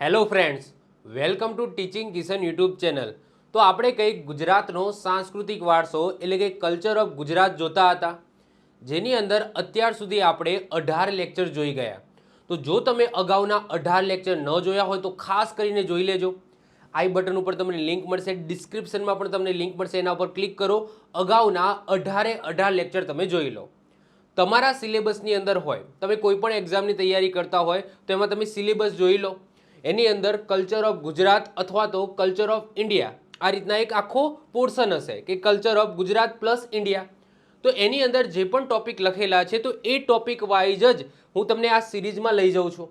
Hello friends, welcome to teaching Kishan YouTube channel. તો આપણે કંઈક ગુજરાતનો સાંસ્કૃતિક વારસો એટલે કે કલ્ચર ઓફ ગુજરાત જોતા હતા, જેની અંદર અત્યાર સુધી આપણે 18 લેક્ચર જોઈ ગયા। તો જો તમે અગાઉના 18 લેક્ચર ન જોયા હોય તો ખાસ કરીને જોઈ લેજો। આઈ બટન ઉપર તમને લિંક મળશે, ડિસ્ક્રિપ્શનમાં પણ તમને લિંક મળશે, એના ઉપર ક્લિક કરો, અગાઉના 18 લેક્ચર તમે જોઈ લો। તમારા સિલેબસની અંદર હોય, તમે કોઈ પણ એક્ઝામની તૈયારી કરતા હોય તો એમાં તમે સિલેબસ જોઈ લો। એની અંદર કલ્ચર ઓફ ગુજરાત અથવા તો કલ્ચર ઓફ ઇન્ડિયા આ રીતના એક આખો પોર્શન હશે કે culture of Gujarat plus India. તો એની અંદર જે પણ ટોપિક લખેલા છે તો એ ટોપિક વાઇઝ જ હું તમને આ સિરીઝમાં લઈ જાઉં છું।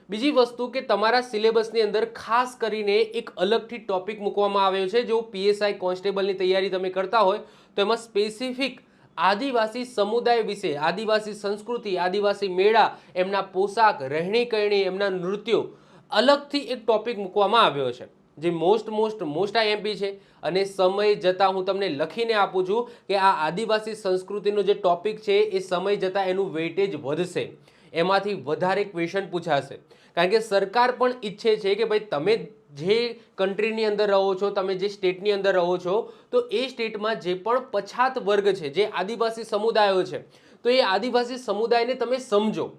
બીજી વસ્તુ કે તમારા સિલેબસની અંદર ખાસ કરીને એક અલગથી ટોપિક મૂકવામાં આવ્યો છે। જો પીએસઆઈ કોન્સ્ટેબલની તૈયારી તમે કરતા હોય તો એમાં સ્પેસિફિક આદિવાસી સમુદાય વિશે, આદિવાસી સંસ્કૃતિ, આદિવાસી મેળા, એમના પોશાક, રહેણી કરણી, એમના નૃત્યો અલગથી એક ટોપિક મૂકવામાં આવ્યો છે, જે મોસ્ટ આઈએમપી છે। અને સમય જતાં હું તમને લખીને આપું છું કે આ આદિવાસી સંસ્કૃતિનો જે ટોપિક છે એ સમય જતાં એનું વેઇટેજ વધશે, એમાંથી વધારે ક્વેશ્ચન પૂછાશે। કારણ કે સરકાર પણ ઈચ્છે છે કે ભાઈ તમે જે કન્ટ્રીની અંદર રહો છો, તમે જે સ્ટેટની અંદર રહો છો, તો એ સ્ટેટમાં જે પણ પછાત વર્ગ છે, જે આદિવાસી સમુદાયો છે, તો એ આદિવાસી સમુદાયને તમે સમજો,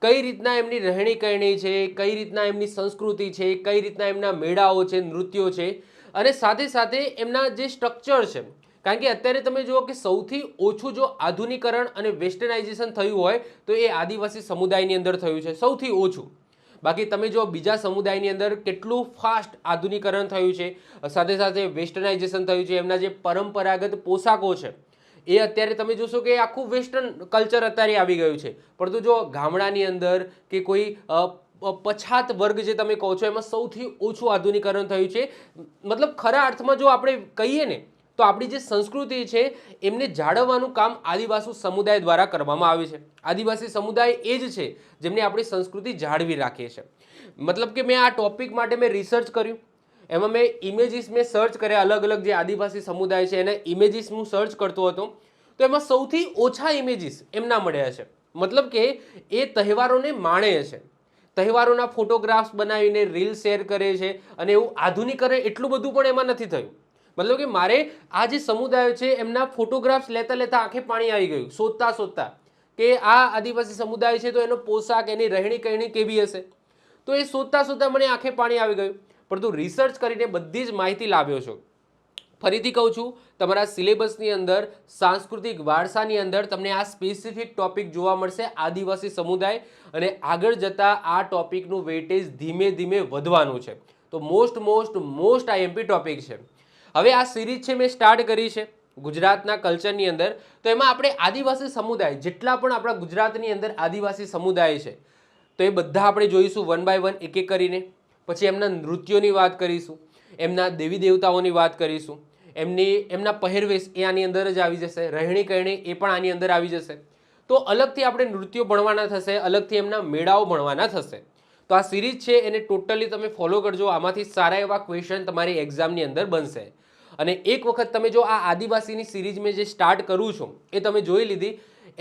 કઈ રીતના એમની રહેણી કરણી છે, કઈ રીતના એમની સંસ્કૃતિ છે, કઈ રીતના એમના મેળાઓ છે, નૃત્યો છે, અને સાથે સાથે એમના જે સ્ટ્રક્ચર છે। કારણ કે અત્યારે તમે જુઓ કે સૌથી ઓછું જો આધુનિકરણ અને વેસ્ટર્નાઇઝેશન થયું હોય તો એ આદિવાસી સમુદાયની અંદર થયું છે, સૌથી ઓછું। બાકી તમે જો બીજા સમુદાયની અંદર કેટલું ફાસ્ટ આધુનિકરણ થયું છે, સાથે સાથે વેસ્ટર્નાઇઝેશન થયું છે, એમના જે પરંપરાગત પોશાકો છે એ અત્યારે તમે જોશો કે આખું વેસ્ટર્ન કલ્ચર અત્યારે આવી ગયું છે। પરંતુ જો ગામડાની અંદર કે કોઈ પછાત વર્ગ જે તમે કહો છો એમાં સૌથી ઓછું આધુનિકરણ થયું છે। મતલબ ખરા અર્થમાં જો આપણે કહીએ ને તો આપણી જે સંસ્કૃતિ છે એમને જાળવવાનું કામ આદિવાસી સમુદાય દ્વારા કરવામાં આવે છે। આદિવાસી સમુદાય એ જ છે જેમને આપણી સંસ્કૃતિ જાળવી રાખીએ છે। મતલબ કે મેં આ ટોપિક માટે મેં રિસર્ચ કર્યું, એમાં મેં ઇમેજીસ મેં સર્ચ કર્યા, અલગ અલગ જે આદિવાસી સમુદાય છે એના ઇમેજીસ હું સર્ચ કરતો હતો, તો એમાં સૌથી ઓછા ઇમેજીસ એમના મળ્યા છે। મતલબ કે એ તહેવારોને માણે છે, તહેવારોના ફોટોગ્રાફ્સ બનાવીને રીલ શેર કરે છે, અને એવું આધુનિકરણ એટલું બધું પણ એમાં નથી થયું। મતલબ કે મારે આ જે સમુદાયો છે એમના ફોટોગ્રાફ્સ લેતા લેતા આંખે પાણી આવી ગયું, શોધતા કે આ આદિવાસી સમુદાય છે તો એનો પોશાક, એની રહેણી કરણી કેવી હશે, તો એ શોધતા મને આંખે પાણી આવી ગયું। પરંતુ રિસર્ચ કરીને બધી જ માહિતી લાવ્યો છું। ફરીથી કહું છું, તમારા સિલેબસની અંદર સાંસ્કૃતિક વારસાની અંદર તમને આ સ્પેસિફિક ટોપિક જોવા મળશે, આદિવાસી સમુદાય, અને આગળ જતાં આ ટોપિકનું વેઇટેજ ધીમે ધીમે વધવાનું છે। તો મોસ્ટ આઈએમપી ટોપિક છે। હવે આ સિરીઝ છે મેં સ્ટાર્ટ કરી છે ગુજરાતના કલ્ચરની અંદર, તો એમાં આપણે આદિવાસી સમુદાય જેટલા પણ આપણા ગુજરાતની અંદર આદિવાસી સમુદાય છે તો એ બધા આપણે જોઈશું વન બાય વન, એક એક કરીને। પછી એમના નૃત્યોની વાત કરીશું, એમના દેવી દેવતાઓની વાત કરીશું, એમના પહેરવેશ એ આની અંદર જ આવી જશે, રહેણી કરણી એ પણ આની અંદર આવી જશે। તો અલગથી આપણે નૃત્યો ભણવાના થશે, અલગથી એમના મેળાઓ ભણવાના થશે। તો આ સિરીઝ છે એને ટોટલી તમે ફોલો કરજો, આમાંથી સારા એવા ક્વેશ્ચન તમારી એક્ઝામની અંદર બનશે। અને એક વખત તમે જો આ આદિવાસીની સિરીઝ મેં જે સ્ટાર્ટ કરું છું એ તમે જોઈ લીધી,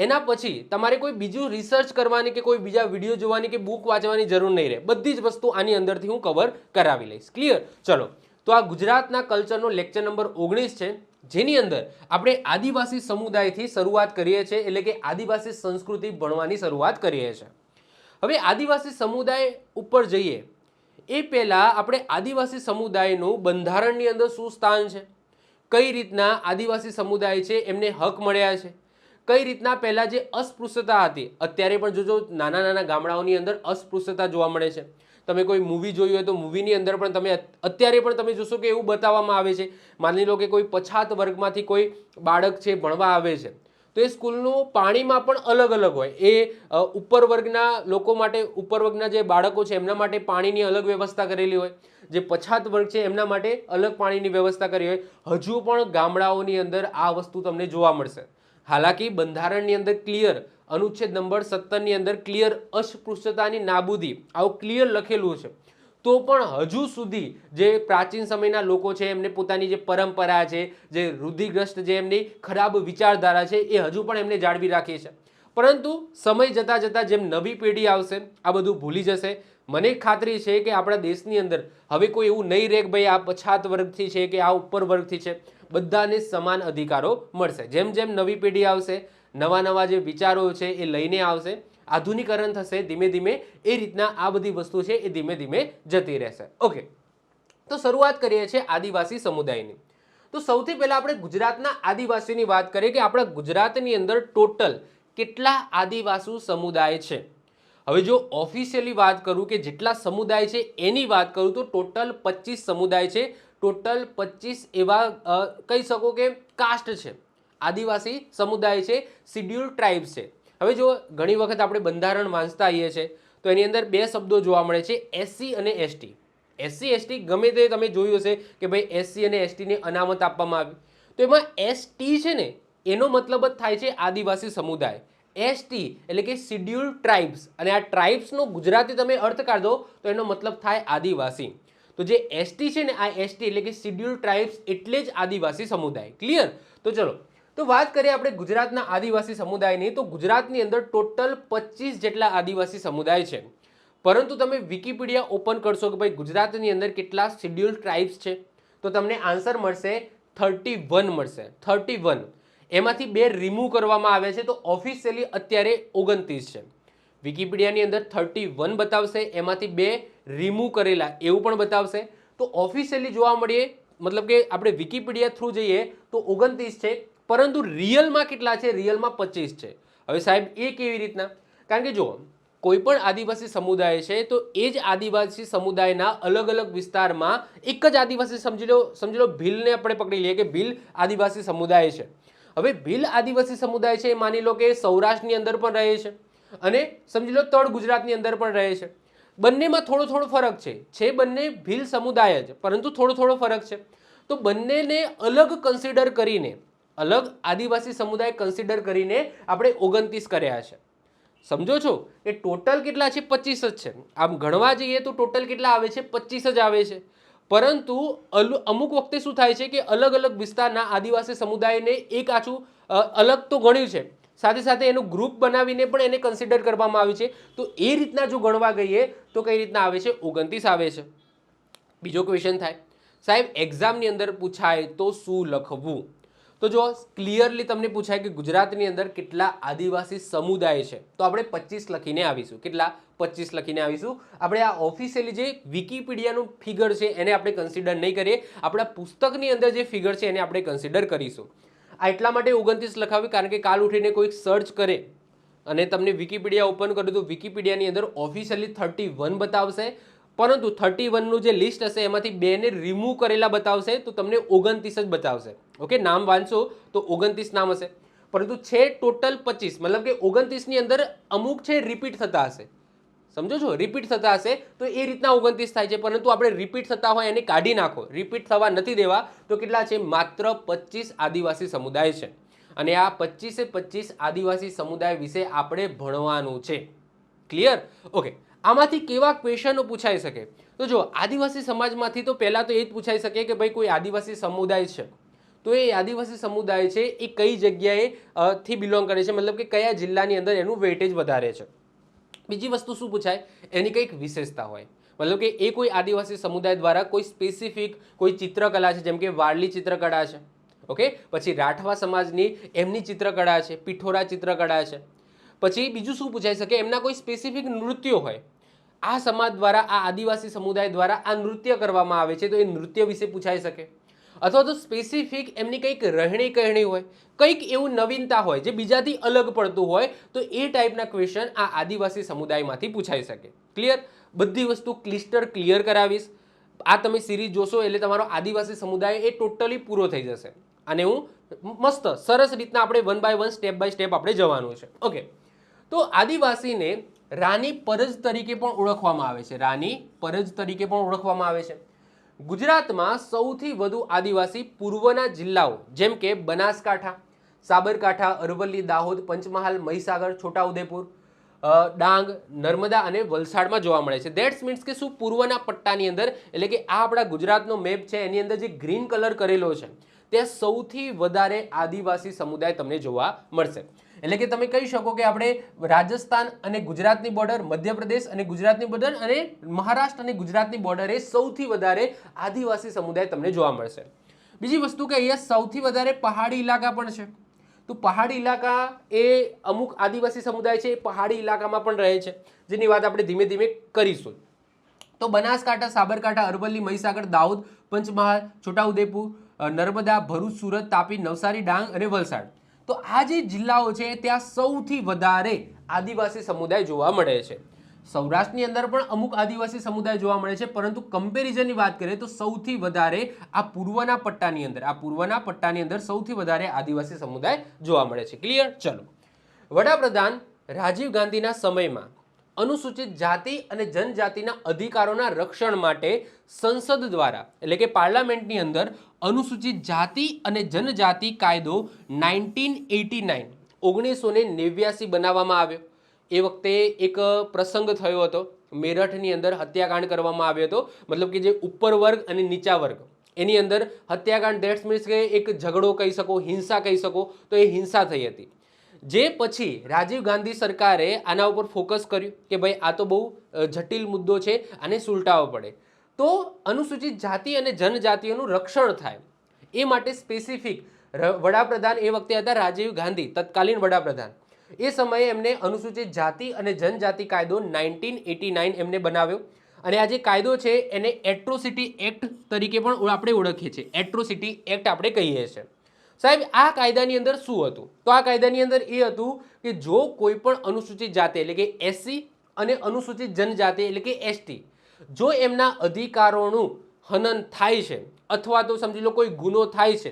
એના પછી તમારે કોઈ બીજું રિસર્ચ કરવાની કે કોઈ બીજા વિડીયો જોવાની કે બુક વાંચવાની જરૂર નહીં રહે, બધી જ વસ્તુ આની અંદરથી હું કવર કરાવી લઈશ। ક્લિયર? ચલો, તો આ ગુજરાતના કલ્ચરનો લેક્ચર નંબર 19 છે, જેની અંદર આપણે આદિવાસી સમુદાયથી શરૂઆત કરીએ છીએ, એટલે કે આદિવાસી સંસ્કૃતિ ભણવાની શરૂઆત કરીએ છીએ। હવે આદિવાસી સમુદાય ઉપર જઈએ એ પહેલાં આપણે આદિવાસી સમુદાયનું બંધારણની અંદર શું સ્થાન છે, કઈ રીતના આદિવાસી સમુદાય છે એમને હક મળ્યા છે, કઈ રીતના પહેલાં જે અસ્પૃશ્યતા હતી, અત્યારે પણ જોજો નાના ગામડાઓની અંદર અસ્પૃશ્યતા જોવા મળે છે। તમે કોઈ મૂવી જોઈ હોય તો મૂવીની અંદર પણ તમે અત્યારે પણ તમે જોશો કે એવું બતાવવામાં આવે છે, માની લો કે કોઈ પછાત વર્ગમાંથી કોઈ બાળક છે ભણવા આવે છે તો એ સ્કૂલનું પાણીમાં પણ અલગ હોય। એ ઉપર વર્ગના લોકો માટે, ઉપર વર્ગના જે બાળકો છે એમના માટે પાણીની અલગ વ્યવસ્થા કરેલી હોય, જે પછાત વર્ગ છે એમના માટે અલગ પાણીની વ્યવસ્થા કરી હોય। હજુ પણ ગામડાઓની અંદર આ વસ્તુ તમને જોવા મળશે। હાલાકી બંધારણની અંદર ક્લિયર, અનુચ્છેદ નંબર 17 ની અંદર ક્લિયર અસ્પૃશ્યતાની નાબૂદી આવું ક્લિયર લખેલું છે, તો પણ હજુ સુધી જે પ્રાચીન સમયના લોકો છે એમને પોતાની જે પરંપરા છે, જે રૂઢિગ્રસ્ત જે એમની ખરાબ વિચારધારા છે એ હજુ પણ એમને જાળવી રાખી છે। પરંતુ સમય જતાં જેમ નવી પેઢી આવશે આ બધું ભૂલી જશે, મને ખાતરી છે કે આપણા દેશની અંદર હવે કોઈ એવું નહીં રહે કે ભાઈ આ પછાત વર્ગથી છે કે આ ઉપર વર્ગથી છે, બધાને સમાન અધિકારો મળશે. જેમ જેમ નવી પેઢી આવશે, નવા નવા જે વિચારો છે એ લઈને આવશે, આધુનિકરણ થશે ધીમે ધીમે, એ રીતના આ બધી વસ્તુ છે એ ધીમે ધીમે જતી રહેશે. ઓકે, તો શરૂઆત કરીએ છીએ આદિવાસી સમુદાયની. તો સૌથી પહેલા આપણે ગુજરાતના આદિવાસીની વાત કરીએ કે આપણા ગુજરાતની અંદર ટોટલ કેટલા આદિવાસી સમુદાય છે. હવે જો ઓફિશિયલી વાત કરું કે જેટલા સમુદાય છે એની વાત કરું તો ટોટલ 25 સમુદાય છે. ટોટલ 25 એવા કહી શકો કે કાસ્ટ છે, આદિવાસી સમુદાય છે, શિડ્યુલ ટ્રાઇબ્સ છે. હવે જો ઘણી વખત આપણે બંધારણ વાંચતા આવીએ છીએ તો એની અંદર બે શબ્દો જોવા મળે છે, એસસી અને એસટી. એસસી એસટી ગમે તે તમે જોયું હશે કે ભાઈ એસસી અને એસટીને અનામત આપવામાં આવી, તો એમાં એસટી છે ને એનો મતલબ જ થાય છે આદિવાસી સમુદાય. એસટી એટલે કે શિડ્યુલ ટ્રાઇબ્સ, અને આ ટ્રાઇબ્સનો ગુજરાતી તમે અર્થ કાઢો તો એનો મતલબ થાય આદિવાસી. તો જે એસટી છે ને, આ એસટી એટલે કે શિડ્યુલ ટ્રાઇબ્સ એટલે જ આદિવાસી સમુદાય. ક્લિયર? તો ચલો, તો વાત કરીએ આપણે ગુજરાતના આદિવાસી સમુદાયની. તો ગુજરાતની અંદર ટોટલ 25 જેટલા આદિવાસી સમુદાય છે. પરંતુ તમે વિકિપીડિયા ઓપન કરશો કે ભાઈ ગુજરાતની અંદર કેટલા શિડ્યુલ ટ્રાઇબ્સ છે, તો તમને આન્સર મળશે 31 મળશે. 31. એમાંથી 2 રિમૂવ કરવામાં આવે છે, તો ઓફિશિયલી અત્યારે 29 છે. વિકિપીડિયાની અંદર 31 બતાવશે, એમાંથી 2 રિમૂવ કરેલા એવું પણ બતાવશે. તો ઓફિશિયલી જોવા મળીએ, મતલબ કે આપણે વિકિપીડિયા થ્રુ જઈએ તો 29 છે, પરંતુ રિયલમાં કેટલા છે? રિયલમાં 25 છે. હવે સાહેબ એ કેવી રીતના? કારણ કે જો કોઈ પણ આદિવાસી સમુદાય છે તો એ જ આદિવાસી સમુદાયના અલગ અલગ વિસ્તારમાં એક જ આદિવાસી, સમજી લો ભીલને આપણે પકડી લઈએ કે ભીલ આદિવાસી સમુદાય છે. હવે ભીલ આદિવાસી સમુદાય છે, માની લો કે સૌરાષ્ટ્રની અંદર પણ રહે છે અને સમજી લો તળ ગુજરાતની અંદર પણ રહે છે. બંનેમાં થોડો થોડો ફરક છે, બંને ભીલ સમુદાય જ, પરંતુ થોડો થોડો ફરક છે. તો બંનેને અલગ કન્સિડર કરીને, અલગ આદિવાસી સમુદાય કન્સિડર કરીને આપણે 29 કર્યા છે. સમજો છો કે ટોટલ કેટલા છે? 25 જ છે. આમ ગણવા જઈએ તો ટોટલ કેટલા આવે છે? 25 જ આવે છે. પરંતુ અમુક વખતે શું થાય છે કે અલગ અલગ વિસ્તારના આદિવાસી સમુદાયને એક આછું અલગ તો ગણ્યું છે, સાથે સાથે એનું ગ્રુપ બનાવીને પણ એને કન્સિડર કરવામાં આવ્યું છે. તો એ રીતના જો ગણવા ગઈએ તો કઈ રીતના આવે છે? 29 આવે છે. બીજો ક્વેશ્ચન થાય, સાહેબ એક્ઝામની અંદર પૂછાય તો શું લખવું? તો જો ક્લિયરલી તમને પૂછાય કે ગુજરાતની અંદર કેટલા આદિવાસી સમુદાય છે, તો આપણે 25 લખીને આવીશું. કેટલા? 25 લખીને આવીશું. આપણે આ ઓફિશિયલી જે વિકિપીડિયાનું ફિગર છે એને આપણે કન્સિડર નહીં કરીએ, આપણા પુસ્તકની અંદર જે ફિગર છે એને આપણે કન્સિડર કરીશું. આ એટલા માટે 29 લખાવ્યું કારણ કે કાલ ઉઠીને કોઈક સર્ચ કરે અને તમને વિકિપીડિયા ઓપન કર્યું તો વિકિપીડિયાની અંદર ઓફિશિયલી 31 બતાવશે, પરંતુ 31 નું જે લિસ્ટ હશે એમાંથી 2 ને રિમૂવ કરેલા બતાવશે, તો તમને 29 જ બતાવશે. ઓકે, નામ વાંચો તો 29 નામ હશે, પરંતુ છે ટોટલ 25, મતલબ કે 29 ની અંદર અમુક છે રિપીટ થતા હશે. સમજો છો? રિપીટ થતા હશે તો એ રીતના 29 થાય છે, પરંતુ આપણે રિપીટ થતા હોય એને કાઢી નાખો, રિપીટ થવા નથી દેવા. તો કેટલા છે? માત્ર 25 આદિવાસી સમુદાય છે. અને આ 25 આદિવાસી સમુદાય વિશે આપણે ભણવાનું છે. ક્લિયર? ઓકે, આમાંથી કેવા ક્વેશ્ચનો પૂછાઈ શકે? તો જો આદિવાસી સમાજમાંથી તો પહેલા તો એ જ પૂછાઈ શકે કે ભાઈ કોઈ આદિવાસી સમુદાય છે, તો એ આદિવાસી સમુદાય છે એ કઈ જગ્યાએ થી બિલોંગ કરે છે, મતલબ કે કયા જિલ્લાની અંદર એનું વેઇટેજ વધારે છે. બીજી વસ્તુ શું પૂછાય? એની કંઈક વિશેષતા હોય, મતલબ કે એ કોઈ આદિવાસી સમુદાય દ્વારા કોઈ સ્પેસિફિક કોઈ ચિત્રકલા છે, જેમ કે વારલી ચિત્રકળા છે. ઓકે, પછી રાઠવા સમાજની એમની ચિત્રકળા છે, પિઠોરા ચિત્રકળા છે. પછી બીજું શું પૂછાઈ શકે? એમના કોઈ સ્પેસિફિક નૃત્યો હોય, આ સમાજ દ્વારા, આ આદિવાસી સમુદાય દ્વારા આ નૃત્ય કરવામાં આવે છે, તો એ નૃત્ય વિશે પૂછાઈ શકે. અથવા તો સ્પેસિફિક એમની કંઈક રહેણી કહેણી હોય, કંઈક એવું નવીનતા હોય જે બીજાથી અલગ પડતું હોય, તો એ ટાઈપના ક્વેશ્ચન આ આદિવાસી સમુદાયમાંથી પૂછાઈ શકે. ક્લિયર? બધી વસ્તુ ક્લિયર કરાવીશ. આ તમે સિરીઝ જોશો એટલે તમારો આદિવાસી સમુદાય એ ટોટલી પૂરો થઈ જશે. અને હું મસ્ત સરસ રીતના આપણે 1 બાય 1 સ્ટેપ બાય સ્ટેપ આપણે જવાનું છે. ઓકે, તો આદિવાસીને રાની પરજ તરીકે પણ ઓળખવામાં આવે છે. રાની પરજ તરીકે પણ ઓળખવામાં આવે છે. ગુજરાતમાં સૌથી વધુ આદિવાસી પૂર્વના જિલ્લાઓ જેમ કે બનાસકાંઠા, સાબરકાંઠા, અરવલ્લી, દાહોદ, પંચમહાલ, મહીસાગર, છોટાઉદેપુર, ડાંગ, નર્મદા અને વલસાડમાં જોવા મળે છે. ધેટ્સ મીન્સ કે શું પૂર્વના પટ્ટાની અંદર, એટલે કે આ આપણા ગુજરાતનો મેપ છે એની અંદર જે ગ્રીન કલર કરેલો છે ત્યાં સૌથી વધારે આદિવાસી સમુદાય તમને જોવા મળશે. એટલે કે તમે કહી શકો કે આપણે રાજસ્થાન અને ગુજરાતની બોર્ડર, મધ્યપ્રદેશ અને ગુજરાતની બોર્ડર અને મહારાષ્ટ્ર અને ગુજરાતની બોર્ડરે સૌથી વધારે આદિવાસી સમુદાય તમને જોવા મળશે. બીજી વસ્તુ કે અહીંયા સૌથી વધારે પહાડી ઇલાકા પણ છે. તો પહાડી ઇલાકા એ અમુક આદિવાસી સમુદાય છે એ પહાડી ઇલાકામાં પણ રહે છે, જેની વાત આપણે ધીમે ધીમે કરીશું. તો બનાસકાંઠા, સાબરકાંઠા, અરવલ્લી, મહીસાગર, દાહોદ, પંચમહાલ, છોટાઉદેપુર, નર્મદા, ભરૂચ, સુરત, તાપી, નવસારી, ડાંગ અને વલસાડ. તો આ જે જિલ્લાઓ છે ત્યાં સૌથી વધારે આદિવાસી સમુદાય જોવા મળે છે. સૌરાષ્ટ્રની અંદર પણ અમુક આદિવાસી સમુદાય જોવા મળે છે, પરંતુ કમ્પેરિઝનની વાત કરીએ તો સૌથી વધારે આ પૂર્વના પટ્ટાની અંદર સૌથી વધારે આદિવાસી સમુદાય જોવા મળે છે. ક્લિયર? ચલો, વડાપ્રધાન રાજીવ ગાંધીના સમયમાં અનુસૂચિત જાતિ અને જનજાતિના અધિકારોના રક્ષણ માટે સંસદ દ્વારા એટલે કે પાર્લામેન્ટની અંદર અનુસૂચિત જાતિ અને જનજાતિ કાયદો 1989 બનાવવામાં આવ્યો. એ વખતે એક પ્રસંગ થયો હતો. મેરઠની અંદર હત્યાકાંડ કરવામાં આવ્યો હતો. મતલબ કે જે ઉપર વર્ગ અને નીચા વર્ગ એની અંદર હત્યાકાંડ, ધેટ્સ મીન્સ કે એક ઝઘડો કહી શકો, હિંસા કહી શકો, તો એ હિંસા થઈ હતી. જે પછી રાજીવ ગાંધી સરકારે આના ઉપર ફોકસ કર્યું કે ભાઈ આ તો બહુ જટિલ મુદ્દો છે, આને સુલટાવવો પડે. તો અનુસૂચિત જાતિ અને જનજાતિઓનું રક્ષણ થાય એ માટે સ્પેસિફિક વડાપ્રધાન એ વખતે હતા રાજીવ ગાંધી, તત્કાલીન વડાપ્રધાન. એ સમયે એમને અનુસૂચિત જાતિ અને જનજાતિ કાયદો 1989 એમને બનાવ્યો. અને આ જે કાયદો છે એને એટ્રોસિટી એક્ટ તરીકે પણ આપણે ઓળખીએ છીએ. એટ્રોસિટી એક્ટ આપણે કહીએ છીએ. સાહેબ, આ કાયદાની અંદર શું હતું? તો આ કાયદાની અંદર એ હતું કે જો કોઈ પણ અનુસૂચિત જાતિ એટલે કે એસસી અને અનુસૂચિત જનજાતિ એટલે કે એસટી જો એમના અધિકારોનું હનન થાય છે અથવા તો સમજી લો કોઈ ગુનો થાય છે,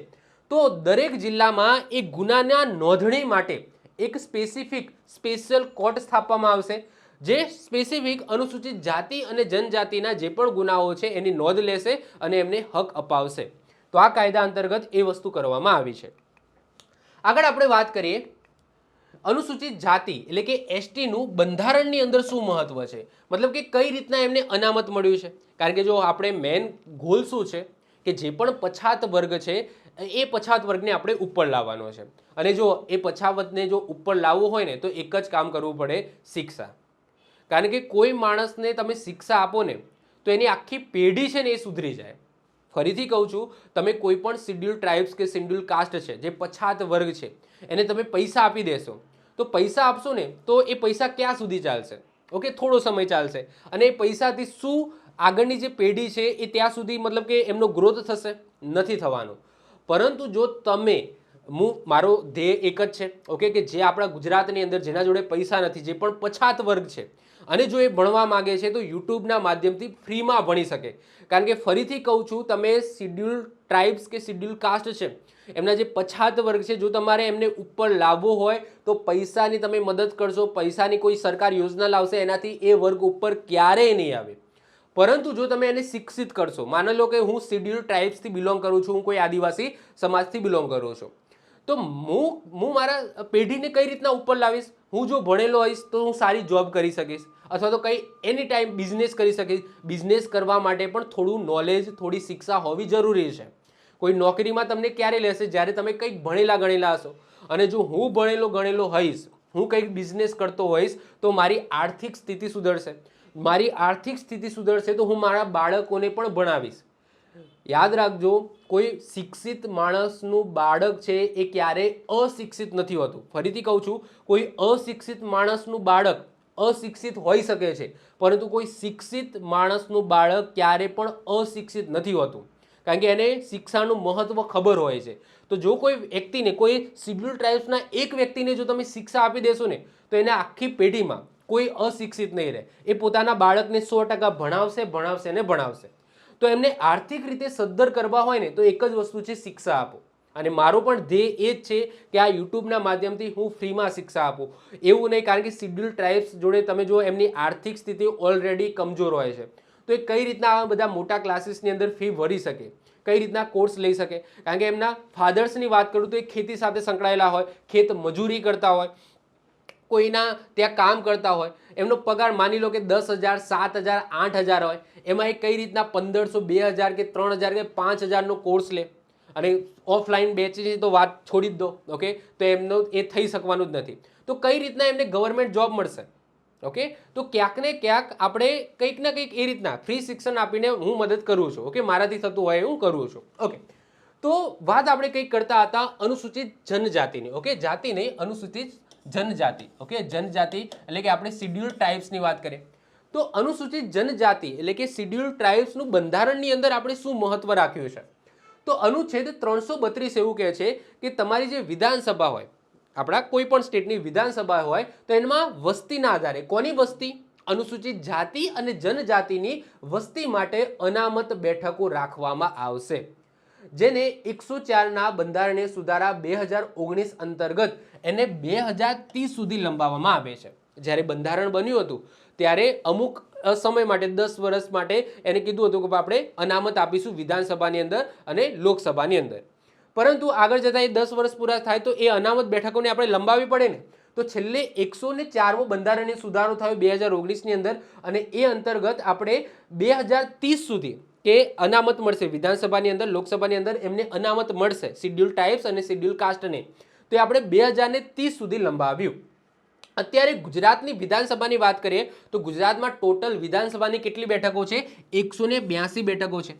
તો દરેક જિલ્લામાં એ ગુનાના નોંધણી માટે એક સ્પેશિયલ કોર્ટ સ્થાપવામાં આવશે, જે સ્પેસિફિક અનુસૂચિત જાતિ અને જનજાતિના જે પણ ગુનાઓ છે એની નોંધ લેશે અને એમને હક અપાવશે. તો આ કાયદા અંતર્ગત એ વસ્તુ કરવામાં આવી છે. આગળ આપણે વાત કરીએ અનુસૂચિત જાતિ એટલે કે એસટીનું બંધારણની અંદર શું મહત્વ છે, મતલબ કે કઈ રીતના એમને અનામત મળ્યું છે. કારણ કે જો આપણે મેન ગોલ શું છે કે જે પણ પછાત વર્ગ છે એ પછાત વર્ગને આપણે ઉપર લાવવાનો છે. અને જો એ પછાતને જો ઉપર લાવવું હોય ને તો એક જ કામ કરવું પડે, શિક્ષા. કારણ કે કોઈ માણસને તમે શિક્ષા આપો ને તો એની આખી પેઢી છે ને એ સુધરી જાય. ફરીથી કહું છું, તમે કોઈ પણ શિડ્યુલ ટ્રાઇબ્સ કે શિડ્યુલ કાસ્ટ છે જે પછાત વર્ગ છે એને તમે પૈસા આપી દેશો તો પૈસા આપશો ને તો એ પૈસા ક્યાં સુધી ચાલશે? ઓકે, થોડો સમય ચાલશે. અને એ પૈસાથી શું આગળની જે પેઢી છે એ ત્યાં સુધી મતલબ કે એમનો ગ્રોથ થશે? નથી થવાનો. પરંતુ જો તમે મારો ધ્યેય એક જ છે, ઓકે, કે જે આપણા ગુજરાતની અંદર જેના જોડે પૈસા નથી, જે પણ પછાત વર્ગ છે અને જો એ ભણવા માગે છે તો યુટ્યુબના માધ્યમથી ફ્રીમાં ભણી શકે. કારણ કે ફરીથી કહું છું, તમે શિડ્યુલ ટ્રાઇબ્સ કે શિડ્યુલ કાસ્ટ છે એમના જે પછાત વર્ગ છે, જો તમારે એમને ઉપર લાવવો હોય તો પૈસાની તમે મદદ કરશો, પૈસાની કોઈ સરકાર યોજના લાવશે, એનાથી એ વર્ગ ઉપર ક્યારેય નહીં આવે. પરંતુ જો તમે એને શિક્ષિત કરશો, માની લો કે હું શિડ્યુલ ટ્રાઇબ્સથી બિલોંગ કરું છું, હું કોઈ આદિવાસી સમાજથી બિલોંગ કરું છું, તો હું મારા પેઢીને કઈ રીતના ઉપર લાવીશ? હું જો ભણેલો હોઈશ તો હું સારી જોબ કરી શકીશ અથવા તો કંઈ એની ટાઈમ બિઝનેસ કરી શકીશ. બિઝનેસ કરવા માટે પણ થોડું નોલેજ, થોડી શિક્ષા હોવી જરૂરી છે. કોઈ નોકરીમાં તમને ક્યારે લેશે? જ્યારે તમે કંઈક ભણેલા ગણેલા હશો. અને જો હું ભણેલો ગણેલો હોઈશ, હું કંઈક બિઝનેસ કરતો હોઈશ તો મારી આર્થિક સ્થિતિ સુધરશે. મારી આર્થિક સ્થિતિ સુધરશે તો હું મારા બાળકોને પણ ભણાવીશ. યાદ રાખજો, કોઈ શિક્ષિત માણસનું બાળક છે એ ક્યારેય અશિક્ષિત નથી હોતું. ફરીથી કહું છું, કોઈ અશિક્ષિત માણસનું બાળક અશિક્ષિત હોઈ શકે છે, પરંતુ કોઈ શિક્ષિત માણસનું બાળક ક્યારે પણ અશિક્ષિત નથી હોતું. કારણ કે એને શિક્ષાનું મહત્વ ખબર હોય છે. તો જો કોઈ વ્યક્તિને, કોઈ શિડ્યુલ ટ્રાઇબ્સના એક વ્યક્તિને જો તમે શિક્ષા આપી દેશો ને તો એને આખી પેઢીમાં કોઈ અશિક્ષિત નહીં રહે. એ પોતાના બાળકને 100% ભણાવશે ને ભણાવશે. તો એમને આર્થિક રીતે સદ્ધર કરવા હોય ને તો એક જ વસ્તુ છે, શિક્ષા આપો. અને મારો પણ ધ્યેય એ જ છે કે આ યુટ્યુબના માધ્યમથી હું ફ્રીમાં શિક્ષા આપું. એવું નહીં, કારણ કે શિડ્યુલ ટ્રાઇબ્સ જોડે તમે જો એમની આર્થિક સ્થિતિ ઓલરેડી કમજોર હોય છે તો એ કઈ રીતના આ બધા મોટા ક્લાસીસની અંદર ફી ભરી શકે, કઈ રીતના કોર્સ લઈ શકે? કારણ કે એમના ફાધર્સની વાત કરું તો એ ખેતી સાથે સંકળાયેલા હોય, ખેત મજૂરી કરતા હોય, કોઈના ત્યાં કામ કરતા હોય, એમનો પગાર માની લો કે 10,000, 7,000, 8,000 હોય, એમાં એ કઈ રીતના 1,500, 2,000 કે 3,000 કે 5,000નો કોર્સ લે? અને ઓફલાઈન બેચની તો વાત છોડી જ દો. ઓકે, તો એમનો એ થઈ શકવાનું જ નથી. તો કઈ રીતના એમને ગવર્મેન્ટ જોબ મળશે? ઓકે, તો ક્યાંક ને ક્યાંક આપણે કંઈક ના કંઈક એ રીતના ફ્રી શિક્ષણ આપીને હું મદદ કરું છું. ઓકે, મારાથી થતું હોય હું કરું છું. ઓકે, તો વાત આપણે કંઈક કરતા હતા અનુસૂચિત જનજાતિની. ઓકે, જાતિ નહીં, અનુસૂચિત જનજાતિ. ઓકે, જનજાતિ એટલે કે આપણે શિડ્યુલ ટ્રાઇબ્સની વાત કરીએ. તો અનુસૂચિત જનજાતિ એટલે કે શિડ્યુલ ટ્રાઇબ્સનું બંધારણની અંદર આપણે શું મહત્વ રાખ્યું છે? તો અનુચ્છેદ 332 એવું કહે છે કે તમારી જે વિધાનસભા હોય, આપણા કોઈ પણ સ્ટેટની વિધાનસભા હોય, તો એમાં વસ્તીના આધારે, કોની વસ્તી? અનુસૂચિત જાતિ અને જનજાતિની વસ્તી માટે અનામત બેઠકો રાખવામાં આવશે, જેને 104ના બંધારણીય સુધારા 2019 અંતર્ગત એને 2030 સુધી લંબાવવામાં આવે છે. જ્યારે બંધારણ બન્યું હતું ત્યારે અમુક સમય માટે 10 વર્ષ માટે એને કીધું હતું કે આપણે અનામત આપીશું વિધાનસભાની અંદર અને લોકસભાની અંદર. પરંતુ આગળ જતાં એ 10 વર્ષ પૂરા થાય તો એ અનામત બેઠકોને આપણે લંબાવવી પડે ને. તો છેલ્લે 104મો બંધારણીય સુધારો થયો 2019ની અંદર, અને એ અંતર્ગત આપણે 2030 સુધી કે અનામત મળશે વિધાનસભાની અંદર, લોકસભાની અંદર એમને અનામત મળશે શિડ્યુલ ટાઇપ્સ અને શિડ્યુલ કાસ્ટને. તો એ આપણે 2030 સુધી લંબાવ્યું. અત્યારે ગુજરાતની વિધાનસભાની વાત કરીએ તો ગુજરાતમાં ટોટલ વિધાનસભાની કેટલી બેઠકો છે? 182 બેઠકો છે.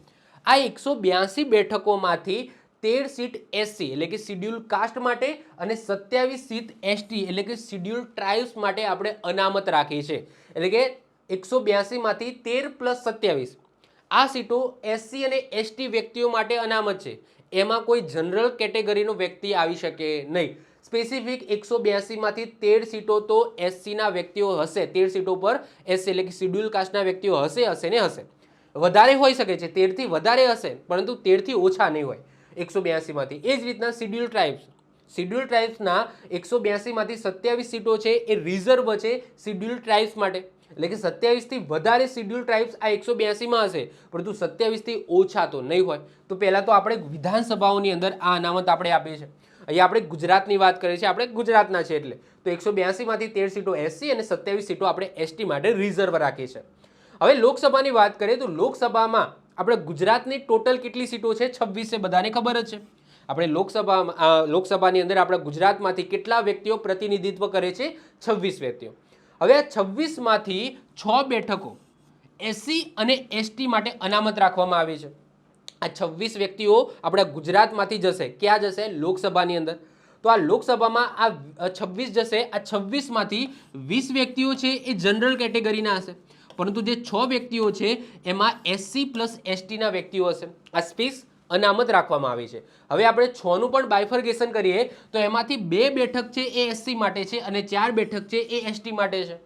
આ 182 બેઠકોમાંથી 13 સીટ એસસી એટલે કે શિડ્યુલ કાસ્ટ માટે અને 27 સીટ એસટી એટલે કે શિડ્યુલ ટ્રાઇબ્સ માટે આપણે અનામત રાખી છે. એટલે કે 182 માંથી 13 પ્લસ 27 આ સીટો એસસી અને એસટી વ્યક્તિઓ માટે અનામત છે. એમાં કોઈ જનરલ કેટેગરીનો વ્યક્તિ આવી શકે નહીં. સ્પેસિફિક 182 માંથી 13 સીટો તો એસસીના વ્યક્તિઓ હશે. 13 સીટો પર એસસી એટલે કે શિડ્યુલ કાસ્ટના વ્યક્તિઓ હશે ને હશે. વધારે હોઈ શકે છે, 13 થી વધારે હશે, પરંતુ 13 થી ઓછા નહીં હોય 182 માંથી. એ જ રીતના શિડ્યુલ ટ્રાઇબ્સના 182 માંથી 27 સીટો છે એ રિઝર્વ છે શિડ્યુલ ટ્રાઇબ્સ માટે. એટલે કે 27 થી વધારે શિડ્યુલ ટ્રાઇબ્સ આ 182માં હશે, પરંતુ 27 થી ઓછા તો નહીં હોય. તો પહેલા તો આપણે વિધાનસભાઓની અંદર આ અનામત આપણે આપીએ છીએ. અહીંયા આપણે ગુજરાતની વાત કરીએ છીએ, આપણે ગુજરાતના છે એટલે. તો 182 માંથી 13 સીટો એસસી અને 27 સીટો આપણે એસટી માટે રિઝર્વ રાખી છે. હવે લોકસભાની વાત કરીએ તો લોકસભામાં આપણે ગુજરાતની ટોટલ કેટલી સીટો છે? 26 છે, બધાને ખબર જ છે. આપણે લોકસભાની અંદર આપણા ગુજરાતમાંથી કેટલા વ્યક્તિઓ પ્રતિનિધિત્વ કરે છે? 26 વ્યક્તિઓ. હવે આ 26 માંથી 6 બેઠકો એસસી અને એસટી માટે અનામત રાખવામાં આવી છે. આ 26 વ્યક્તિઓ આપણા ગુજરાતમાંથી જશે. ક્યાં જશે? લોકસભાની અંદર. તો આ લોકસભામાં આ 26 જશે. આ 26 માંથી 20 વ્યક્તિઓ છે એ જનરલ કેટેગરીના હશે, પરંતુ જે 6 વ્યક્તિઓ છે એમાં એસસી પ્લસ એસટીના વ્યક્તિઓ હશે. આ સ્પેસ અનામત રાખવામાં આવી છે. હવે આપણે 6નું પણ બાયફર્ગેશન કરીએ તો એમાંથી 2 બેઠક છે એ એસસી માટે છે અને 4 બેઠક છે એ એસટી માટે છે.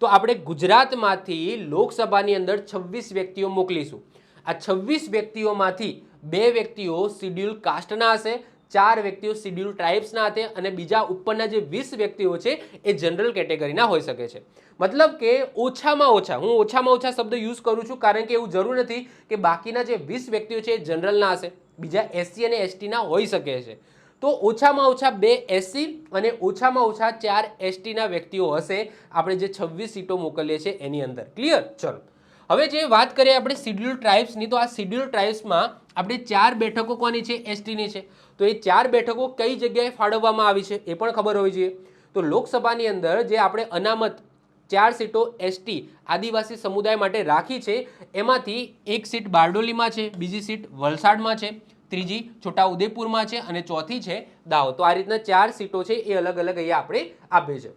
તો આપણે ગુજરાતમાંથી લોકસભાની અંદર 26 વ્યક્તિઓ મોકલીશું. આ 26 વ્યક્તિઓમાંથી 2 વ્યક્તિઓ શિડ્યુલ કાસ્ટના હશે, 4 વ્યક્તિઓ શિડ્યુલ ટ્રાઇબ્સના હશે અને બીજા ઉપરના જે 20 વ્યક્તિઓ છે એ જનરલ કેટેગરીના હોઈ શકે છે. મતલબ કે ઓછામાં ઓછા, હું ઓછામાં ઓછા શબ્દ યુઝ કરું છું કારણ કે એવું જરૂર નથી કે બાકીના જે 20 વ્યક્તિઓ છે એ જનરલના હશે, બીજા એસસી અને એસટીના હોઈ શકે છે. તો ઓછામાં ઓછા 2 એસસી અને ઓછામાં ઓછા 4 એસટીના વ્યક્તિઓ હશે આપણે જે 26 સીટો મોકલીએ છીએ એની અંદર. ક્લિયર? ચલો, હવે જે વાત કરીએ આપણે શિડ્યુલ ટ્રાઇબ્સની, તો આ શિડ્યુલ ટ્રાઇબ્સમાં આપણે 4 બેઠકો કોની છે? એસટીની છે. તો એ 4 બેઠકો કઈ જગ્યાએ ફાળવવામાં આવી છે એ પણ ખબર હોવી જોઈએ. તો લોકસભાની અંદર જે આપણે અનામત 4 સીટો એસટી આદિવાસી સમુદાય માટે રાખી છે એમાંથી એક સીટ બારડોલીમાં છે, બીજી સીટ વલસાડમાં છે, ત્રીજી છોટાઉદેપુરમાં છે અને ચોથી છે દાહોદ. તો આ રીતના 4 સીટો છે એ અલગ અલગ અહીંયા આપણે આપે છે.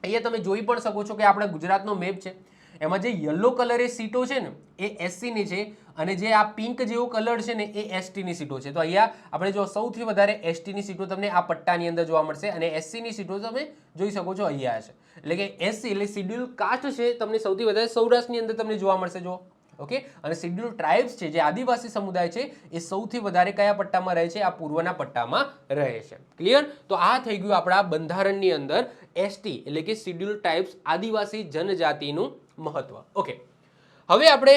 અહીંયા તમે જોઈ પણ શકો છો કે આપણા ગુજરાતનો મેપ છે. એમાં જે યલો કલર એ સીટો છે ને એ એસસીની છે અને જે આ પિંક જેવો કલર છે ને એ એસટીની સીટો છે. તો અહીંયા આપણે જો સૌથી વધારે એસટીની સીટો તમને આ પટ્ટાની અંદર જોવા મળશે અને એસસીની સીટો તમે જોઈ શકો છો અહીંયા છે. એટલે કે એસસી એટલે શિડ્યુલ કાસ્ટ છે તમને સૌથી વધારે સૌરાષ્ટ્રની અંદર તમને જોવા મળશે. જો ઓકે, અને શિડ્યુલ ટ્રાઇબ્સ છે જે આદિવાસી સમુદાય છે એ સૌથી વધારે કયા પટ્ટામાં રહે છે? આ પૂર્વના પટ્ટામાં રહે છે. ક્લિયર? તો આ થઈ ગયું આપણા બંધારણની અંદર એસટી એટલે કે શિડ્યુલ ટ્રાઇબ્સ આદિવાસી જનજાતિનું મહત્વ. ઓકે, હવે આપણે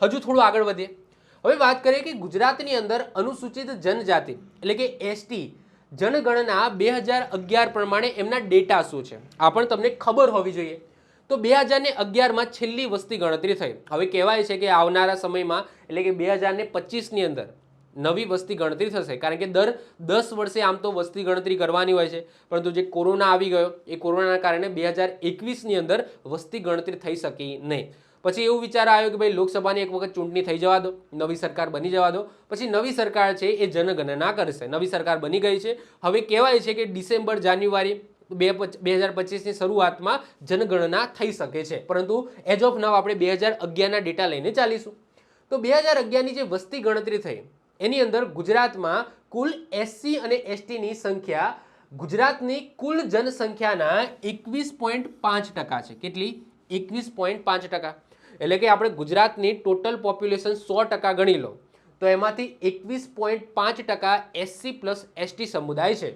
હજુ થોડું આગળ વધીએ. હવે વાત કરીએ કે ગુજરાતની અંદર અનુસૂચિત જનજાતિ એટલે કે એસટી જનગણના 2011 પ્રમાણે એમના ડેટા શું છે આ પણ તમને ખબર હોવી જોઈએ. તો 2011માં છેલ્લી વસ્તી ગણતરી થઈ. હવે કહેવાય છે કે આવનારા સમયમાં એટલે કે 2025ની અંદર નવી વસ્તી ગણતરી થશે, કારણ કે દર 10 વર્ષે આમ તો વસ્તી ગણતરી કરવાની હોય છે, પરંતુ જે કોરોના આવી ગયો એ કોરોનાના કારણે 2021ની અંદર વસ્તી ગણતરી થઈ શકી નહીં. પછી એવું વિચાર આવ્યો કે ભાઈ લોકસભાની એક વખત ચૂંટણી થઈ જવા દો, નવી સરકાર બની જવા દો, પછી નવી સરકાર છે એ જનગણના કરશે. નવી સરકાર બની ગઈ છે. હવે કહેવાય છે કે ડિસેમ્બર જાન્યુઆરી 2025ની શરૂઆતમાં જનગણના થઈ શકે છે, પરંતુ એઝ ઓફ નાવ આપણે 2011ના ડેટા લઈને ચાલીશું. તો 2011ની જે વસ્તી ગણતરી થઈ એની અંદર ગુજરાતમાં કુલ SC અને STની સંખ્યા ગુજરાતની કુલ જનસંખ્યાના 21.5% છે. કેટલી? 21.5%. એટલે કે આપણે ગુજરાતની ટોટલ પોપ્યુલેશન 100% ગણી લો તો એમાંથી 21.5% SC પ્લસ ST સમુદાય છે,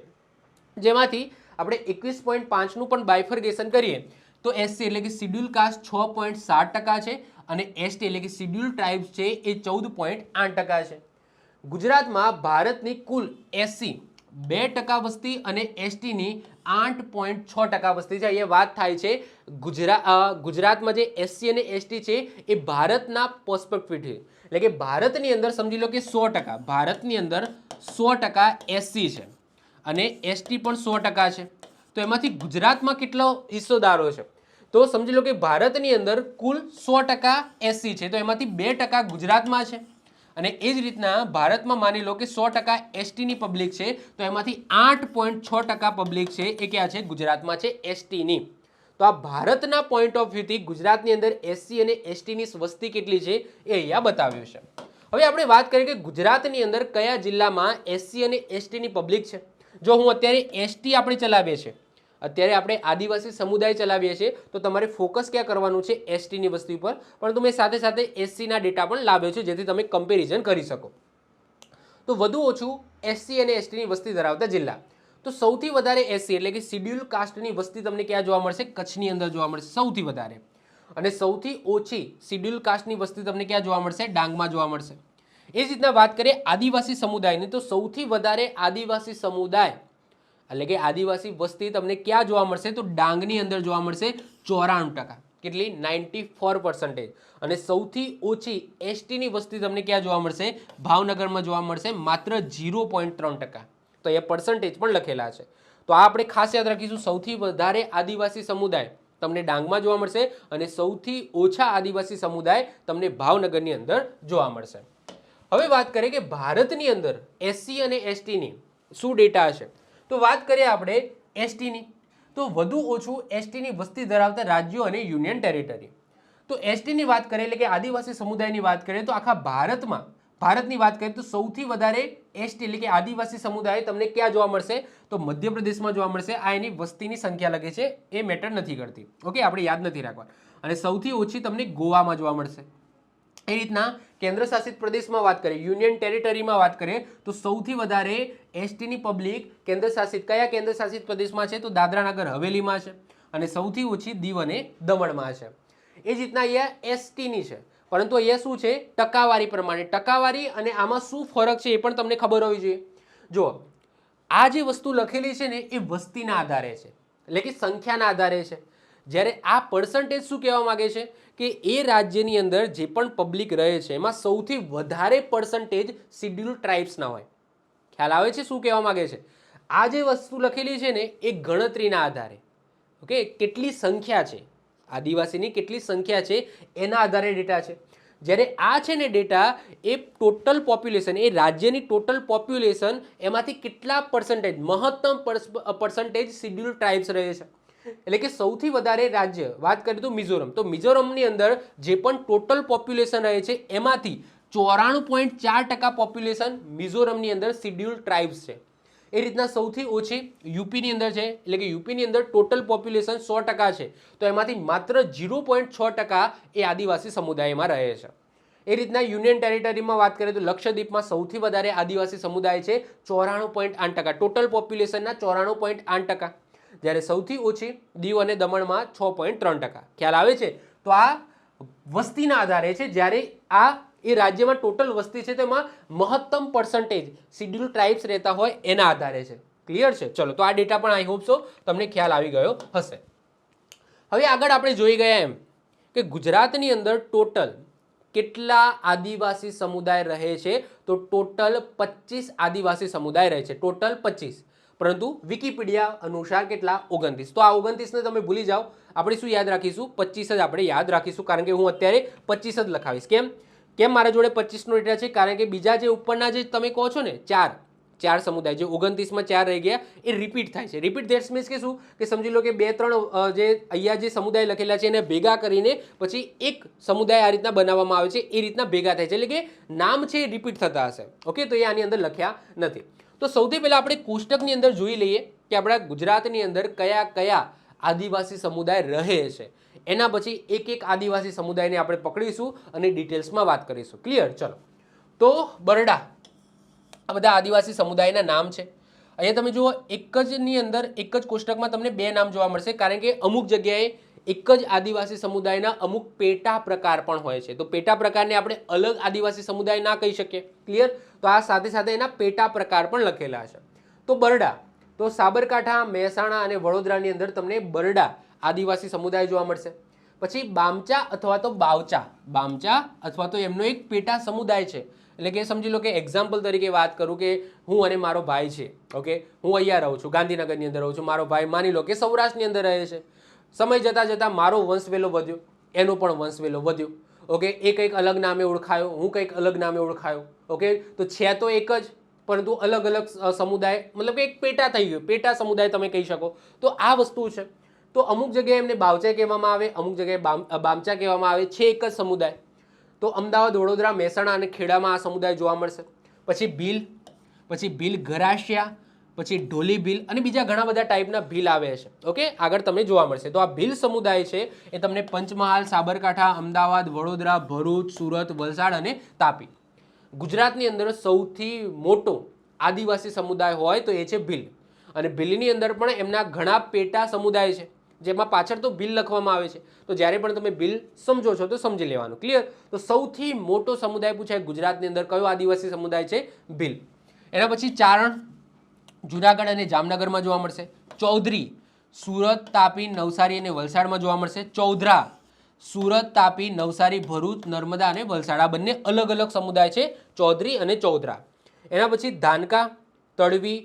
જેમાંથી આપણે 21.5નું પણ બાયફર્ગેશન કરીએ તો SC એટલે કે શિડ્યુલ કાસ્ટ 6.7% છે અને ST એટલે કે શિડ્યુલ ટ્રાઇબ્સ છે એ 14.8% છે. ગુજરાતમાં ભારતની કુલ SC 2% વસ્તી અને STની 8.6% વસ્તી છે. અહીંયા વાત થાય છે ગુજરાતમાં જે SC અને ST છે એ ભારતના પર્સપેક્ટિવથી, એટલે કે ભારતની અંદર સમજી લો કે 100%, ભારતની અંદર 100% SC છે અને ST પણ 100% છે. તો એમાંથી ગુજરાતમાં કેટલો હિસ્સોદારો છે? તો સમજી લો કે ભારતની અંદર કુલ 100% SC છે, તો એમાંથી 2% ગુજરાતમાં છે. અને એ જ રીતના ભારતમાં માની લો કે 100% STની પબ્લિક છે, તો એમાંથી 8.6% પબ્લિક છે એ ક્યાં છે? ગુજરાતમાં છે, STની. તો આ ભારતના પોઈન્ટ ઓફ વ્યૂથી ગુજરાતની અંદર SC અને STની વસ્તી કેટલી છે એ અહીંયા બતાવ્યું છે. હવે આપણે વાત કરીએ કે ગુજરાતની અંદર કયા જિલ્લામાં SC અને STની પબ્લિક છે. જો હું અત્યારે ST આપણે ચલાવીએ છીએ, અત્યારે આપણે આદિવાસી સમુદાય ચલાવીએ છીએ, તો તમારે ફોકસ ક્યાં કરવાનું છે? STની વસ્તી ઉપર. પરંતુ મેં સાથે સાથે SCના ડેટા પણ લાવ્યો છે જેથી તમે કમ્પેરિઝન કરી શકો. તો વધુ ઓછું SC અને STની વસ્તી ધરાવતા જિલ્લા, તો સૌથી વધારે SC એટલે કે શિડ્યુલ કાસ્ટની વસ્તી તમને ક્યાં જોવા મળશે? કચ્છની અંદર જોવા મળશે સૌથી વધારે. અને સૌથી ઓછી શિડ્યુલ કાસ્ટની વસ્તી તમને ક્યાં જોવા મળશે? ડાંગમાં જોવા મળશે. એ જ રીતના વાત કરીએ આદિવાસી સમુદાયની, તો સૌથી વધારે આદિવાસી સમુદાય એટલે કે આદિવાસી વસ્તી તમને ક્યાં જોવા મળશે? તો ડાંગની અંદર જોવા મળશે 94%. કેટલી? 94%. અને સૌથી ઓછી STની વસ્તી તમને ક્યાં જોવા મળશે? ભાવનગરમાં જોવા મળશે, માત્ર 0.3%. તો એ પર્સન્ટેજ પણ લખેલા છે. તો આ આપણે ખાસ યાદ રાખીશું. સૌથી વધારે આદિવાસી સમુદાય તમને ડાંગમાં જોવા મળશે અને સૌથી ઓછા આદિવાસી સમુદાય તમને ભાવનગરની અંદર જોવા મળશે. હવે વાત કરીએ કે ભારતની અંદર SC અને STની શું ડેટા હશે. તો વાત કરીએ આપણે STની, તો વધુ ઓછું STની વસ્તી ધરાવતા રાજ્યો અને યુનિયન ટેરિટરી. તો STની વાત કરીએ એટલે કે આદિવાસી સમુદાયની વાત કરીએ તો આખા ભારતની વાત કરીએ તો સૌથી વધારે ST એટલે કે આદિવાસી સમુદાય તમને ક્યાં જોવા મળશે? તો મધ્યપ્રદેશમાં જોવા મળશે. આ એની વસ્તીની સંખ્યા લખે છે, એ મેટર નથી કરતી. ઓકે, આપણે યાદ નથી રાખવા. અને સૌથી ઓછી તમને ગોવામાં જોવા મળશે. એ રીતના કેન્દ્ર શાસિત પ્રદેશમાં વાત કરીએ, યુનિયન ટેરિટરીમાં વાત કરીએ તો સૌથી વધારે STની પબ્લિક કયા કેન્દ્ર શાસિત પ્રદેશમાં છે? તો દાદરા નગર હવેલીમાં છે અને સૌથી ઓછી દીવ અને દમણમાં છે. એ જ રીતના અહીંયા STની છે, પરંતુ અહીંયા શું છે? ટકાવારી પ્રમાણે. ટકાવારી અને આમાં શું ફરક છે એ પણ તમને ખબર હોવી જોઈએ. જો આ જે વસ્તુ લખેલી છે ને એ વસ્તીના આધારે છે, એટલે કે સંખ્યાના આધારે છે. જ્યારે આ પર્સન્ટેજ શું કહેવા માંગે છે કે એ રાજ્યની અંદર જે પણ પબ્લિક રહે છે એમાં સૌથી વધારે પર્સન્ટેજ શિડ્યુલ ટ્રાઇબ્સના હોય. ખ્યાલ આવે છે શું કહેવા માંગે છે? આ જે વસ્તુ લખેલી છે ને એ ગણતરીના આધારે, ઓકે, કેટલી સંખ્યા છે આદિવાસીની, કેટલી સંખ્યા છે એના આધારે ડેટા છે. જ્યારે આ છે ને ડેટા એ ટોટલ પોપ્યુલેશન, એ રાજ્યની ટોટલ પોપ્યુલેશન એમાંથી કેટલા પર્સન્ટેજ, મહત્તમ પર્સન્ટેજ શિડ્યુલ ટ્રાઇબ્સ રહે છે. એટલે કે સૌથી વધારે રાજ્ય વાત કરીએ તો મિઝોરમ, તો મિઝોરમની અંદર જે પણ ટોટલ પોપ્યુલેશન રહે છે એમાંથી 94.4% પોપ્યુલેશન મિઝોરમની અંદર શિડ્યુલ ટ્રાઇબ્સ છે. એ રીતના સૌથી ઓછી યુપીની અંદર છે, એટલે કે યુપીની અંદર ટોટલ પોપ્યુલેશન 100% છે, તો એમાંથી માત્ર 0.6% એ આદિવાસી સમુદાયમાં રહે છે. એ રીતના યુનિયન ટેરિટરીમાં વાત કરીએ તો લક્ષદ્વીપમાં સૌથી વધારે આદિવાસી સમુદાય છે 94.8%, ટોટલ પોપ્યુલેશનના 94.8%. જ્યારે સૌથી ઓછી દીવ અને દમણમાં 6.3%. ખ્યાલ આવે છે? તો આ વસ્તીના આધારે છે. જ્યારે આ એ રાજ્યમાં ટોટલ વસ્તી છે તેમાં મહત્તમ પર્સન્ટેજ શિડ્યુલ ટ્રાઇબ્સ રહેતા હોય એના આધારે છે. ક્લિયર છે? ચલો, તો આ ડેટા પણ આઈ હોપ સો તમને ખ્યાલ આવી ગયો હશે. હવે આગળ આપણે જોઈ ગયા એમ કે ગુજરાતની અંદર ટોટલ કેટલા આદિવાસી સમુદાય રહે છે? તો ટોટલ 25 આદિવાસી સમુદાય રહે છે, ટોટલ 25, પરંતુ વિકિપીડિયા અનુસાર કેટલા? 29. તો આ 29 ને તમે ભૂલી જાઓ, આપણે શું યાદ રાખીશું? 25 જ આપણે યાદ રાખીશું, કારણ કે હું અત્યારે 25 જ લખાવીશ. કેમ મારા જોડે 25 નો ડેટા છે? કારણ કે બીજા જે ઉપરના જે તમે કહો છો ને ચાર સમુદાય, જે 29 માં 4 રહી ગયા, એ રિપીટ થાય છે. રિપીટ ધેટ્સ મીન્સ કે શું? કે સમજી લો કે 2-3 જે અહીંયા જે સમુદાય લખેલા છે એને ભેગા કરીને પછી એક સમુદાય આ રીતના બનાવવામાં આવે છે, એ રીતના ભેગા થાય છે, એટલે કે નામ છે એ રિપીટ થતા હશે. ઓકે, તો એ આની અંદર લખ્યા નથી. તો સૌથી પહેલા આપણે કોષ્ટકની અંદર જોઈ લઈએ કે આપણા ગુજરાતની અંદર કયા કયા આદિવાસી સમુદાય રહે છે. એના પછી એક એક આદિવાસી સમુદાયને આપણે પકડીશું અને ડિટેલ્સમાં વાત કરીશું. ક્લિયર? ચલો, તો બરડા, આ બધા આદિવાસી સમુદાયના નામ છે. અહીંયા તમે જુઓ, એક જ ની અંદર એક જ કોષ્ટકમાં તમને 2 નામ જોવા મળશે, કારણ કે અમુક જગ્યાએ એક જ આદિવાસી સમુદાયના અમુક પેટા પ્રકાર પણ હોય છે. તો પેટા પ્રકારને આપણે અલગ આદિવાસી સમુદાય ના કહી શકીએ. ક્લિયર? તો આ સાથે સાથે એના પેટા પ્રકાર પણ લખેલા છે. તો બરડા, તો સાબરકાંઠા, મહેસાણા અને વડોદરાની અંદર તમને બરડા આદિવાસી સમુદાય જોવા મળશે. પછી બામચા અથવા તો બામચા અથવા તો એમનો એક પેટા સમુદાય છે. એટલે કે સમજી લો કે એક્ઝામ્પલ તરીકે વાત કરું કે હું અને મારો ભાઈ છે. ઓકે, હું અહીંયા રહું છું, ગાંધીનગરની અંદર રહું છું, મારો ભાઈ માની લો કે સૌરાષ્ટ્રની અંદર રહે છે. સમય જતાં જતાં મારો વંશવેલો વધ્યો, એનો પણ વંશવેલો વધ્યો. ઓકે, એ કંઈક અલગ નામે ઓળખાયો, હું કંઈક અલગ નામે ઓળખાયો. ઓકે, તો છે તો એક જ, પરંતુ અલગ અલગ સમુદાય, મતલબ કે એક પેટા થઈ ગયો, પેટા સમુદાય તમે કહી શકો. તો આ વસ્તુ છે. તો અમુક જગ્યાએ એમને બાવચા કહેવામાં આવે, અમુક જગ્યાએ બામચા કહેવામાં આવે છે, એક જ સમુદાય. તો અમદાવાદ, વડોદરા, મહેસાણા અને ખેડામાં આ સમુદાય જોવા મળશે. પછી ભીલ ગરાસિયા, પછી ઢોલી ભીલ અને બીજા ઘણા બધા ટાઈપના ભીલ આવે છે. ઓકે, આગળ તમને જોવા મળશે. તો આ ભીલ સમુદાય છે એ તમને પંચમહાલ, સાબરકાંઠા, અમદાવાદ, વડોદરા, ભરૂચ, સુરત, વલસાડ અને તાપી. ગુજરાતની અંદર સૌથી મોટો આદિવાસી સમુદાય હોય તો એ છે ભીલ. અને ભીલની અંદર પણ એમના ઘણા પેટા સમુદાય છે, જેમાં પાછળ તો ભીલ લખવામાં આવે છે. તો જ્યારે પણ તમે ભીલ સમજો છો તો સમજી લેવાનું. ક્લિયર? તો સૌથી મોટો સમુદાય પૂછાય ગુજરાતની અંદર કયો આદિવાસી સમુદાય છે? ભીલ. એના પછી ચારણ જુનાગઢ અને જામનગરમાં જોવા મળશે. ચૌધરી સુરત, તાપી, નવસારી અને વલસાડમાં જોવા મળશે. ચૌધરા સુરત, તાપી, નવસારી, ભરૂચ, નર્મદા અને વલસાડ, આ બંને અલગ અલગ સમુદાય છે, ચૌધરી અને ચૌધરા. એના પછી ધાનકા, તળવી,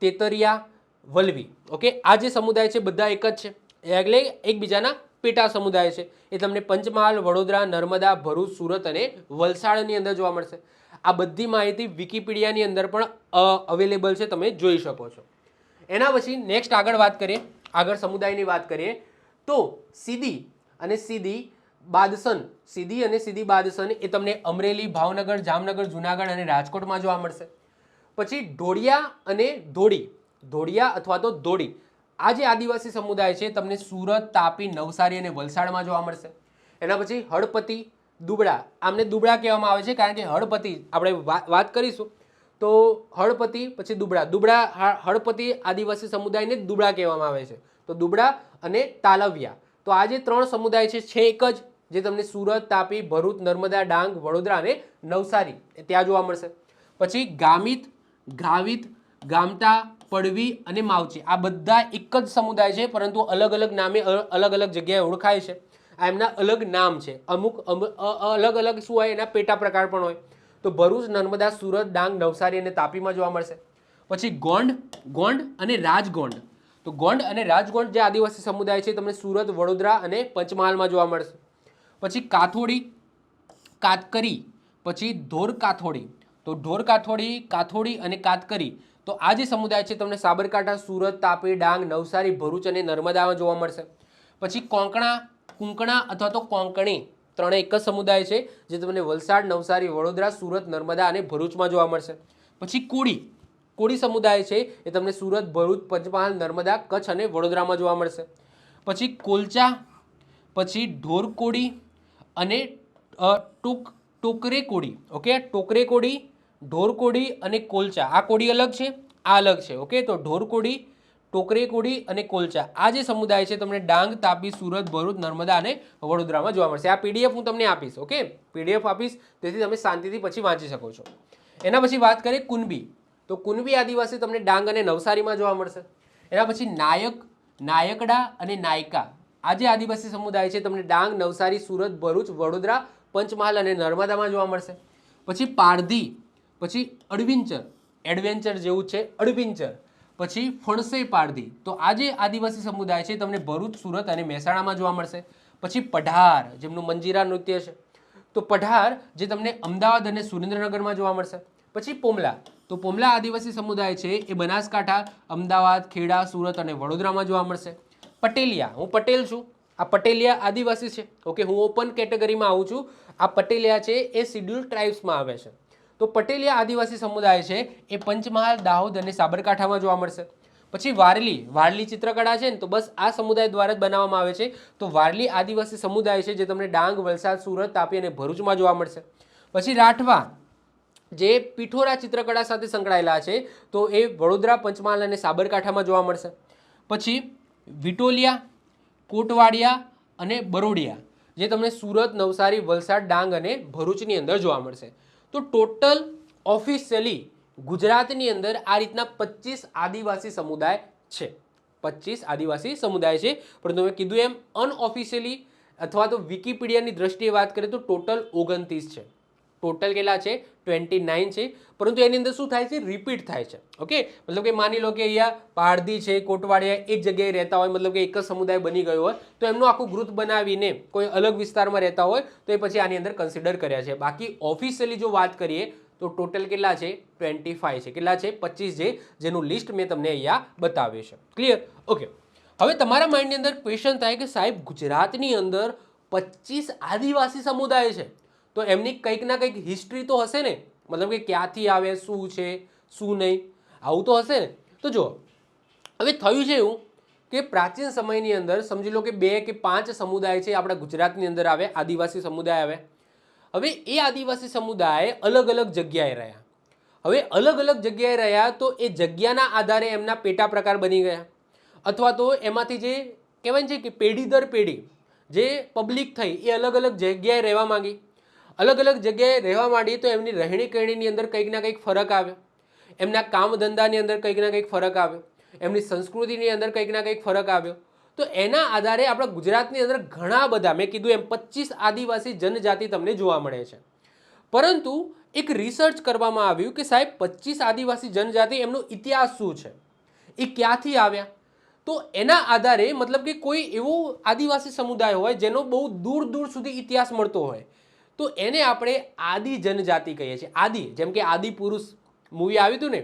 તેતરિયા, વલવી. ઓકે, આ જે સમુદાય છે બધા એક જ છે, એટલે એકબીજાના પેટા સમુદાય છે. એ તમને પંચમહાલ, વડોદરા, નર્મદા, ભરૂચ, સુરત અને વલસાડની અંદર જોવા મળશે. આ બધી માહિતી વિકિપીડિયાની અંદર પણ અવેલેબલ છે, તમે જોઈ શકો છો. એના પછી નેક્સ્ટ આગળ વાત કરીએ, આગળ સમુદાયની વાત કરીએ તો સીધી અને સીધી બાદશન એ તમને અમરેલી, ભાવનગર, જામનગર, જુનાગઢ અને રાજકોટમાં જોવા મળશે. પછી ઢોળિયા અને ધોળિયા અથવા તો ધોળી, આ જે આદિવાસી સમુદાય છે તમને સુરત, તાપી, નવસારી અને વલસાડમાં જોવા મળશે. એના પછી હળપતિ, દુબળા, આમને દુબળા કહેવામાં આવે છે કારણ કે હળપતિ આપણે વાત કરીશું તો હળપતિ પછી દુબળા હળપતિ આદિવાસી સમુદાયને દુબળા કહેવામાં આવે છે. તો દુબળા અને તાલવિયા, તો આ જે 3 સમુદાય છે એક જ, જે તમને સુરત, તાપી, ભરૂચ, નર્મદા, ડાંગ, વડોદરા અને નવસારી ત્યાં જોવા મળશે. પછી ગામિત, ગાવિત, ગામટા, પડવી અને માવચી, આ બધા એક જ સમુદાય છે, પરંતુ અલગ અલગ નામે અલગ અલગ જગ્યાએ ઓળખાય છે. આ એમના અલગ નામ છે. અમુક અલગ અલગ શું હોય, એના પેટા પ્રકાર પણ હોય. તો ભરૂચ, નર્મદા, સુરત, ડાંગ, નવસારી અને તાપીમાં જોવા મળશે. પછી ગોંડ અને રાજગોંડ, તો ગોંડ અને રાજગોંડ જે આદિવાસી સમુદાય છે તમને સુરત, વડોદરા અને પંચમહાલમાં જોવા મળશે. પછી કાથોડી, કાતકરી, પછી ઢોર કાથોડી, તો ઢોર કાથોડી અને કાતકરી, તો આ જે સમુદાય છે તમને સાબરકાંઠા, સુરત, તાપી, ડાંગ, નવસારી, ભરૂચ અને નર્મદામાં જોવા મળશે. પછી કુંકણા અથવા તો કોંકણી, ત્રણે એક જ સમુદાય છે, જે તમને વલસાડ, નવસારી, વડોદરા, સુરત, નર્મદા અને ભરૂચમાં જોવા મળશે. પછી કોળી સમુદાય છે એ તમને સુરત, ભરૂચ, પંચમહાલ, નર્મદા, કચ્છ અને વડોદરામાં જોવા મળશે. પછી કોલચા, પછી ઢોરકોડી અને ટોકરે કોડી. ઓકે, ટોકરે કોડી, ઢોરકોડી અને કોલચા, આ કોડી અલગ છે, આ અલગ છે. ઓકે, તો ઢોરકોડી, ટોકરે કોડી અને કોલચા, આ જે સમુદાય છે તમને ડાંગ, તાપી, સુરત, ભરૂચ, નર્મદા અને વડોદરામાં જોવા મળશે. આ પીડીએફ હું તમને આપીશ. ઓકે, પીડીએફ આપીશ, તેથી તમે શાંતિથી પછી વાંચી શકો છો. એના પછી વાત કરીએ કુનબી, તો કુનબી આદિવાસી તમને ડાંગ અને નવસારીમાં જોવા મળશે. એના પછી નાયકડા અને નાયકા, આ જે આદિવાસી સમુદાય છે તમને ડાંગ, નવસારી, સુરત, ભરૂચ, વડોદરા, પંચમહાલ અને નર્મદામાં જોવા મળશે. પછી પારધી, પછી અડવિંચર, એડવેન્ચર જેવું છે અડવિંચર, પછી ફણસઈ પારધી. તો આ જે આદિવાસી સમુદાય છે તમને ભરૂચ, સુરત અને મહેસાણામાં જોવા મળશે. પછી પઢાર, જેમનું મંજીરા નૃત્ય છે, તો પઢાર જે તમને અમદાવાદ અને સુરેન્દ્રનગરમાં જોવા મળશે. પછી પોમલા, તો પોમલા આદિવાસી સમુદાય છે એ બનાસકાંઠા, અમદાવાદ, ખેડા, સુરત અને વડોદરામાં જોવા મળશે. પટેલિયા, હું પટેલ છું, આ પટેલિયા આદિવાસી છે. ઓકે, હું ઓપન કેટેગરીમાં આવું છું. આ પટેલિયા છે એ શિડ્યુલ ટ્રાઇબ્સમાં આવે છે. તો પટેલિયા આદિવાસી સમુદાય છે એ પંચમહાલ, દાહોદ અને સાબરકાંઠામાં જોવા મળશે. પછી વારલી, વારલી ચિત્રકળા છે ને, તો બસ આ સમુદાય દ્વારા જ બનાવવામાં આવે છે. તો વારલી આદિવાસી સમુદાય છે જે તમને ડાંગ, વલસાડ, સુરત, તાપી અને ભરૂચમાં જોવા મળશે. પછી રાઠવા, જે પિઠોરા ચિત્રકળા સાથે સંકળાયેલા છે, તો એ વડોદરા, પંચમહાલ અને સાબરકાંઠામાં જોવા મળશે. પછી વિટોલિયા, કોટવાડિયા અને બરોડિયા, જે તમને સુરત, નવસારી, વલસાડ, ડાંગ અને ભરૂચની અંદર જોવા મળશે. તો ટોટલ ઓફિશિયલી ગુજરાતની અંદર આ રીતના 25 આદિવાસી સમુદાય છે. 25 આદિવાસી સમુદાય છે. પરંતુ મેં કીધું એમ અનઓફિશિયલી અથવા તો વિકિપીડિયાની દ્રષ્ટિએ વાત કરીએ તો ટોટલ 29 છે. ટોટલ કેટલા છે? 29 છે. પરંતુ એની અંદર શું થાય છે? રિપીટ થાય છે. ઓકે, મતલબ કે માની લો કે અહીંયા પારધી છે, કોટવાડિયા એક જગ્યાએ રહેતા હોય, મતલબ કે એક જ સમુદાય બની ગયો હોય, તો એમનું આખું ગ્રુપ બનાવીને કોઈ અલગ વિસ્તારમાં રહેતા હોય તો એ પછી આની અંદર કન્સિડર કર્યા છે. બાકી ઓફિશિયલી જો વાત કરીએ તો ટોટલ કેટલા છે? 25 છે. કેટલા છે? 25 છે, જેનું લિસ્ટ મેં તમને અહીંયા બતાવ્યું છે. ક્લિયર? ઓકે, હવે તમારા માઇન્ડની અંદર ક્વેશ્ચન થાય કે સાહેબ ગુજરાતની અંદર 25 આદિવાસી સમુદાય છે, તો એમની કંઈક ના કંઈક હિસ્ટ્રી તો હશે ને, મતલબ કે ક્યાંથી આવે, શું છે, શું નહીં, આવું તો હશે ને. તો જો હવે થયું છે એવું કે પ્રાચીન સમયની અંદર સમજી લો કે 2 કે 5 સમુદાય છે આપણા ગુજરાતની અંદર આવે, આદિવાસી સમુદાય આવે. હવે એ આદિવાસી સમુદાય અલગ અલગ જગ્યાએ રહ્યા. હવે અલગ અલગ જગ્યાએ રહ્યા તો એ જગ્યાના આધારે એમના પેટા પ્રકાર બની ગયા, અથવા તો એમાંથી જે કહેવાય છે કે પેઢી દર પેઢી જે પબ્લિક થઈ એ અલગ અલગ જગ્યાએ રહેવા માંગી. અલગ અલગ જગ્યાએ રહેવા માંડી તો એમની રહેણી કહેણીની અંદર કંઈક ના કંઈક ફરક આવ્યો, એમના કામ ધંધાની અંદર કંઈક ના કંઈક ફરક આવ્યો, એમની સંસ્કૃતિની અંદર કંઈક ના કંઈક ફરક આવ્યો. તો એના આધારે આપણા ગુજરાતની અંદર ઘણા બધા, મેં કીધું એમ 25 આદિવાસી જનજાતિ તમને જોવા મળે છે. પરંતુ એક રિસર્ચ કરવામાં આવ્યું કે સાહેબ 25 આદિવાસી જનજાતિ એમનો ઇતિહાસ શું છે, એ ક્યાંથી આવ્યા. તો એના આધારે મતલબ કે કોઈ એવો આદિવાસી સમુદાય હોય જેનો બહુ દૂર દૂર સુધી ઇતિહાસ મળતો હોય, તો એને આપણે આદિ જનજાતિ કહીએ છીએ. આદિ, જેમ કે આદિ પુરુષ મૂવી આવ્યું હતું ને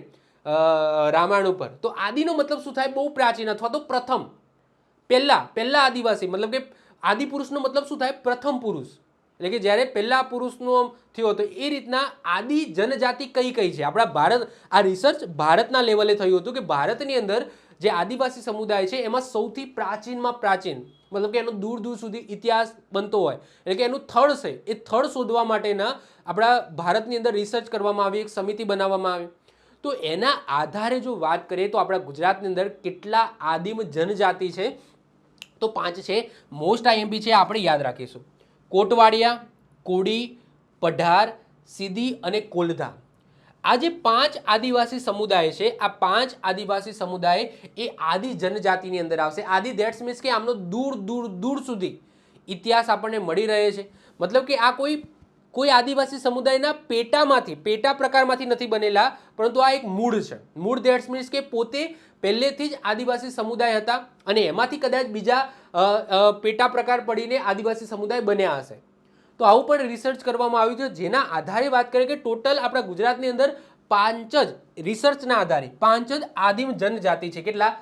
રામાયણ ઉપર, તો આદિનો મતલબ શું થાય? બહુ પ્રાચીન અથવા તો પ્રથમ, પહેલા આદિવાસી, મતલબ કે આદિ પુરુષનો મતલબ શું થાય? પ્રથમ પુરુષ, એટલે કે જ્યારે પહેલા પુરુષનો થયો હતો. એ રીતના આદિ જનજાતિ કઈ કઈ છે આપણા ભારત, આ રિસર્ચ ભારતના લેવલે થયું હતું કે ભારતની અંદર જે આદિવાસી સમુદાય છે એમાં સૌથી પ્રાચીનમાં પ્રાચીન, મતલબ કે એનો દૂર દૂર સુધી ઇતિહાસ બનતો હોય, એટલે કે એનું થડ છે, એ થડ શોધવા માટેના આપણા ભારતની અંદર રિસર્ચ કરવામાં આવી, એક સમિતિ બનાવવામાં આવી. તો એના આધારે જો વાત કરીએ તો આપણા ગુજરાતની અંદર કેટલા આદિમ જનજાતિ છે? તો 5 છે. મોસ્ટ આઈએમપી છે, આપણે યાદ રાખીશું. કોટવાડિયા, કોડી, પઢાર, સીધી અને કોલધા. આ જે 5 આદિવાસી સમુદાય છે, આ 5 આદિવાસી સમુદાય એ આદિ જનજાતિની અંદર આવશે. આદિ ધેટ્સ મીન્સ કે આમનો દૂર દૂર દૂર સુધી ઇતિહાસ આપણને મળી રહે છે. મતલબ કે આ કોઈ આદિવાસી સમુદાયના પેટા પ્રકારમાંથી નથી બનેલા, પરંતુ આ એક મૂળ છે. મૂળ ધેટ્સ મીન્સ કે પોતે પહેલેથી જ આદિવાસી સમુદાય હતા અને એમાંથી કદાચ બીજા પેટા પ્રકાર પડીને આદિવાસી સમુદાય બન્યા હશે. તો આવું પણ રિસર્ચ કરવામાં આવ્યું છે, જેના આધારે વાત કરીએ કે ટોટલ આપણા ગુજરાતની અંદર 5 જ રિસર્ચના આધારે 5 જ આદિમ જનજાતિ છે. કેટલા?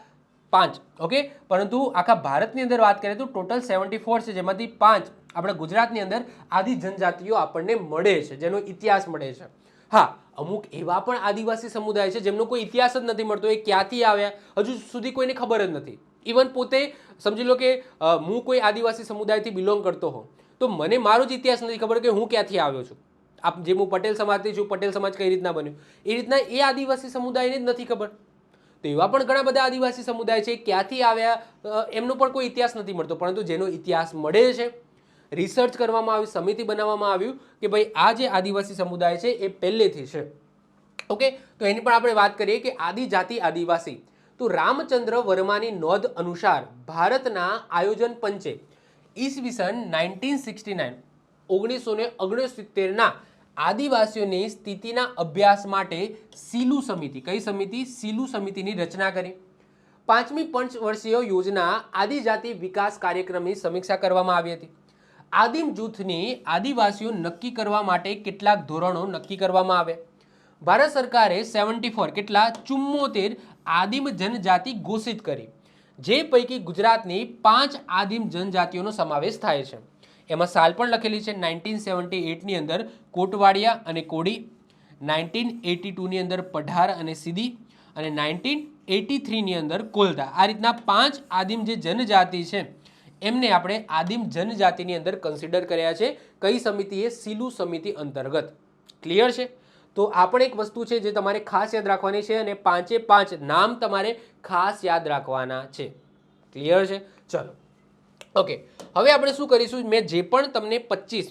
5. ઓકે, પરંતુ આખા ભારતની અંદર વાત કરીએ તો ટોટલ 74 છે, જેમાંથી 5 આપણા ગુજરાતની અંદર આદિ જનજાતિઓ આપણને મળે છે, જેનો ઇતિહાસ મળે છે. હા, અમુક એવા પણ આદિવાસી સમુદાય છે જેમનો કોઈ ઇતિહાસ જ નથી મળતો, એ ક્યાંથી આવ્યા હજુ સુધી કોઈને ખબર જ નથી. ઇવન પોતે સમજી લો કે હું કોઈ આદિવાસી સમુદાયથી બિલોંગ કરતો હોઉં તો મને મારો જ ઇતિહાસ નથી ખબર કે હું ક્યાંથી આવ્યો છું. જે હું પટેલ સમાજથી છું, પટેલ સમાજ કઈ રીતના બન્યું, એ રીતના એ આદિવાસી સમુદાયને જ નથી ખબર. તો એવા પણ ઘણા બધા આદિવાસી સમુદાય છે, ક્યાંથી આવ્યા એમનો પણ કોઈ ઇતિહાસ નથી મળતો, પરંતુ જેનો ઇતિહાસ મળે છે, રિસર્ચ કરવામાં આવ્યું, સમિતિ બનાવવામાં આવ્યું કે ભાઈ આ જે આદિવાસી સમુદાય છે એ પહેલેથી છે. ઓકે, તો એની પણ આપણે વાત કરીએ કે આદિજાતિ આદિવાસી. તો રામચંદ્ર વર્માની નોંધ અનુસાર ભારતના આયોજન પંચે ઈસવીસન 1969 1969ના આદિવાસીઓની સ્થિતિના અભ્યાસ માટે સીલુ સમિતિ, કઈ સમિતિ? સીલુ સમિતિની રચના કરી. 5મી પંચવર્ષીય યોજના આદિજાતિ વિકાસ કાર્યક્રમની સમીક્ષા કરવામાં આવી હતી. આદિમ જૂથની આદિવાસીઓ નક્કી કરવા માટે કેટલાક ધોરણો નક્કી કરવામાં આવ્યા. ભારત સરકારે 74 કેટલા 74 આદિમ જનજાતિ ઘોષિત કરી, જે પૈકી ગુજરાતની 5 આદિમ જનજાતિઓનો સમાવેશ થાય છે. એમાં સાલ પણ લખેલી છે. 1978ની અંદર કોટવાડિયા અને કોડી, 1982ની અંદર પઢાર અને સીધી અને 1983ની અંદર કોલતા. આ રીતના 5 આદિમ જે જનજાતિ છે એમને આપણે આદિમ જનજાતિની અંદર કન્સિડર કર્યા છે. કઈ સમિતિએ? સીલુ સમિતિ અંતર્ગત. ક્લિયર છે? તો આ પણ એક વસ્તુ છે જે તમારે ખાસ યાદ રાખવાની છે અને 5 નામ તમારે ખાસ યાદ રાખવાના છે. ક્લિયર છે? ચલો ઓકે, હવે આપણે શું કરીશું? મેં જે પણ તમને 25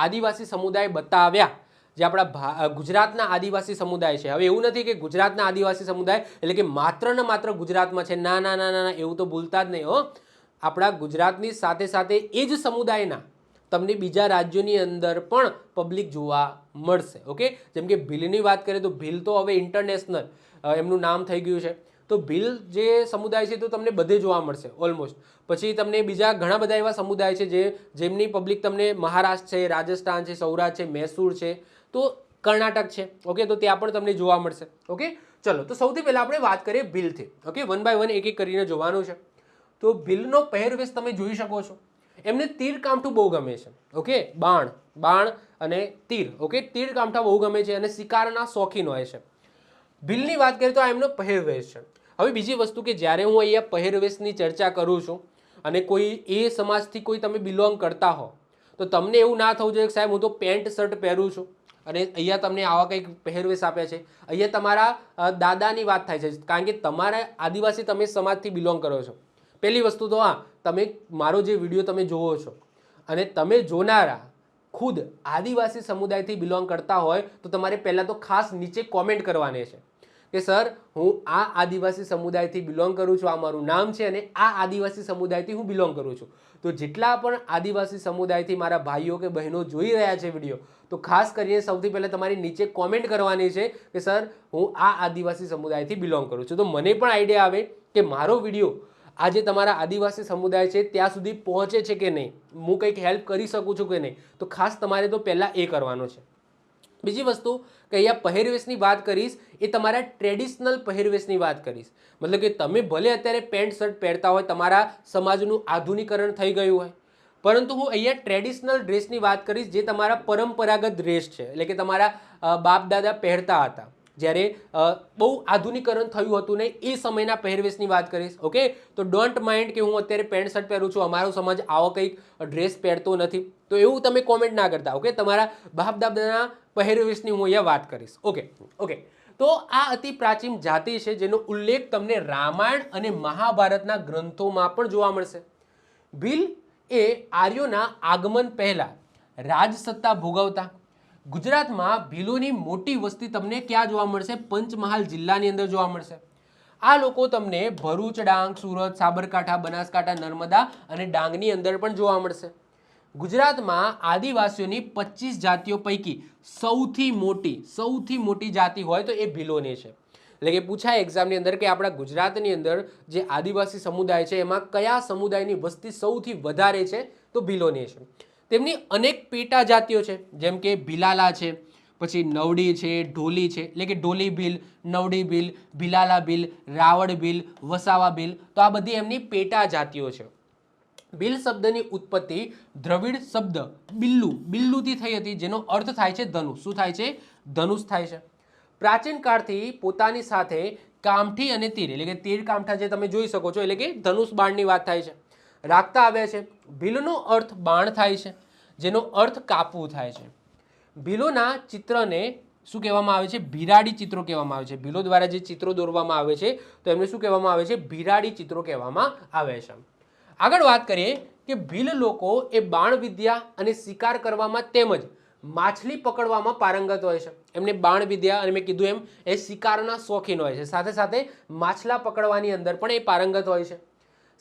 આદિવાસી સમુદાય બતાવ્યા, જે આપણા ગુજરાતના આદિવાસી સમુદાય છે. હવે એવું નથી કે ગુજરાતના આદિવાસી સમુદાય એટલે કે માત્ર ને માત્ર ગુજરાતમાં છે. ના ના ના ના, એવું તો ભૂલતા જ નહીં હો. આપણા ગુજરાતની સાથે સાથે એ જ સમુદાયના તમને બીજા રાજ્યોની અંદર પણ પબ્લિક જોવા મળશે. ઓકે, જેમ કે ભીલની વાત કરીએ તો ભીલ તો હવે ઇન્ટરનેશનલ એમનું નામ થઈ ગયું છે. તો ભીલ જે સમુદાય છે તો તમને બધે જોવા મળશે ઓલમોસ્ટ. પછી તમને બીજા ઘણા બધા એવા સમુદાય છે જેમની પબ્લિક તમને મહારાષ્ટ્ર છે, રાજસ્થાન છે, સૌરાષ્ટ્ર છે, મૈસૂર છે, તો કર્ણાટક છે. ઓકે, તો ત્યાં પણ તમને જોવા મળશે. ઓકે, ચલો તો સૌથી પહેલાં આપણે વાત કરીએ ભીલથી. ઓકે, 1 બાય 1 એક એક કરીને જોવાનું છે. તો ભીલનો પહેરવેશ તમે જોઈ શકો છો. એમને તીર કામઠું બહુ ગમે છે. ઓકે, બાણ અને તીર. ઓકે, તીર કામઠા બહુ ગમે છે અને શિકારના શોખીન હોય છે. ભીલની વાત કરીએ તો આ એમનો પહેરવેશ છે. હવે બીજી વસ્તુ કે જ્યારે હું અહીંયા પહેરવેશની ચર્ચા કરું છું અને કોઈ એ સમાજથી કોઈ તમે બિલોંગ કરતા હો તો તમને એવું ના થવું જોઈએ કે સાહેબ હું તો પેન્ટ શર્ટ પહેરું છું અને અહીંયા તમને આવા કંઈક પહેરવેશ આપ્યા છે. અહીંયા તમારા દાદાની વાત થાય છે, કારણ કે તમારા આદિવાસી તમે સમાજથી બિલોંગ કરો છો. પહેલી વસ્તુ તો હા, તમે મારો જે વિડીયો તમે જોવો છો અને તમે જોનારા ખુદ આદિવાસી સમુદાયથી બિલોંગ કરતા હોય તો તમારે પહેલાં તો ખાસ નીચે કોમેન્ટ કરવાની છે કે સર હું આ આદિવાસી સમુદાયથી બિલોંગ કરું છું, આ મારું નામ છે અને આ આદિવાસી સમુદાયથી હું બિલોંગ કરું છું. તો જેટલા પણ આદિવાસી સમુદાયથી મારા ભાઈઓ કે બહેનો જોઈ રહ્યા છે વિડીયો, તો ખાસ કરીને સૌથી પહેલાં તમારી નીચે કોમેન્ટ કરવાની છે કે સર હું આ આદિવાસી સમુદાયથી બિલોંગ કરું છું. તો મને પણ આઈડિયા આવે કે મારો વિડીયો આજે તમારા આદિવાસી સમુદાય છે ત્યાં સુધી પહોંચે છે કે નહીં, હું કંઈક હેલ્પ કરી શકું છું કે નહીં. તો ખાસ તમારે તો પહેલાં એ કરવાનું છે. બીજી વસ્તુ કે અહીંયા પહેરવેશની વાત કરીશ એ તમારા ટ્રેડિશનલ પહેરવેશની વાત કરીશ. મતલબ કે તમે ભલે અત્યારે પેન્ટ શર્ટ પહેરતા હોય, તમારા સમાજનું આધુનિકરણ થઈ ગયું હોય, પરંતુ હું અહીંયા ટ્રેડિશનલ ડ્રેસની વાત કરીશ જે તમારા પરંપરાગત ડ્રેસ છે, એટલે કે તમારા બાપ દાદા પહેરતા હતા જ્યારે બહુ આધુનિકરણ થયું હતું ને એ સમયના પહેરવેશની વાત કરીશ. ઓકે, તો ડોન્ટ માઇન્ડ કે હું અત્યારે પેન્ટ શર્ટ પહેરું છું, અમારો સમાજ આવો કંઈક ડ્રેસ પહેરતો નથી, તો એવું તમે કોમેન્ટ ના કરતા. ઓકે, તમારા બાપ દાદાના પહેરવેશની હું અહીંયા વાત કરીશ. ઓકે, તો આ અતિ પ્રાચીન જાતિ છે જેનો ઉલ્લેખ તમને રામાયણ અને મહાભારતના ગ્રંથોમાં પણ જોવા મળશે. ભીલ એ આર્યોના આગમન પહેલા રાજસત્તા ભોગવતા. ગુજરાતમાં ભીલોની મોટી વસ્તી તમને ક્યાં જોવા મળશે? પંચમહાલ જિલ્લાની અંદર જોવા મળશે. આ લોકો તમને ભરૂચ, ડાંગ, સુરત, સાબરકાંઠા, બનાસકાંઠા, નર્મદા અને ડાંગની અંદર પણ જોવા મળશે. ગુજરાતમાં આદિવાસીઓની 25 જાતિઓ પૈકી સૌથી મોટી જાતિ હોય તો એ ભીલોની છે. એટલે કે પૂછાય એક્ઝામની અંદર કે આપણા ગુજરાતની અંદર જે આદિવાસી સમુદાય છે એમાં કયા સમુદાયની વસ્તી સૌથી વધારે છે? તો ભીલોની છે. તેમની અનેક પેટા જાતિઓ છે, જેમ કે ભીલાલા છે, પછી નવડી છે, ઢોલી છે, એટલે કે ઢોલી ભીલ, નવડી ભીલ, ભીલાલા ભીલ, રાવળ ભીલ, વસાવા ભીલ. તો આ બધી એમની પેટા જાતિઓ છે. ભીલ શબ્દની ઉત્પત્તિ દ્રવિડ શબ્દ બિલ્લુથી થઈ હતી, જેનો અર્થ થાય છે ધનુષ. શું થાય છે? ધનુષ થાય છે. પ્રાચીન કાળથી પોતાની સાથે કામઠી અને તીર, એટલે કે તીર કામઠા જે તમે જોઈ શકો છો, એટલે કે ધનુષ બાણની વાત થાય છે, રાખતા આવ્યા છે. ભીલનો અર્થ બાણ થાય છે, જેનો અર્થ કાપવું થાય છે. ભીલોના ચિત્રને શું કહેવામાં આવે છે? ભીરાડી ચિત્રો કહેવામાં આવે છે. ભીલો દ્વારા જે ચિત્રો દોરવામાં આવે છે તો એમને શું કહેવામાં આવે છે? ભીરાડી ચિત્રો કહેવામાં આવે છે. આગળ વાત કરીએ કે ભીલ લોકો એ બાણ વિદ્યા અને શિકાર કરવામાં તેમજ માછલી પકડવામાં પારંગત હોય છે. એમને બાણ વિદ્યા અને મેં કીધું એમ એ શિકારના શોખીન હોય છે, સાથે સાથે માછલા પકડવાની અંદર પણ એ પારંગત હોય છે.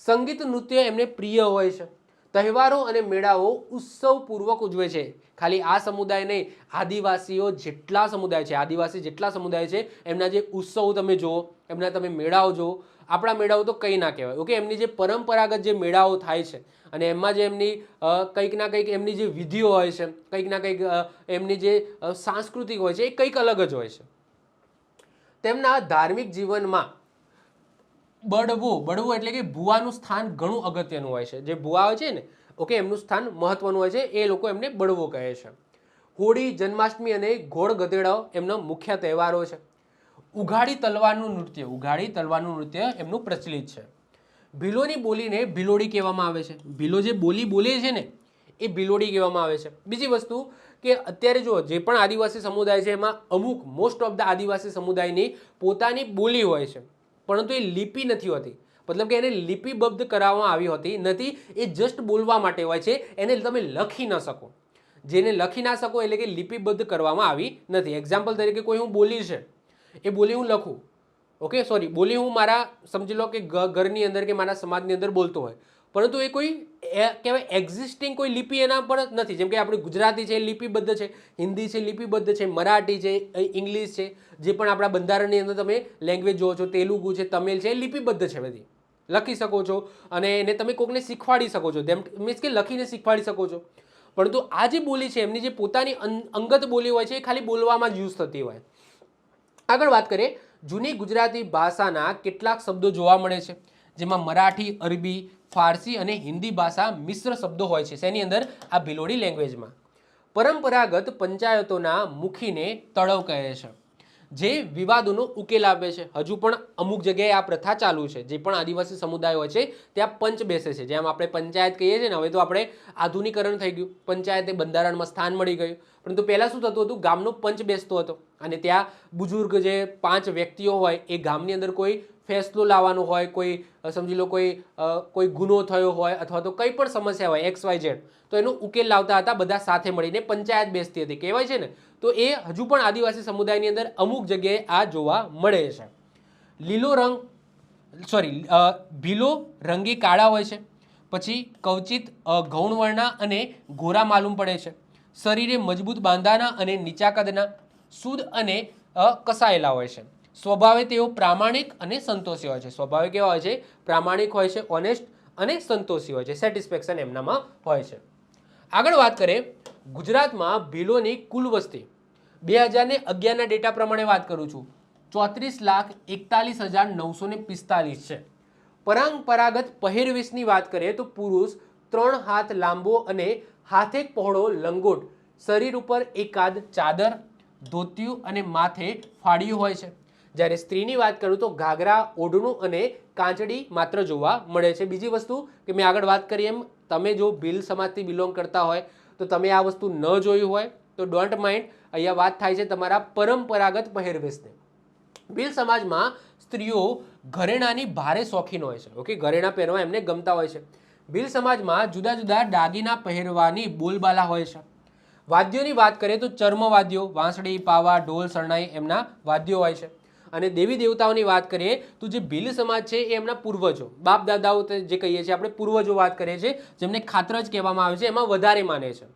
સંગીત નૃત્ય એમને પ્રિય હોય છે. તહેવારો અને મેળાઓ ઉત્સવપૂર્વક ઉજવે છે. ખાલી આ સમુદાય નહીં, આદિવાસીઓ જેટલા સમુદાય છે, આદિવાસી જેટલા સમુદાય છે એમના જે ઉત્સવો તમે જુઓ, એમના તમે મેળાઓ જુઓ. આપણા મેળાઓ તો કંઈ ના કહેવાય. ઓકે, એમની જે પરંપરાગત જે મેળાઓ થાય છે અને એમાં જે એમની કંઈક ના કંઈક એમની જે વિધિઓ હોય છે, કંઈક ના કંઈક એમની જે સાંસ્કૃતિક હોય છે, એ કંઈક અલગ જ હોય છે. તેમના ધાર્મિક જીવનમાં બળવો એટલે કે ભુવાનું સ્થાન ઘણું અગત્યનું હોય છે. જે ભુવા હોય છે ને, ઓકે, એમનું સ્થાન મહત્વનું હોય છે. એ લોકો એમને બળવો કહે છે. હોળી, જન્માષ્ટમી અને ઘોડ ગધેડાઓ એમનો મુખ્ય તહેવારો છે. ઉઘાડી તલવારનું નૃત્ય એમનું પ્રચલિત છે. ભીલોની બોલીને ભિલોડી કહેવામાં આવે છે. ભીલો જે બોલી બોલે છે ને એ ભિલોડી કહેવામાં આવે છે. બીજી વસ્તુ કે અત્યારે જો જે પણ આદિવાસી સમુદાય છે એમાં અમુક મોસ્ટ ઓફ ધ આદિવાસી સમુદાયની પોતાની બોલી હોય છે, પરંતુ એ લિપિ નથી હોતી. મતલબ કે એને લિપિબદ્ધ કરાવવામાં આવી હોતી નથી. એ જસ્ટ બોલવા માટે હોય છે. એને તમે લખી ન શકો. જેને લખી ના શકો એટલે કે લિપિબદ્ધ કરવામાં આવી નથી. એક્ઝામ્પલ તરીકે કોઈ હું બોલી છે, એ બોલી હું લખું, ઓકે, સોરી, બોલી હું મારા સમજી લો કે ઘરની અંદર કે મારા સમાજની અંદર બોલતો હોય, પરંતુ એ કોઈ કહેવાય એક્ઝિસ્ટિંગ કોઈ લિપિ એના પર નથી. જેમ કે આપણે ગુજરાતી છે લિપિબદ્ધ છે, હિન્દી છે લિપિબદ્ધ છે, મરાઠી છે, ઇંગ્લિશ છે, જે પણ આપણા બંધારણની અંદર તમે લેંગ્વેજ જોવો છો, તેલુગુ છે, તમિલ છે, એ લિપિબદ્ધ છે. બધી લખી શકો છો અને એને તમે કોઈકને શીખવાડી શકો છો. મીન્સ કે લખીને શીખવાડી શકો છો. પરંતુ આ જે બોલી છે એમની જે પોતાની અંગત બોલી હોય છે એ ખાલી બોલવામાં જ યુઝ થતી હોય. આગળ વાત કરીએ, જૂની ગુજરાતી ભાષાના કેટલાક શબ્દો જોવા મળે છે, જેમાં મરાઠી, અરબી, ફારસી અને હિન્દી ભાષા મિશ્ર શબ્દો હોય છે. શેની અંદર? આ ભિલોડી લેંગ્વેજમાં. પરંપરાગત પંચાયતોના મુખીને તળવ કહે છે, જે વિવાદોનો ઉકેલ આપે છે. હજુ પણ અમુક જગ્યાએ આ પ્રથા ચાલુ છે. જે પણ આદિવાસી સમુદાય હોય છે ત્યાં પંચ બેસે છે. જેમ આપણે પંચાયત કહીએ છીએ ને, હવે તો આપણે આધુનિકરણ થઈ ગયું, પંચાયતે બંધારણમાં સ્થાન મળી ગયું. પરંતુ પહેલાં શું થતું હતું? ગામનો પંચ બેસતો હતો અને ત્યાં બુજુર્ગ જે 5 વ્યક્તિઓ હોય એ ગામની અંદર કોઈ ફેસલો લાવવાનો હોય, કોઈ સમજી લો કોઈ ગુનો થયો હોય અથવા તો કંઈ પણ સમસ્યા હોય XYZ, તો એનો ઉકેલ લાવતા હતા. બધા સાથે મળીને પંચાયત બેસતી હતી, કહેવાય છે ને. તો એ હજુ પણ આદિવાસી સમુદાયની અંદર અમુક જગ્યાએ આ જોવા મળે છે. ભીલો રંગી કાળા હોય છે. પછી કવચિત ગૌણવર્ણા અને ગોરા માલુમ પડે છે. શરીરે મજબૂત બાંધાના અને નીચા કદના, શુદ્ધ અને કસાયેલા હોય છે. સ્વભાવે તેઓ પ્રામાણિક અને સંતોષી હોય છે. સ્વભાવે કેવા હોય છે? પ્રામાણિક હોય છે, ઓનેસ્ટ અને સંતોષી હોય છે. સેટિસ્ફેક્શન એમનામાં હોય છે. આગળ વાત કરીએ, ગુજરાતમાં ભીલોની કુલ વસ્તી 2011ના ડેટા પ્રમાણે વાત કરું છું, 34,41,945 છે. પરંપરાગત પહેરવેશની વાત કરીએ તો પુરુષ 3 હાથ લાંબો અને હાથેક પહોળો લંગોટ, શરીર ઉપર એકાદ ચાદર, ધોતિયું અને માથે ફાળિયું હોય છે. જ્યારે સ્ત્રીની વાત કરું તો ઘાઘરા, ઓઢણું અને કાંચડી માત્ર જોવા મળે છે. બીજી વસ્તુ કે મેં આગળ વાત કરી એમ, તમે જો ભીલ સમાજથી બિલોંગ કરતા હોય તો તમે આ વસ્તુ ન જોયું હોય તો ડોન્ટ માઇન્ડ. અહીંયા વાત થાય છે તમારા પરંપરાગત પહેરવેશને. ભીલ સમાજમાં સ્ત્રીઓ ઘરેણાની ભારે શોખીન હોય છે. ઓકે, ઘરેણા પહેરવા એમને ગમતા હોય છે. ભીલ સમાજમાં જુદા જુદા દાગીના પહેરવાની બોલબાલા હોય છે. વાદ્યોની વાત કરીએ તો ચર્મવાદ્યો, વાંસળી, પાવા, ઢોલ, શરણાઈ એમના વાદ્યો હોય છે. અને દેવી દેવતાઓની વાત કરીએ તો જે ભીલ સમાજ છે એ એમના પૂર્વજો, બાપ દાદાઓ જે કહીએ છીએ આપણે, પૂર્વજો વાત કરીએ છીએ, જેમને ખાતરજ કહેવામાં આવે છે, એમાં વધારે માને છે.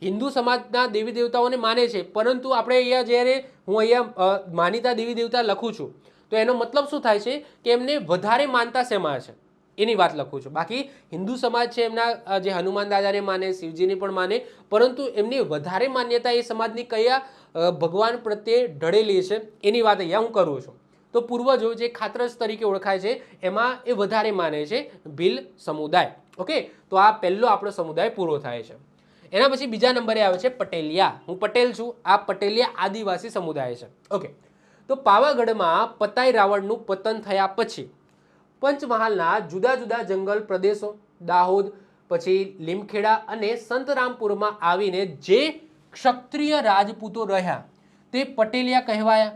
હિન્દુ સમાજના દેવી દેવતાઓને માને છે, પરંતુ આપણે અહીંયા જ્યારે હું અહીંયા માનીતા દેવી દેવતા લખું છું તો એનો મતલબ શું થાય છે કે એમને વધારે માનતા શેમાં છે એની વાત લખું છું. બાકી હિન્દુ સમાજ છે એમના જે હનુમાન દાદાને માને, શિવજીને પણ માને, પરંતુ એમની વધારે માન્યતા એ સમાજની કયા ભગવાન પ્રત્યે ઢળેલી છે એની વાત અહીંયા હું કરું છું. તો પૂર્વજો જે ખાતરજ તરીકે ઓળખાય છે એમાં એ વધારે માને છે ભીલ સમુદાય. ઓકે, તો આ પહેલો આપણો સમુદાય પૂરો થાય છે. એના પછી બીજા નંબરે આવે છે પટેલિયા. હું પટેલ છું. આ પટેલિયા આદિવાસી સમુદાય છે. ઓકે, તો પાવાગઢમાં પતાઈ રાવણનું પતન થયા પછી પંચમહાલના જુદા જુદા જંગલ પ્રદેશો, દાહોદ, પછી લીમખેડા અને સંતરામપુરમાં આવીને જે ક્ષત્રિય રાજપૂતો રહ્યા તે પટેલિયા કહેવાયા.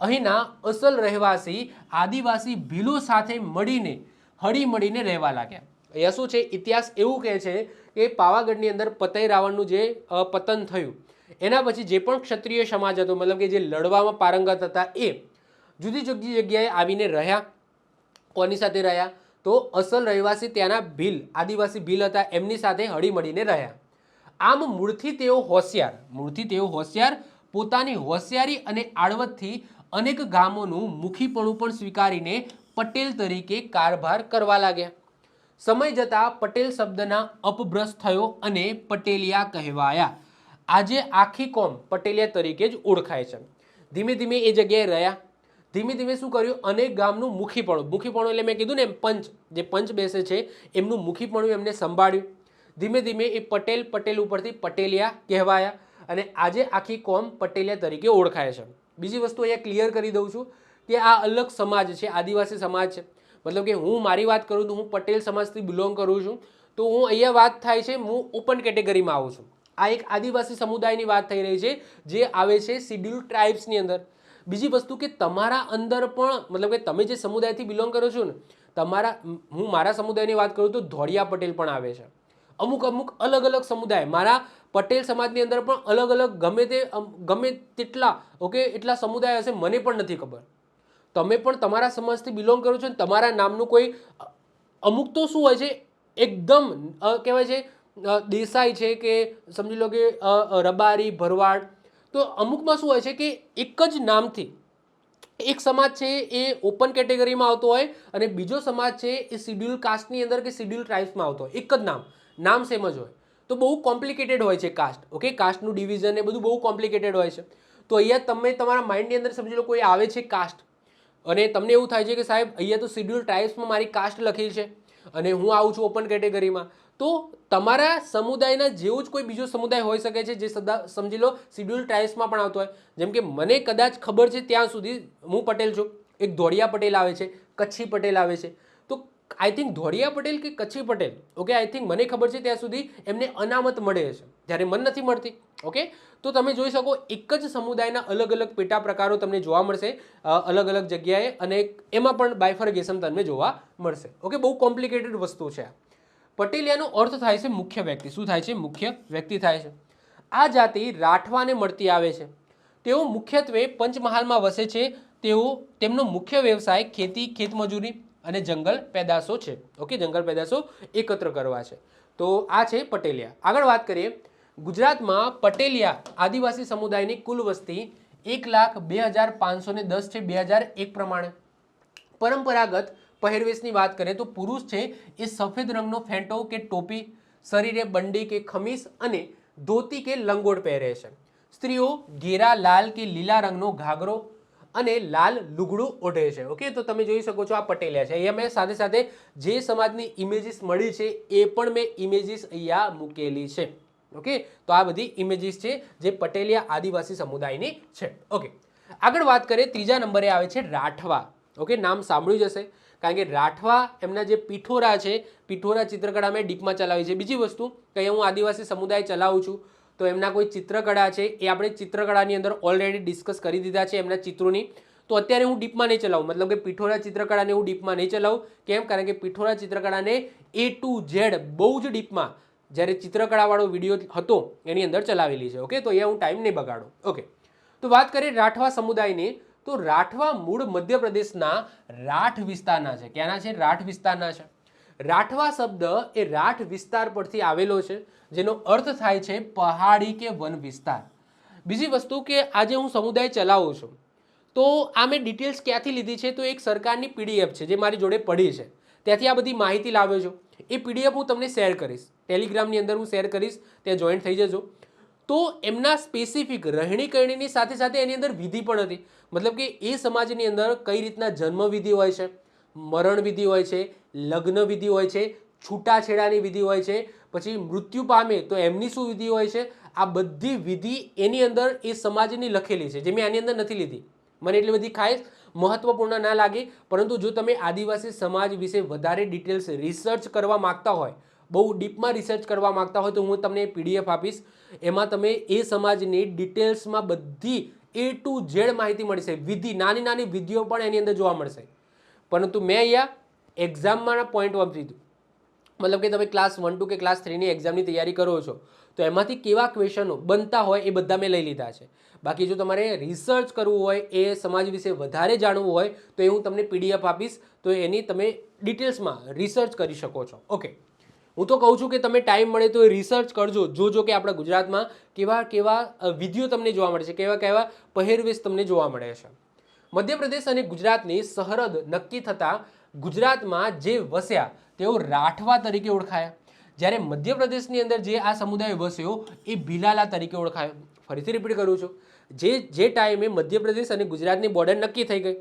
અહીંના અસલ રહેવાસી આદિવાસી ભીલો સાથે મળીને હળીમળીને રહેવા લાગ્યા. અહીંયા શું છે, ઇતિહાસ એવું કહે છે કે પાવાગઢની અંદર પતઈ રાવણનું જે પતન થયું એના પછી જે પણ ક્ષત્રિય સમાજ હતો, મતલબ કે જે લડવામાં પારંગત હતા, એ જુદી જુદી જગ્યાએ આવીને રહ્યા. કોની સાથે રહ્યા? તો અસલ રહેવાસી ત્યાંના ભીલ આદિવાસી ભીલ હતા એમની સાથે હળીમળીને રહ્યા. આમ મૂળથી તેઓ હોશિયાર પોતાની હોશિયારી અને આડવતથી અનેક ગામોનું મુખીપણું પણ સ્વીકારીને પટેલ તરીકે કારભાર કરવા લાગ્યા. સમય જતાં પટેલ શબ્દના અપભ્રંશ થયો અને પટેલિયા કહેવાયા. આજે આખી કોમ પટેલિયા તરીકે જ ઓળખાય છે. ધીમે ધીમે એ જગ્યાએ રહ્યા. ધીમે ધીમે શું કર્યું, અનેક ગામનું મુખીપણું એટલે મેં કીધું ને એમ પંચ બેસે છે એમનું મુખીપણું એમને સંભાળ્યું. ધીમે ધીમે એ પટેલ ઉપરથી પટેલિયા કહેવાયા અને આજે આખી કોમ પટેલિયા તરીકે ઓળખાય છે. બીજી વસ્તુ અહીંયા ક્લિયર કરી દઉં છું કે આ અલગ સમાજ છે, આદિવાસી સમાજ છે. મતલબ કે હું મારી વાત કરું તો હું પટેલ સમાજથી બિલોંગ કરું છું, તો હું અહીંયા વાત થાય છે હું ઓપન કેટેગરીમાં આવું છું. આ એક આદિવાસી સમુદાયની વાત થઈ રહી છે જે આવે છે શિડ્યુલ ટ્રાઇબ્સની અંદર. બીજી વસ્તુ કે તમારા અંદર પણ મતલબ કે તમે જે સમુદાયથી બિલોંગ કરો છો ને, હું મારા સમુદાયની વાત કરું તો ધોળિયા પટેલ પણ આવે છે. અમુક અલગ અલગ સમુદાય મારા પટેલ સમાજની અંદર પણ અલગ અલગ ગમે તેટલા એટલા સમુદાય હશે મને પણ નથી ખબર. તમે પણ તમારા સમાજથી બિલોંગ કરો છો ને તમારા નામનું કોઈ અમુક તો શું હોય છે એકદમ કહેવાય છે દેસાઈ છે કે સમજી લો કે રબારી ભરવાડ, તો અમુકમાં શું હોય છે કે એક જ નામથી એક સમાજ છે એ ઓપન કેટેગરીમાં આવતો હોય અને બીજો સમાજ છે એ શિડ્યુલ કાસ્ટની અંદર કે શિડ્યુલ ટ્રાઇબ્સમાં આવતો હોય. એક જ નામ સેમ જ હોય. તો બહુ કોમ્પ્લિકેટેડ હોય છે કાસ્ટ. કાસ્ટનું ડિવિઝન એ બધું બહુ કોમ્પ્લિકેટેડ હોય છે. તો અહીંયા તમે તમારા માઇન્ડની અંદર સમજી લો કોઈ આવે છે કાસ્ટ અને તમને એવું થાય છે કે સાહેબ અહીંયા તો શિડ્યુલ ટ્રાઇબ્સમાં મારી કાસ્ટ લખી છે અને હું આવું છું ઓપન કેટેગરીમાં, તો તમારા સમુદાયના જેવું જ કોઈ બીજો સમુદાય હોઈ શકે છે જે સમજી લો શિડ્યુલ ટ્રાઇબ્સમાં પણ આવતો હોય. જેમ કે મને કદાચ ખબર છે ત્યાં સુધી હું પટેલ છું, એક ધોળિયા પટેલ આવે છે, કચ્છી પટેલ આવે છે. તો આઈ થિંક ધોળિયા પટેલ કે કચ્છી પટેલ આઈ થિંક મને ખબર છે ત્યાં સુધી એમને અનામત મળે છે જ્યારે મને નથી મળતી. તો તમે જોઈ શકો એક જ સમુદાયના અલગ અલગ પેટા પ્રકારો તમને જોવા મળશે અલગ અલગ જગ્યાએ અને એમાં પણ બાયફર્ગેશન તમને જોવા મળશે. બહુ કોમ્પ્લિકેટેડ વસ્તુ છે. પટેલિયાનો અર્થ થાય છે મુખ્ય વ્યક્તિ. શું થાય છે? મુખ્ય વ્યક્તિ થાય છે. આ જાતિ રાઠવાને મળતી આવે છે. તેઓ મુખ્યત્વે પંચમહાલમાં વસે છે. તેમનો મુખ્ય વ્યવસાય ખેતી, ખેતમજૂરી અને જંગલ પેદાશો છે. જંગલ પેદાશો એકત્ર કરવા છે. તો આ છે પટેલિયા. આગળ વાત કરીએ. ગુજરાતમાં પટેલિયા આદિવાસી સમુદાયની કુલ વસ્તી 1,02,510 છે 2001 પ્રમાણે. પરંપરાગત પહેરવેશની વાત કરીએ તો પુરુષ છે એ સફેદ રંગનો ફેંટો કે ટોપી, શરીરે બંડી કે ખમીસ અને ધોતી કે લંગોટ પહેરે છે. સ્ત્રીઓ ઘેરા લાલ કે લીલા રંગનો ઘાઘરો અને લાલ લુગડું ઓઢે છે. તો તમે જોઈ શકો છો આ પટેલિયા છે. અહીંયા મેં સાથે સાથે જે સમાજની ઇમેજીસ મળી છે એ પણ મેં ઇમેજીસ અહીંયા મૂકેલી છે. તો આ બધી ઇમેજીસ છે જે પટેલિયા આદિવાસી સમુદાયની છે. આગળ વાત કરીએ. ત્રીજા નંબરે આવે છે રાઠવા. નામ સાંભળ્યું જ હશે કારણ કે રાઠવા એમના જે પીઠોરા છે, પીઠોરા ચિત્રકળા મેં ડીપમાં ચલાવી છે. બીજી વસ્તુ કે હું આદિવાસી સમુદાય ચલાવું છું તો એમના કોઈ ચિત્રકળા છે એ આપણે ચિત્રકળાની અંદર ઓલરેડી ડિસ્કસ કરી દીધા છે એમના ચિત્રોની. તો અત્યારે હું ડીપમાં નહીં ચલાવું, મતલબ કે પીઠોરા ચિત્રકળાને હું ડીપમાં નહીં ચલાવું. કેમ? કારણ કે પીઠોરા ચિત્રકળાને A to Z બહુ જ ડીપમાં જ્યારે ચિત્રકળાવાળો વિડીયો હતો એની અંદર ચલાવેલી છે. તો અહીંયા હું ટાઈમ નહીં બગાડું. તો વાત કરીએ રાઠવા સમુદાયની, તો રાઠવા મૂળ મધ્યપ્રદેશના રાઠ વિસ્તારના છે. ક્યાંના છે? રાઠ વિસ્તારના છે. રાઠવા શબ્દ એ રાઠ વિસ્તાર પરથી આવેલો છે જેનો અર્થ થાય છે પહાડી કે વન વિસ્તાર. બીજી વસ્તુ કે આજે હું સમુદાય ચલાવું છું તો આ મેં ડિટેલ્સ ક્યાંથી લીધી છે? તો એક સરકારની PDF છે જે મારી જોડે પડી છે, ત્યાંથી આ બધી માહિતી લાવ્યો છું. એ PDF હું તમને શેર કરીશ, ટેલિગ્રામની અંદર હું શેર કરીશ, ત્યાં જોઈન્ટ થઈ જજો. તો એમના સ્પેસિફિક રહેણી કરણીની સાથે સાથે એની અંદર વિધિ પણ હતી. મતલબ કે એ સમાજની અંદર કઈ રીતના જન્મ વિધિ હોય છે, મરણ વિધિ હોય છે, લગ્ન વિધિ હોય છે, છૂટાછેડાની વિધિ હોય છે, પછી મૃત્યુ પામે તો એમની શું વિધિ હોય છે, આ બધી વિધિ એની અંદર એ સમાજની લખેલી છે જે મેં આની અંદર નથી લીધી. મને એટલી બધી ખાસ મહત્વપૂર્ણ ના લાગી, પરંતુ જો તમે આદિવાસી સમાજ વિશે વધારે ડિટેલ્સ રિસર્ચ કરવા માગતા હોય, બહુ ડીપમાં રિસર્ચ કરવા માગતા હોય તો હું તમને PDF આપીશ. એમાં તમે એ સમાજની ડિટેલ્સમાં બધી A to Z માહિતી મળશે. વિધિ, નાની નાની વિધિઓ પણ એની અંદર જોવા મળશે. પરંતુ મેં અહીંયા એક્ઝામમાં પોઈન્ટ ઓફ દીધું, મતલબ કે તમે ક્લાસ 1, 2 કે ક્લાસ 3ની એક્ઝામની તૈયારી કરો છો તો એમાંથી કેવા ક્વેશ્ચનો બનતા હોય એ બધા મેં લઈ લીધા છે. બાકી જો તમારે રિસર્ચ કરવું હોય, એ સમાજ વિશે વધારે જાણવું હોય તો એ હું તમને PDF આપીશ, તો એની તમે ડિટેલ્સમાં રિસર્ચ કરી શકો છો. ઓકે, હું તો કહું છું કે તમે ટાઈમ મળે તો એ રિસર્ચ કરજો, જોજો કે આપણા ગુજરાતમાં કેવા કેવા વિધિઓ તમને જોવા મળે છે, કેવા કેવા પહેરવેશ તમને જોવા મળે છે. મધ્યપ્રદેશ અને ગુજરાતની સરહદ નક્કી થતાં ગુજરાતમાં જે વસ્યા તેઓ રાઠવા તરીકે ઓળખાયા, જ્યારે મધ્યપ્રદેશની અંદર જે આ સમુદાય વસ્યો એ ભીલાલા તરીકે ઓળખાયો. ફરીથી રિપીટ કરું છું, જે ટાઈમે મધ્યપ્રદેશ અને ગુજરાતની બોર્ડર નક્કી થઈ ગઈ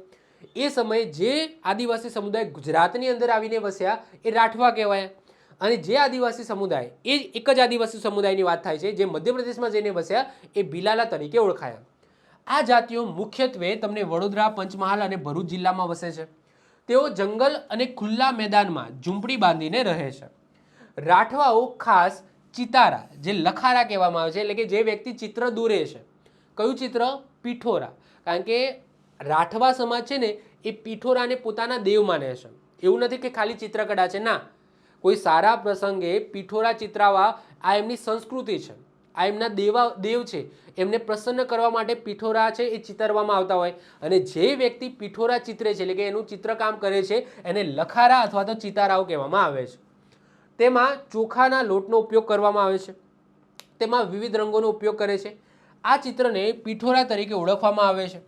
એ સમયે જે આદિવાસી સમુદાય ગુજરાતની અંદર આવીને વસ્યા એ રાઠવા કહેવાય, અને જે આદિવાસી સમુદાય એ એક જ આદિવાસી સમુદાયની વાત થાય છે જે મધ્યપ્રદેશમાં જઈને વસ્યા એ ભીલાલા તરીકે ઓળખાયા. આ જાતિઓ મુખ્યત્વે તમને વડોદરા, પંચમહાલ અને ભરૂચ જિલ્લામાં વસે છે. તેઓ જંગલ અને ખુલ્લા મેદાનમાં ઝૂંપડી બાંધીને રહે છે. રાઠવાઓ ખાસ ચિતારા, જે લખારા કહેવામાં આવે છે, એટલે કે જે વ્યક્તિ ચિત્ર દોરે છે. કયું ચિત્ર? પીઠોરા. કારણ કે રાઠવા સમાજ છે ને એ પીઠોરાને પોતાના દેવ માને છે. એવું નથી કે ખાલી ચિત્રકળા છે, ના, કોઈ સારા પ્રસંગે પીઠોરા ચિતરાવા આ એમની સંસ્કૃતિ છે, આ એમના દેવ છે, એમને પ્રસન્ન કરવા માટે પીઠોરા છે એ ચિતરવામાં આવતા હોય. અને જે વ્યક્તિ પીઠોરા ચિત્રે છે એટલે કે એનું ચિત્રકામ કરે છે એને લખારા અથવા તો ચિતારાઓ કહેવામાં આવે છે. તેમાં ચોખાના લોટનો ઉપયોગ કરવામાં આવે છે, તેમાં વિવિધ રંગોનો ઉપયોગ કરે છે. આ ચિત્રને પીઠોરા તરીકે ઓળખવામાં આવે છે,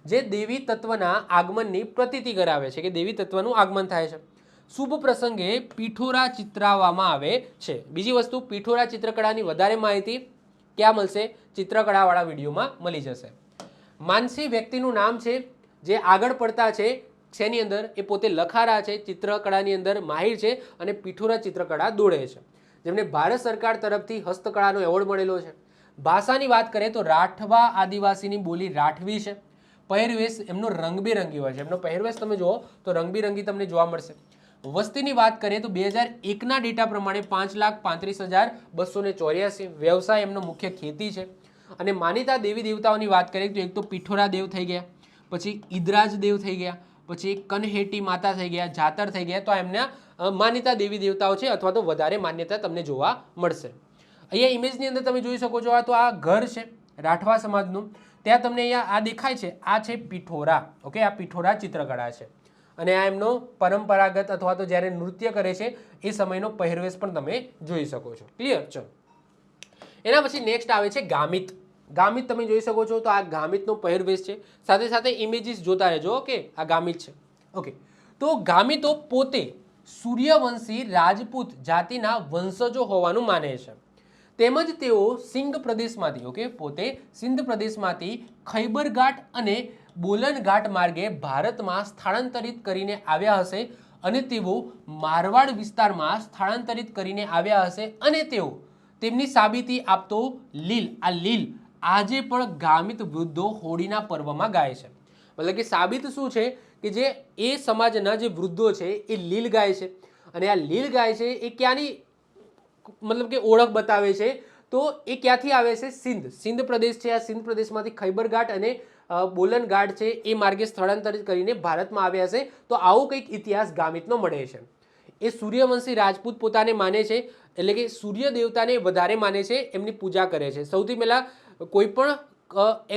જે દેવી તત્વના આગમનની પ્રતીતિ કરાવે છે કે દેવી તત્વનું આગમન થાય છે. શુભ પ્રસંગે પીઠોરા ચિતરાવવામાં આવે છે. બીજી વસ્તુ, પીઠોરા ચિત્રકળાની વધારે માહિતી ક્યાં મળશે? ચિત્રકળાવાળા વિડીયોમાં મળી જશે. માનસી વ્યક્તિનું નામ છે જે આગળ પડતા છે શેની અંદર, એ પોતે લખારા છે, ચિત્રકળાની અંદર માહિર છે અને પીઠોરા ચિત્રકળા દોડે છે, જેમને ભારત સરકાર તરફથી હસ્તકળાનો એવોર્ડ મળેલો છે. ભાષાની વાત કરીએ તો રાઠવા આદિવાસીની બોલી રાઠવી છે. પહેરવેશ એમનો રંગબેરંગી હોય છે, એમનો પહેરવેશ તમે જુઓ તો રંગબેરંગી તમને જોવા મળશે. વસ્તીની વાત કરીએ તો 2001ના ડેટા પ્રમાણે 5,35,284. વ્યવસાય એમનો મુખ્ય ખેતી છે. અને માનીતા દેવી દેવતાઓની વાત કરીએ તો એક તો પીઠોરા દેવ થઈ ગયા, પછી ઈદરાજ દેવ થઈ ગયા, પછી કનહેટી માતા થઈ ગયા, જાતર થઈ ગયા. તો એમના માન્યતા દેવી દેવતાઓ છે અથવા તો વધારે માન્યતા તમને જોવા મળશે. અહીંયા ઇમેજની અંદર તમે જોઈ શકો છો, આ તો આ ઘર છે રાઠવા સમાજનું. ત્યાં તમને અહીંયા આ દેખાય છે, આ છે પીઠોરા. ઓકે, આ પીઠોરા ચિત્રકળા છે અને આ એમનો પરંપરાગત અથવા તો જ્યારે નૃત્ય કરે છે એ સમયનો પહેરવેશ પણ તમે જોઈ શકો છો. ક્લિયર? ચલો, એના પછી નેક્સ્ટ આવે છે ગામિત. ગામિત તમે જોઈ શકો છો, તો આ ગામિતનો પહેરવેશ છે. સાથે સાથે ઇમેજીસ જોતા રહેજો. ઓકે, આ ગામિત છે. ઓકે, તો ગામિતો પોતે સૂર્યવંશી રાજપૂત જાતિના વંશજો હોવાનું માને છે. તેમજ તેઓ સિંધ પ્રદેશમાંથી, ઓકે, પોતે સિંધ પ્રદેશમાંથી ખૈબર ઘાટ અને બોલન ઘાટ માર્ગે ભારતમાં સ્થળાંતરિત કરીને આવ્યા હશે અને તેઓ મારવાડ વિસ્તારમાં સ્થળાંતરિત કરીને આવ્યા હશે અને તેઓ તેમની સાબિતી આપતો લીલ, આ લીલ આજે પણ ગામિત વૃદ્ધો હોળીના પર્વમાં ગાય છે. મતલબ કે સાબિત શું છે કે જે એ સમાજના જે વૃદ્ધો છે એ લીલ ગાય છે, અને આ લીલ ગાય છે એ ક્યાંની મતલબ કે ઓળખ બતાવે છે, તો એ ક્યાંથી આવે છે? સિંધ પ્રદેશ છે. આ સિંધ પ્રદેશમાંથી ખૈબર ઘાટ અને બોલન ઘાટ છે એ માર્ગે સ્થળાંતરિત કરીને ભારતમાં આવ્યા હશે. તો આવો કંઈક ઇતિહાસ ગામિતનો મળે છે. એ સૂર્યવંશી રાજપૂત પોતાને માને છે, એટલે કે સૂર્ય દેવતાને વધારે માને છે, એમની પૂજા કરે છે. સૌથી પહેલાં કોઈ પણ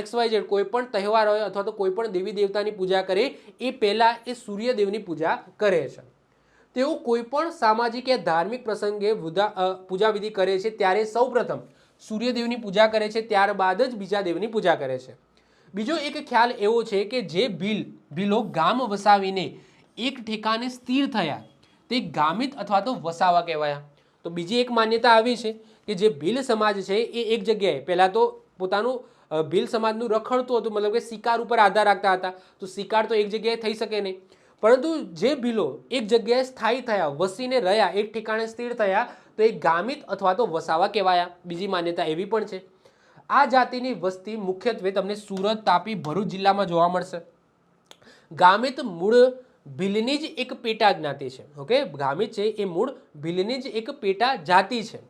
XYZ કોઈ પણ તહેવાર હોય અથવા તો કોઈ પણ દેવી દેવતાની પૂજા કરે એ પહેલાં એ સૂર્યદેવની પૂજા કરે છે. તેઓ કોઈ પણ સામાજિક યા ધાર્મિક પ્રસંગે પૂજા વિધિ કરે છે ત્યારે સૌપ્રથમ સૂર્યદેવની પૂજા કરે છે, ત્યારબાદ જ બીજા દેવની પૂજા કરે છે. બીજો એક ખ્યાલ એવો છે કે જે ભીલો ગામ વસાવીને એક ઠેકાને સ્થિર થયા તે ગામિત અથવા તો વસાવા કહેવાયા. તો બીજી એક માન્યતા આવી છે કે જે ભીલ સમાજ છે એ એક જગ્યાએ પહેલાં તો પોતાનું ભીલ સમાજનું રખડતું હતું, મતલબ કે શિકાર ઉપર આધાર રાખતા હતા. તો શિકાર તો એક જગ્યાએ થઈ શકે નહીં, પરંતુ જે ભીલો એક જગ્યાએ સ્થાયી થયા, વસીને રહ્યા, એક ઠેકાણે સ્થિર થયા, તો એ ગામિત અથવા તો વસાવા કહેવાયા. બીજી માન્યતા એવી પણ છે. આ જાતિની વસ્તી મુખ્યત્વે તમને સુરત, તાપી, ભરૂચ જિલ્લામાં જોવા મળશે. ગામિત મૂળ ભીલની જ એક પેટા જ્ઞાતિ છે. ઓકે, ગામિત છે એ મૂળ ભીલની જ એક પેટા જાતિ છે.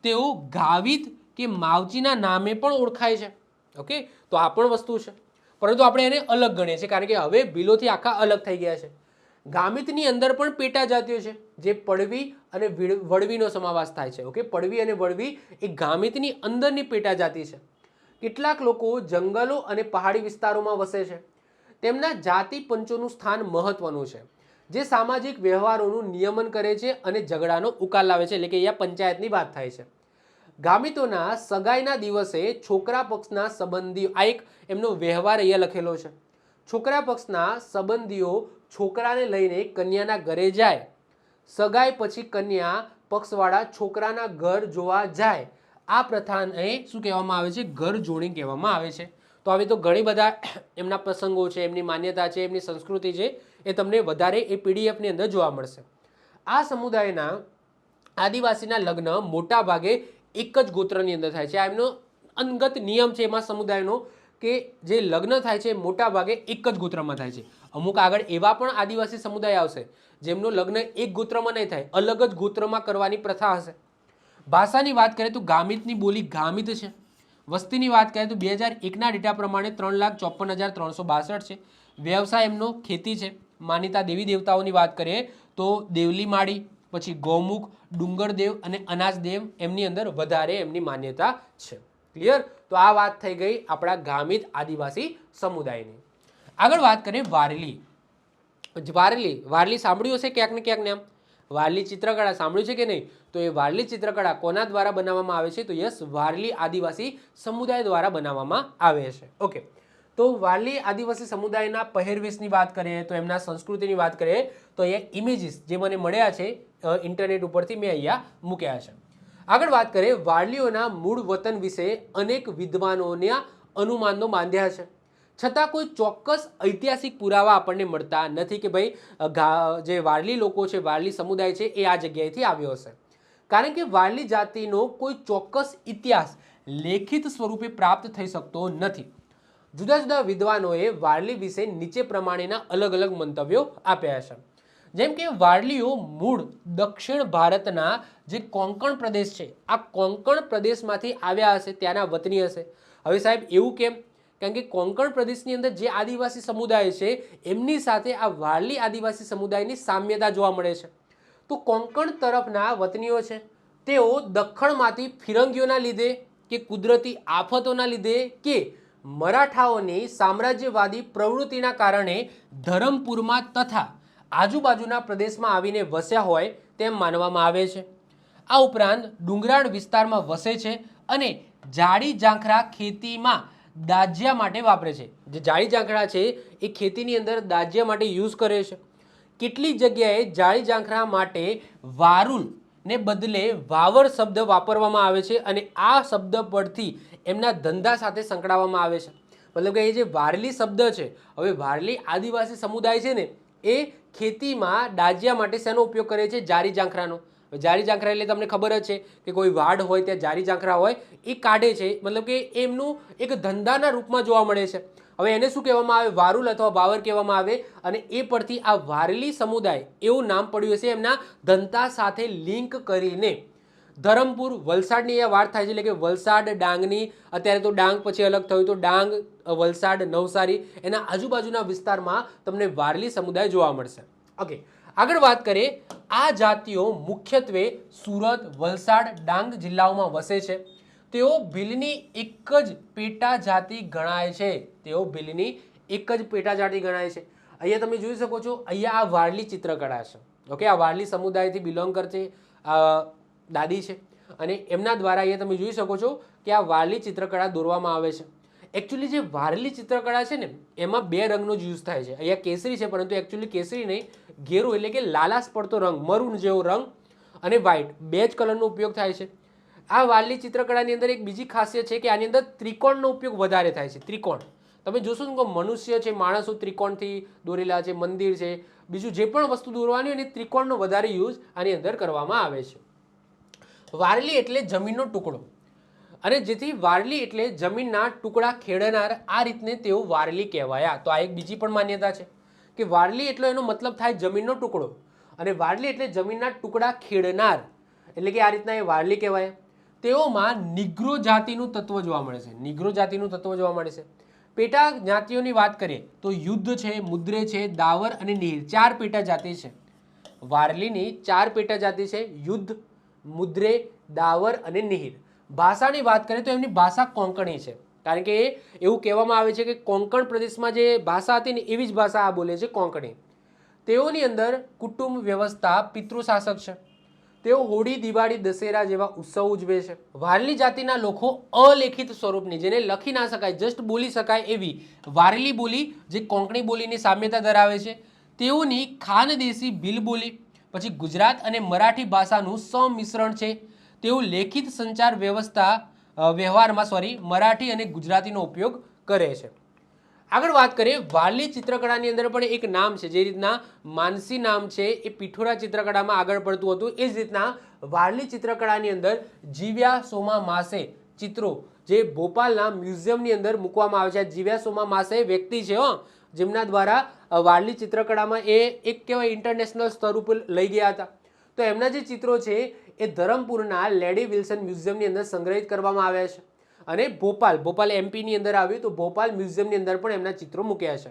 તેઓ ગાવિત કે માવજીના નામે પણ ઓળખાય છે. ઓકે, તો આ પણ વસ્તુ છે, પરંતુ આપણે એને અલગ ગણીએ છીએ કારણ કે હવે ભીલોથી આખા અલગ થઈ ગયા છે. ગામિતની અંદર પણ પેટા જાતિઓ છે, જે પડવી અને વળવીનો સમાવેશ થાય છે. ઓકે, પડવી અને વળવી એ ગામિતની અંદરની પેટા જાતિ છે. કેટલાક લોકો જંગલો અને પહાડી વિસ્તારોમાં વસે છે. તેમના જાતિ પંચોનું સ્થાન મહત્વનું છે. જે સામાજિક વ્યવહારોનું નિયમન કરે છે અને ઝઘડાનો ઉકેલ લાવે છે, એટલે કે અહીંયા પંચાયતની વાત થાય છે. ગામિતોના સગાઈના દિવસે છોકરા પક્ષના સંબંધીઓ, આ એક એમનો વ્યવહાર અહીંયા લખેલો છે. છોકરા પક્ષના સંબંધીઓ છોકરાને લઈને કન્યાના ઘરે જાય. સગાઈ પછી કન્યા પક્ષવાળા છોકરાના ઘર જોવા જાય. આ પ્રથાને શું કહેવામાં આવે છે? ઘર જોડી કહેવામાં આવે છે. તો હવે તો ઘણી બધા એમના પ્રસંગો છે, એમની માન્યતા છે, એમની સંસ્કૃતિ છે, એ તમને વધારે એ પીડીએફની અંદર જોવા મળશે. આ સમુદાયના આદિવાસીના લગ્ન મોટા ભાગે એક જ ગોત્રની અંદર થાય છે. આ એમનો અંગત નિયમ છે એમાં સમુદાયનો, કે જે લગ્ન થાય છે મોટા ભાગે એક જ ગોત્રમાં થાય છે. અમુક આગળ એવા પણ આદિવાસી સમુદાય આવશે જેમનું લગ્ન એક ગોત્રમાં નહીં થાય, અલગ જ ગોત્રમાં કરવાની પ્રથા હશે. ભાષાની વાત કરીએ તો ગામિતની બોલી ગામિત છે. વસ્તીની વાત કરીએ તો 2001ના ડેટા પ્રમાણે 3,54,362 છે. વ્યવસાય એમનો ખેતી છે. માન્યતા દેવી દેવતાઓની વાત કરીએ તો દેવલી માળી, પછી ગૌમુખ, ડુંગરદેવ અને અનાજદેવ એમની અંદર વધારે એમની માન્યતા છે. ક્લિયર? તો આ વાત થઈ ગઈ આપણા ગામિત આદિવાસી સમુદાયની. આગળ વાત કરીએ વારલી. વારલી સાંભળ્યું હશે ક્યાંક ને ક્યાંક નામ. વારલી ચિત્રકળા સાંભળ્યું છે કે નહીં? તો એ વારલી ચિત્રકળા કોના દ્વારા બનાવવામાં આવે છે? તો યસ, વારલી આદિવાસી સમુદાય દ્વારા બનાવવામાં આવે છે. ઓકે, તો વારલી આદિવાસી સમુદાયના પહેરવેશની વાત કરીએ તો એમના સંસ્કૃતિની વાત કરીએ તો અહીંયા ઇમેજીસ જે મને મળ્યા છે ઇન્ટરનેટ ઉપરથી મેં અહીંયા મૂક્યા છે. આગળ વાત કરીએ વારલીઓના મૂળ વતન વિશે અનેક વિદ્વાનોના અનુમાનો બાંધ્યા છે, છતાં કોઈ ચોક્કસ ઐતિહાસિક પુરાવા આપણને મળતા નથી કે ભાઈ જે વારલી લોકો છે, વારલી સમુદાય છે, એ આ જગ્યાએથી આવ્યો હશે. કારણ કે વારલી જાતિનો કોઈ ચોક્કસ ઇતિહાસ લેખિત સ્વરૂપે પ્રાપ્ત થઈ શકતો નથી. જુદા જુદા વિદ્વાનોએ વારલી વિશે નીચે પ્રમાણેના અલગ અલગ મંતવ્યો આપ્યા છે. જેમ કે વારલીઓ મૂળ દક્ષિણ ભારતના જે કોંકણ પ્રદેશ છે, આ કોંકણ પ્રદેશમાંથી આવ્યા હશે, ત્યાંના વતની હશે. હવે સાહેબ એવું કેમ? કારણ કે કોંકણ પ્રદેશની અંદર જે આદિવાસી સમુદાય છે એમની સાથે આ વારલી આદિવાસી સમુદાયની સામ્યતા જોવા મળે છે. તો કોંકણ તરફના વતનીઓ છે તેઓ દખ્ખણમાંથી ફિરંગીઓના લીધે કે કુદરતી આફતોના લીધે કે મરાઠાઓની સામ્રાજ્યવાદી પ્રવૃત્તિના કારણે ધરમપુરમાં તથા આજુબાજુના પ્રદેશમાં આવીને વસ્યા હોય તેમ માનવામાં આવે છે. આ ઉપરાંત ડુંગરાળ વિસ્તારમાં વસે છે અને જાડી ઝાંખરા ખેતીમાં દાજ્યા માટે વાપરે છે. જે જાડી ઝાંખરા છે એ ખેતીની અંદર દાજ્યા માટે યુઝ કરે છે. કેટલીક જગ્યાએ જાડી ઝાંખરા માટે વારુલ ને બદલે વાવર શબ્દ વાપરવામાં આવે છે અને આ શબ્દ પરથી એમના ધંધા સાથે સંકળાવવામાં આવે છે. મતલબ કે એ જે વારલી શબ્દ છે, હવે વારલી આદિવાસી સમુદાય છે ને એ ખેતીમાં દાજ્યા માટે શેનો ઉપયોગ કરે છે? જારી ઝાંખરાનો. જારી ઝાંખરા એટલે તમને ખબર જ છે કે કોઈ વાડ હોય ત્યાં જારી ઝાંખરા હોય એ કાઢે છે, મતલબ કે એમનું એક ધંધાના રૂપમાં જોવા મળે છે. હવે એને શું કહેવામાં આવે? વારુલ અથવા વાવર કહેવામાં આવે. અને એ પરથી આ વારલી સમુદાય એવું નામ પડ્યું હશે એમના ધંધા સાથે લિંક કરીને. ધરમપુર, વલસાડની અહીંયા વાત થાય છે, એટલે કે વલસાડ, ડાંગની, અત્યારે તો ડાંગ પછી અલગ થયું તો ડાંગ, વલસાડ, નવસારી, એના આજુબાજુના વિસ્તારમાં તમને વારલી સમુદાય જોવા મળશે. ઓકે, આગળ વાત કરીએ. આ જાતિઓ મુખ્યત્વે સુરત, વલસાડ, ડાંગ જિલ્લાઓમાં વસે છે. તેઓ ભીલની એક જ પેટા જાતિ ગણાય છે. તેઓ ભીલની એક જ પેટા જાતિ ગણાય છે. અહીંયા તમે જોઈ શકો છો, અહીંયા આ વારલી ચિત્રકળા છે. ઓકે, આ વારલી સમુદાયથી બિલોંગ કરતી દાદી છે અને એમના દ્વારા અહીંયા તમે જોઈ શકો છો કે આ વારલી ચિત્રકળા દોરવામાં આવે છે. એકચ્યુઅલી જે વારલી ચિત્રકળા છે ને એમાં બે રંગનો જ યુઝ થાય છે. અહીંયા કેસરી છે, પરંતુ એકચ્યુઅલી કેસરી નહીં, ઘેરો એટલે કે લાલાશ પડતો રંગ, મરૂન જેવો રંગ અને વ્હાઇટ, બે જ કલરનો ઉપયોગ થાય છે. આ વારલી ચિત્રકળાની અંદર એક બીજી ખાસિયત છે કે આની અંદર ત્રિકોણનો ઉપયોગ વધારે થાય છે. ત્રિકોણ તમે જોશો ને કે મનુષ્ય છે, માણસો ત્રિકોણથી દોરેલા છે, મંદિર છે, બીજું જે પણ વસ્તુ દોરવાની હોય ને ત્રિકોણનો વધારે યુઝ આની અંદર કરવામાં આવે છે. વારલી એટલે જમીનનો ટુકડો, અને જેથી વારલી એટલે જમીનના ટુકડા ખેડનાર, આ રીતને તેઓ વારલી કહેવાયા. તો આ એક બીજી પણ માન્યતા છે કે વારલી એટલો એનો મતલબ થાય જમીનનો ટુકડો, અને વારલી એટલે જમીનના ટુકડા ખેડનાર, એટલે કે આ રીતના એ વારલી કહેવાય. તેઓમાં નિગ્રો જાતિનું તત્વ જોવા મળે છે. નિગ્રો જાતિનું તત્વ જોવા મળે છે. પેટા જ્ઞાતિઓની વાત કરીએ તો યુદ્ધ છે, મુદ્રે છે, દાવર અને નીર, 4 પેટા જાતિ છે. વારલીની 4 પેટા જાતિ છે: યુદ્ધ, મુદ્રે, દાવર અને નિહિર. ભાષાની વાત કરીએ તો એમની ભાષા કોંકણી છે, કારણ કે એવું કહેવામાં આવે છે કે કોંકણ પ્રદેશમાં જે ભાષા હતી ને એવી જ ભાષા આ બોલે છે, કોંકણી. તેઓની અંદર કુટુંબ વ્યવસ્થા પિતૃશાસક છે. તેઓ હોળી, દિવાળી, દશેરા જેવા ઉત્સવ ઉજવે છે. વારલી જાતિના લોકો અલેખિત સ્વરૂપની, જેને લખી ના શકાય, જસ્ટ બોલી શકાય એવી વારલી બોલી, જે કોંકણી બોલીની સામ્યતા ધરાવે છે, તેઓની ખાનદેશી ભીલ બોલી, પછી ગુજરાત અને મરાઠી ભાષાનું સંમિશ્રણ છે. તેઓ લેખિત સંચાર વ્યવહારમાં મરાઠી અને ગુજરાતીનો ઉપયોગ કરે છે. આગળ વાત કરીએ વારલી ચિત્રકળાની અંદર પણ એક નામ છે, જે રીતના માનસી નામ છે એ પિઠોરા ચિત્રકળામાં આગળ પડતું હતું, એ જ રીતના વારલી ચિત્રકળાની અંદર જીવ્યા સોમા માસે ચિત્રો જે ભોપાલના મ્યુઝિયમની અંદર મૂકવામાં આવે છે. જીવ્યા સોમા માસે વ્યક્તિ છે જેમના દ્વારા વારલી ચિત્રકળામાં એ એક કહેવાય ઇન્ટરનેશનલ સ્તર ઉપર લઈ ગયા હતા. તો એમના જે ચિત્રો છે એ ધરમપુરના લેડી વિલ્સન મ્યુઝિયમની અંદર સંગ્રહિત કરવામાં આવ્યા છે. અને ભોપાલ એમપીની અંદર આવ્યું, તો ભોપાલ મ્યુઝિયમની અંદર પણ એમના ચિત્રો મૂક્યા છે.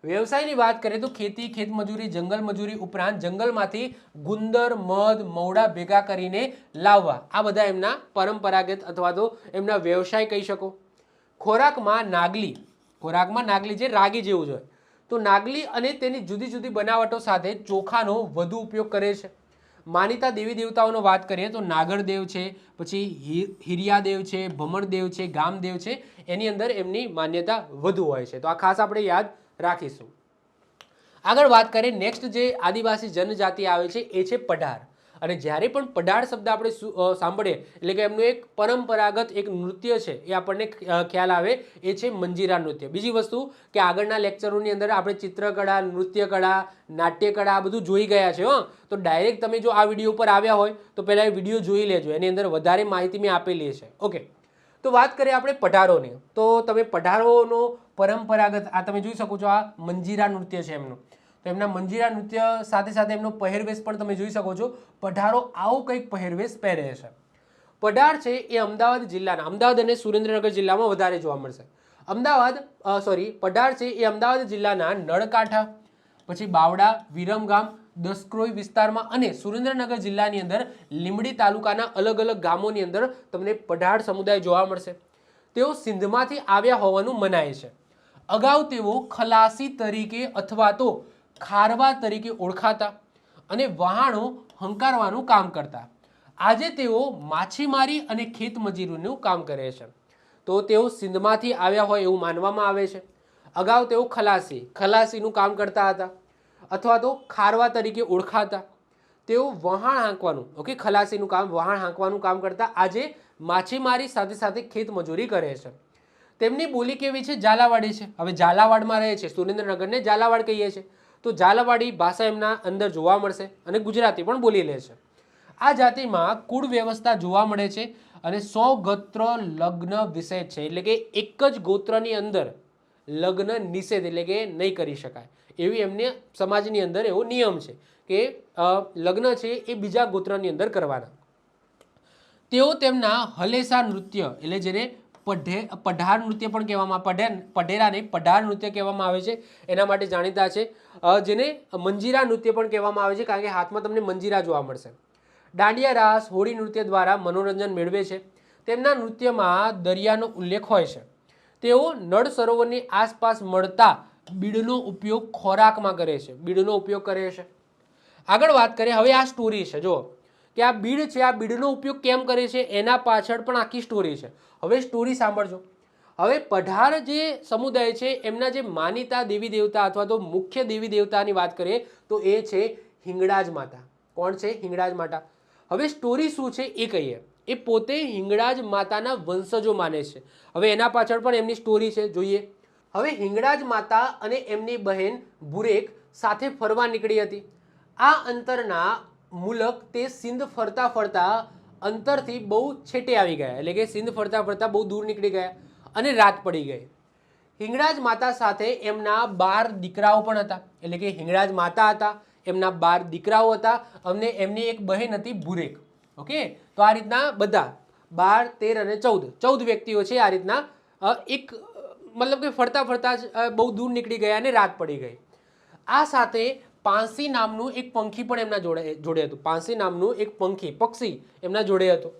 વ્યવસાયની વાત કરીએ તો ખેતી, ખેતમજૂરી, જંગલ મજૂરી ઉપરાંત જંગલમાંથી ગુંદર, મધ, મવડા ભેગા કરીને લાવવા, આ બધા એમના પરંપરાગત અથવા તો એમના વ્યવસાય કહી શકો. ખોરાકમાં નાગલી જે રાગી જેવું છે, તો નાગલી અને તેની જુદી જુદી બનાવટો સાથે ચોખાનો વધુ ઉપયોગ કરે છે. માનીતા દેવી દેવતાઓનો વાત કરીએ તો નાગરદેવ છે, પછી હિરિયાદેવ છે, ભમરદેવ છે, ગામદેવ છે, એની અંદર એમની માન્યતા વધુ હોય છે. તો આ ખાસ આપણે યાદ રાખીશું. આગળ વાત કરીએ નેક્સ્ટ જે આદિવાસી જનજાતિ આવે છે એ છે પઢાર. અને જ્યારે પણ પઢાર શબ્દ આપણે સાંભળીએ એટલે કે એમનું એક પરંપરાગત એક નૃત્ય છે એ આપણને ખ્યાલ આવે, એ છે મંજીરા નૃત્ય. બીજી વસ્તુ કે આગળના લેક્ચરોની અંદર આપણે ચિત્રકળા, નૃત્યકળા, નાટ્યકળા આ બધું જોઈ ગયા છે. તો ડાયરેક્ટ તમે જો આ વિડીયો પર આવ્યા હોય તો પહેલાં એ વિડીયો જોઈ લેજો, એની અંદર વધારે માહિતી મેં આપેલી છે. ઓકે, તો વાત કરીએ આપણે પઢારોની. તો તમે પઢારોનો પરંપરાગત આ તમે જોઈ શકો છો, આ મંજીરા નૃત્ય છે એમનું. તો એમના મંજીરા નૃત્ય સાથે સાથે એમનો પહેરવેશ પણ તમે જોઈ શકો છો. પઢારો આવું કંઈક પહેરવેશ પહેરે છે. પઢાર છે એ અમદાવાદ અને સુરેન્દ્રનગર જિલ્લામાં વધારે જોવા મળશે. પઢાર છે એ અમદાવાદ જિલ્લાના નળકાંઠા, પછી બાવડા, વિરમગામ, દસક્રોઈ વિસ્તારમાં અને સુરેન્દ્રનગર જિલ્લાની અંદર લીંબડી તાલુકાના અલગ અલગ ગામોની અંદર તમને પઢાર સમુદાય જોવા મળશે. તેઓ સિંધમાંથી આવ્યા હોવાનું મનાય છે. અગાઉ તેઓ ખલાસી તરીકે અથવા તો ખારવા તરીકે ઓળખાતા અને વહાણો હંકારવાનું કામ કરતા. આજે તેઓ માછીમારી અને ખેતમજૂરીનું કામ કરે છે. તો તેઓ સિંધમાંથી આવ્યા હોય એવું માનવામાં આવે છે. અગાઉ તેઓ ખલાસીનું કામ કરતા હતા અથવા તો ખારવા તરીકે ઓળખાતા. તેઓ વહાણ હાંકવાનું ખલાસીનું કામ, વહાણ હાંકવાનું કામ કરતા. આજે માછીમારી સાથે સાથે ખેતમજૂરી કરે છે. તેમની બોલી કેવી છે? ઝાલાવાડી છે. હવે ઝાલાવાડમાં રહે છે, સુરેન્દ્રનગરને ઝાલાવાડ કહીએ છીએ, તો ઝાલાવાડી ભાષા એમના અંદર જોવા મળશે અને ગુજરાતી પણ બોલી લે છે. આ જાતિમાં કુળ વ્યવસ્થા જોવા મળે છે અને 100 ગોત્ર લગ્ન વિષેદ છે, એટલે કે એક જ ગોત્રની અંદર લગ્ન નિષેધ એટલે કે નહીં કરી શકાય એવી એમને સમાજની અંદર એવો નિયમ છે કે લગ્ન છે એ બીજા ગોત્રની અંદર કરવાના. તેઓ તેમના હલેસા નૃત્ય એટલે જેને પઢાર નૃત્ય પણ કહેવામાં, પઢેરાને પઢાર નૃત્ય કહેવામાં આવે છે, એના માટે જાણીતા છે. જેને મંજીરા નૃત્ય પણ કહેવામાં આવે છે, કારણ કે હાથમાં તમને મંજીરા જોવા મળશે. દાંડિયા રાસ, હોળી નૃત્ય દ્વારા મનોરંજન મેળવે છે. તેમના નૃત્યમાં દરિયાનો ઉલ્લેખ હોય છે. તેઓ નળ સરોવરની આસપાસ મળતા બીડનો ઉપયોગ ખોરાકમાં કરે છે. આગળ વાત કરીએ, હવે આ સ્ટોરી છે, જો કે આ બીડ છે, આ બીડનો ઉપયોગ કેમ કરે છે એના પાછળ પણ આખી સ્ટોરી છે. હવે સ્ટોરી સાંભળજો. હવે પઢાર જે સમુદાય છે એમના જે માનીતા દેવી દેવતા અથવા તો મુખ્ય દેવી દેવતાની વાત કરીએ તો એ છે હિંગળાજ માતા. કોણ છે? હિંગળાજ માતા. હવે સ્ટોરી શું છે એ કહીએ. એ પોતે હિંગળાજ માતાના વંશજો માને છે. હવે એના પાછળ પણ એમની સ્ટોરી છે, જોઈએ. હવે હિંગળાજ માતા અને એમની બહેન ભુરેક સાથે ફરવા નીકળી હતી. આ અંતરના મુલક તે સિંધ ફરતા ફરતા અંતરથી બહુ છેટે આવી ગયા, એટલે કે સિંધ ફરતા ફરતા બહુ દૂર નીકળી ગયા અને રાત પડી ગઈ. હિંગળાજ માતા સાથે એમના 12 દીકરાઓ પણ હતા, એટલે કે હિંગળાજ માતા હતા, એમના 12 દીકરાઓ હતા અને એમની એક બહેન હતી ભુરેક. ઓકે, તો આ રીતના બધા 12, 13 અને 14 વ્યક્તિઓ છે. આ રીતના એક મતલબ કે ફરતા ફરતા બહુ દૂર નીકળી ગયા અને રાત પડી ગઈ. આ સાથે પાંસી નામનું એક પંખી પણ એમના જોડે હતું. પાંસી નામનું એક પક્ષી એમના જોડે હતું.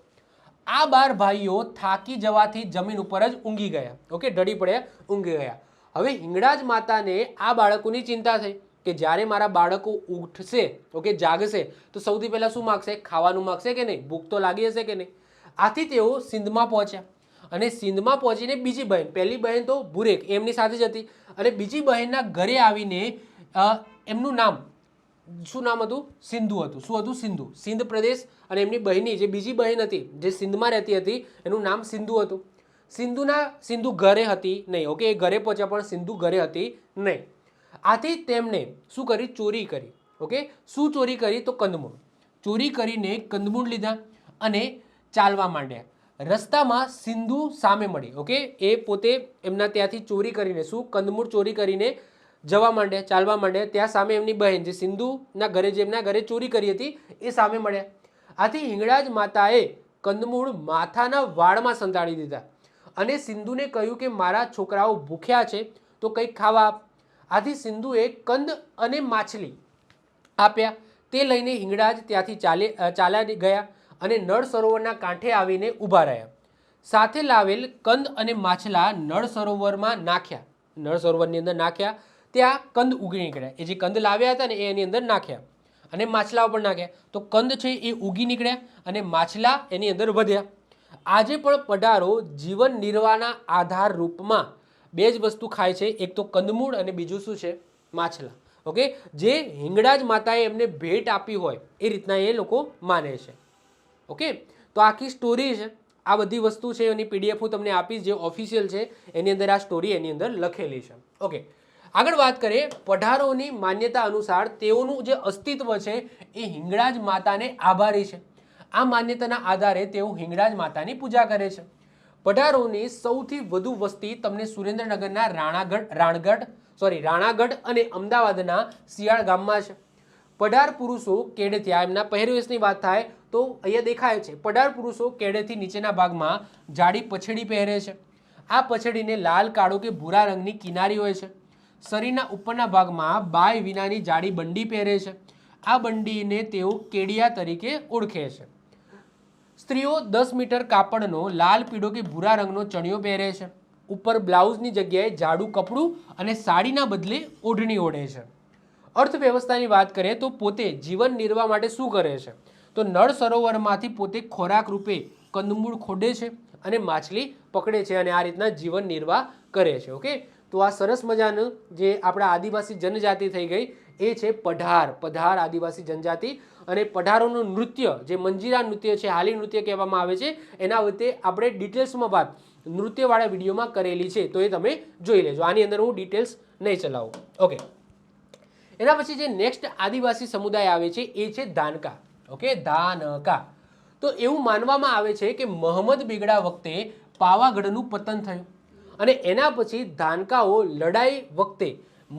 આ 12 ભાઈઓ થાકી જવાથી જમીન ઉપર જ ઊંઘી ગયા. ઓકે, ઢળી પડ્યા, ઊંઘી ગયા. હવે હિંગળાજ માતાને આ બાળકોની ચિંતા થઈ કે જ્યારે મારા બાળકો ઉઠશે, ઓકે, જાગશે તો સૌથી પહેલાં શું માગશે? ખાવાનું માગશે કે નહીં? ભૂખ તો લાગી હશે કે નહીં? આથી તેઓ સિંધમાં પહોંચ્યા અને સિંધમાં પહોંચીને બીજી બહેન, પહેલી બહેન તો ભુરેક એમની સાથે જ હતી, અને બીજી બહેનના ઘરે આવીને એમનું નામ શું નામ હતું? સિંધુ હતું. શું હતું? સિંધુ. સિંધ પ્રદેશ, અને એમની બહેની જે બીજી બહેન હતી જે સિંધમાં રહેતી હતી એનું નામ સિંધુ હતું. સિંધુ ઘરે હતી નહીં, ઓકે, એ ઘરે પહોંચ્યા પણ સિંધુ ઘરે હતી નહીં. આથી તેમણે શું કરી? ચોરી કરી. ઓકે, શું ચોરી કરી? તો કંદમૂળ ચોરી કરીને કંદમૂળ લીધા અને ચાલવા માંડ્યા. રસ્તામાં સિંધુ સામે મળી. ઓકે, એ પોતે એમના ત્યાંથી ચોરી કરીને શું? કંદમૂળ ચોરી કરીને જવા માંડ્યા, ચાલવા માંડ્યા. ત્યાં સામે એમની બહેન જે સિંધુના ઘરે, જેમના ઘરે ચોરી કરી હતી, એ સામે મળ્યા. આથી હિંગળાજ માતાએ કંદમૂળ માથાના વાળમાં સંતાડી દીધા અને સિંધુને કહ્યું કે મારા છોકરાઓ ભૂખ્યા છે તો કંઈક ખાવા આપ. આથી સિંધુએ કંદ અને માછલી આપ્યા. તે લઈને હિંગળાજ ત્યાંથી ચાલ્યા ગયા અને નળ સરોવરના કાંઠે આવીને ઊભા રહ્યા. સાથે લાવેલ કંદ અને માછલા નળ સરોવરમાં નાખ્યા. નળ સરોવરની અંદર નાખ્યા. ત્યાં કંદ ઉગી નીકળ્યા. એ જે કંદ લાવ્યા હતા ને એ એની અંદર નાખ્યા અને માછલાઓ પણ નાખ્યા. તો કંદ છે એ ઉગી નીકળ્યા અને માછલા એની અંદર વધ્યા. આજે પણ પઢારો જીવન નિર્વાહના આધાર રૂપમાં બે જ વસ્તુ ખાય છે, એક તો કંદમૂળ અને બીજું શું છે? માછલા. ઓકે, જે હિંગળાજ માતાએ એમને ભેટ આપી હોય એ રીતના એ લોકો માને છે. ઓકે, તો આખી સ્ટોરી છે. આ બધી વસ્તુ છે એની પીડીએફ હું તમને આપીશ, જે ઓફિશિયલ છે એની અંદર આ સ્ટોરી એની અંદર લખેલી છે. ઓકે, આગળ વાત કરીએ. પઢારોની માન્યતા અનુસાર તેઓનું જે અસ્તિત્વ છે એ હિંગળાજ માતાને આભારી છે. આ માન્યતાના આધારે તેઓ હિંગળાજ માતાની પૂજા કરે છે. પઢારોની સૌથી વધુ વસ્તી તમને સુરેન્દ્રનગરના રાણાગઢ અને અમદાવાદના શિયાળ ગામમાં છે. પઢાર પુરુષો કેડેથી, એમના પહેરવેશની વાત થાય તો અહીંયા દેખાય છે. પઢાર પુરુષો કેડેથી નીચેના ભાગમાં જાડી પછડી પહેરે છે. આ પછડીને લાલ, કાળો કે ભૂરા રંગની કિનારી હોય છે. શરીરના ઉપરના ભાગમાં બાય વિનાની જાડી બંડી પહેરે છે. આ બંડીને તેઓ કેડિયા તરીકે ઓળખે છે. સ્ત્રીઓ 10 મીટર કાપડનો લાલ, પીળો કે ભૂરા રંગનો ચણિયો પહેરે છે. ઉપર બ્લાઉઝની જગ્યાએ જાડું કપડું અને સાડીના બદલે ઓઢણી ઓઢે છે. અર્થવ્યવસ્થાની વાત કરીએ તો પોતે જીવન નિર્વાહ માટે શું કરે છે? તો નળ સરોવરમાંથી પોતે ખોરાક રૂપે કંદમૂળ ખોડે છે અને માછલી પકડે છે અને આ રીતના જીવન નિર્વાહ કરે છે. ઓકે, તો આ સરસ મજાનું જે આપણા આદિવાસી જનજાતિ થઈ ગઈ એ છે પઢાર આદિવાસી જનજાતિ. અને પઢારોનું નૃત્ય જે મંજીરા નૃત્ય છે, હાલી નૃત્ય કહેવામાં આવે છે, એના વચ્ચે આપણે ડિટેલ્સમાં વાત નૃત્યવાળા વિડીયોમાં કરેલી છે, તો એ તમે જોઈ લેજો. આની અંદર હું ડિટેલ્સ નહીં ચલાવું. ઓકે, એના પછી જે નેક્સ્ટ આદિવાસી સમુદાય આવે છે એ છે ધાનકા. ઓકે, ધાનકા. તો એવું માનવામાં આવે છે કે મહંમદ બેગડા વખતે પાવાગઢનું પતન થયું અને એના પછી ધાનકાઓ લડાઈ વખતે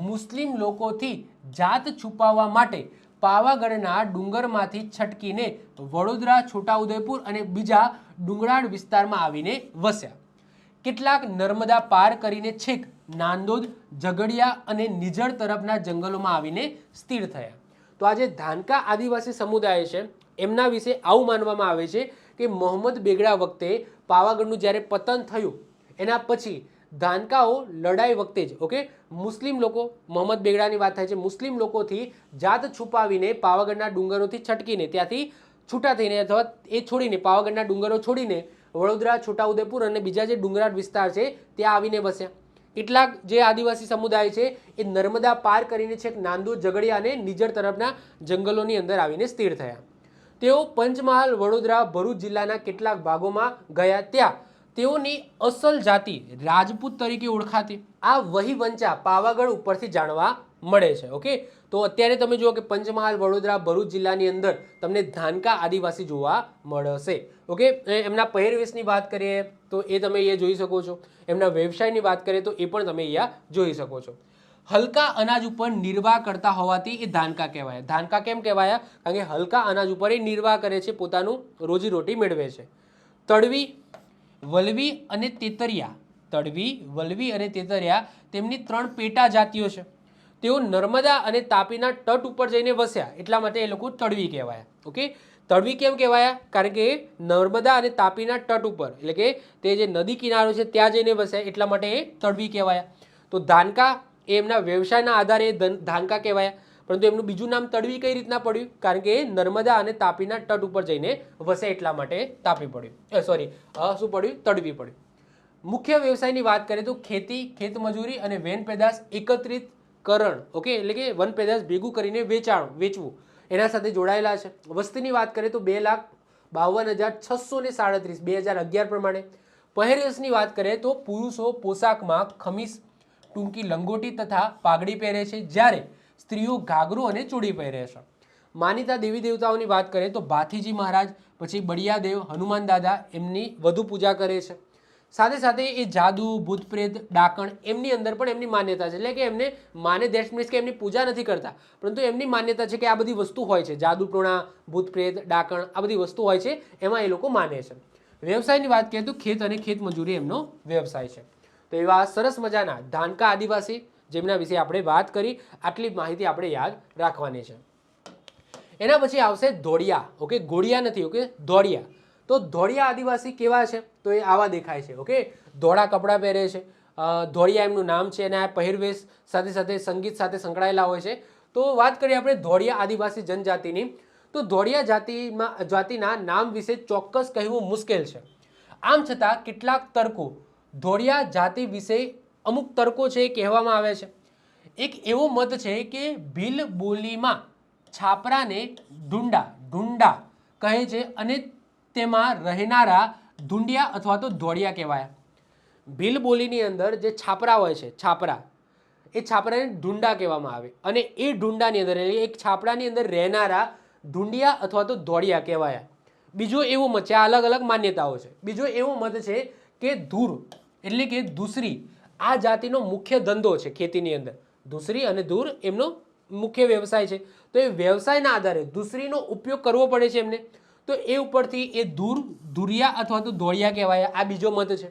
મુસ્લિમ લોકોથી જાત છુપાવવા માટે પાવાગઢના ડુંગરમાંથી છટકીને વડોદરા, છોટાઉદેપુર અને બીજા ડુંગરાળ વિસ્તારમાં આવીને વસ્યા. કેટલાક નર્મદા પાર કરીને છેક નાંદોદ, ઝઘડિયા અને નિઝર તરફના જંગલોમાં આવીને સ્થિર થયા. તો આ જે ધાનકા આદિવાસી સમુદાય છે એમના વિશે આવું માનવામાં આવે છે કે મહંમદ બેગડા વખતે પાવાગઢનું જ્યારે પતન થયું એના પછી ધાનકાઓ લડાઈ વખતે જ, ઓકે, મુસ્લિમ લોકો, મહંમદ બેગડાની વાત થાય છે, મુસ્લિમ લોકોથી જાત છુપાવીને પાવાગઢના ડુંગરોથી છટકીને ત્યાંથી છૂટા થઈને અથવા એ છોડીને પાવાગઢના ડુંગરો છોડીને વડોદરા, છોટાઉદેપુર અને બીજા જે ડુંગરાળ વિસ્તાર છે ત્યાં આવીને વસ્યા. કેટલાક જે આદિવાસી સમુદાય છે એ નર્મદા પાર કરીને છેક નાંદોદ, ઝઘડિયા અને નિઝર તરફના જંગલોની અંદર આવીને સ્થિર થયા. તેઓ પંચમહાલ, વડોદરા, ભરૂચ જિલ્લાના કેટલાક ભાગોમાં ગયા. ત્યાં તેઓની અસલ જાતિ રાજપૂત તરીકે ઓળખાતી. આ વહીવંચા પાવાગઢ ઉપરથી જાણવા મળે છે. ઓકે, તો અત્યારે તમે જુઓ કે પંચમહાલ, વડોદરા, ભરૂચ જિલ્લાની અંદર તમને ધાનકા આદિવાસી જોવા મળશે. ઓકે, એમના પહેરવેશની વાત કરીએ તો એ તમે અહીંયા જોઈ શકો છો. એમના વ્યવસાયની વાત કરીએ તો એ પણ તમે અહીંયા જોઈ શકો છો. હલકા અનાજ ઉપર નિર્વાહ કરતા હોવાથી એ ધાનકા કહેવાય. ધાનકા કેમ કહેવાયા? કારણ કે હલકા અનાજ ઉપર એ નિર્વાહ કરે છે, પોતાનું રોજીરોટી મેળવે છે. તડવી, વલવી અને તેતરિયા. તડવી, વલવી અને તેતરિયા તેમની 3 પેટા જાતિઓ છે. તેઓ નર્મદા અને તાપીના તટ ઉપર જઈને વસ્યા એટલા માટે એ લોકો તડવી કહેવાયા. ઓકે, તડવી કેમ કહેવાયા? કારણ કે નર્મદા અને તાપીના તટ ઉપર, એટલે કે તે જે નદી કિનારો છે ત્યાં જઈને વસ્યા એટલા માટે એ તડવી કહેવાયા. તો ધાનકા એ એમના વ્યવસાયના આધારે ધાનકા કહેવાયા, પરંતુ એમનું બીજું નામ તડવી કઈ રીતના પડ્યું? કારણ કે એ નર્મદા અને તાપીના તટ ઉપર જઈને વસે એટલા માટે તાપી પડ્યું, સોરી શું પડ્યું? તડવી પડ્યું. મુખ્ય વ્યવસાયની વાત કરીએ તો ખેતી, ખેતમજૂરી અને વેન પેદાશ એકત્રિત કરણ, ઓકે, એટલે કે વન પેદાશ ભેગું કરીને વેચવું એના સાથે જોડાયેલા છે. વસ્તીની વાત કરીએ તો 2,52,637 2011 પ્રમાણે. પહેરવેશની વાત કરીએ તો પુરુષો પોશાકમાં ખમીસ, ટૂંકી લંગોટી તથા પાઘડી પહેરે છે, જ્યારે સ્ત્રીઓ ઘાઘરો અને ચોળી પહેરે છે. માનીતા દેવી દેવતાઓની વાત કરીએ તો ભાથીજી મહારાજ, પછી બળિયાદેવ, હનુમાન દાદા એમની વધુ પૂજા કરે છે. સાથે સાથે એ જાદુ, ભૂત પ્રેત, ડાકણ એમની અંદર પણ એમની માન્યતા છે, એટલે કે એમને માને દેટ મીન્સ કે એમની પૂજા નથી કરતા, પરંતુ એમની માન્યતા છે કે આ બધી વસ્તુ હોય છે, જાદુ ટોણા, ભૂત પ્રેત, ડાકણ આ બધી વસ્તુ હોય છે, એમાં એ લોકો માને છે. વ્યવસાયની વાત કરીએ તો ખેત અને ખેતમજૂરી એમનો વ્યવસાય છે. તો એવા સરસ મજાના ધાનકા આદિવાસી જેમના વિશે આપણે વાત કરી, આટલી માહિતી આપણે યાદ રાખવાની છે. એના પછી આવશે ધોળિયા, ઓકે, ઘોડિયા નથી, ઓકે, ધોળિયા. તો ધોળિયા આદિવાસી કેવા છે? તો એ આવા દેખાય છે, ઓકે, ધોળા કપડાં પહેરે છે. ધોળિયા એમનું નામ છે અને આ પહેરવેશ સાથે સાથે સંગીત સાથે સંકળાયેલા હોય છે. તો વાત કરીએ આપણે ધોળિયા આદિવાસી જનજાતિની, તો ધોળિયા જાતિના નામ વિશે ચોક્કસ કહેવું મુશ્કેલ છે. આમ છતાં કેટલાક તર્કો ધોળિયા જાતિ વિશે અમુક તર્કો છે એ કહેવામાં આવે છે. એક એવો મત છે કે ભીલ બોલીમાં છાપરાને ઢુંડા કહે છે અને તેમાં રહેનારા ઢુંડિયા અથવા તો ધોળિયા કહેવાય. ભીલ બોલીની અંદર જે છાપરા હોય છે, એ છાપરાને ઢુંડા કહેવામાં આવે અને એ ઢુંડાની અંદર એટલે એક છાપરાની અંદર રહેનારા ઢુંડિયા અથવા તો ધોળિયા કહેવાય. બીજો એવો મત છે, આ અલગ અલગ માન્યતાઓ છે. બીજો એવો મત છે કે ધૂર એટલે કે ધૂસરી આ જાતિનો મુખ્ય ધંધો છે ખેતીની અંદર. ધૂસરી અને ધૂર એમનો મુખ્ય વ્યવસાય છે. તો એ વ્યવસાયના આધારે ધૂસરીનો ઉપયોગ કરવો પડે છે એમને, તો એ ઉપરથી એ ધુરિયા અથવા તો ધોળિયા કહેવાય. આ બીજો મત છે.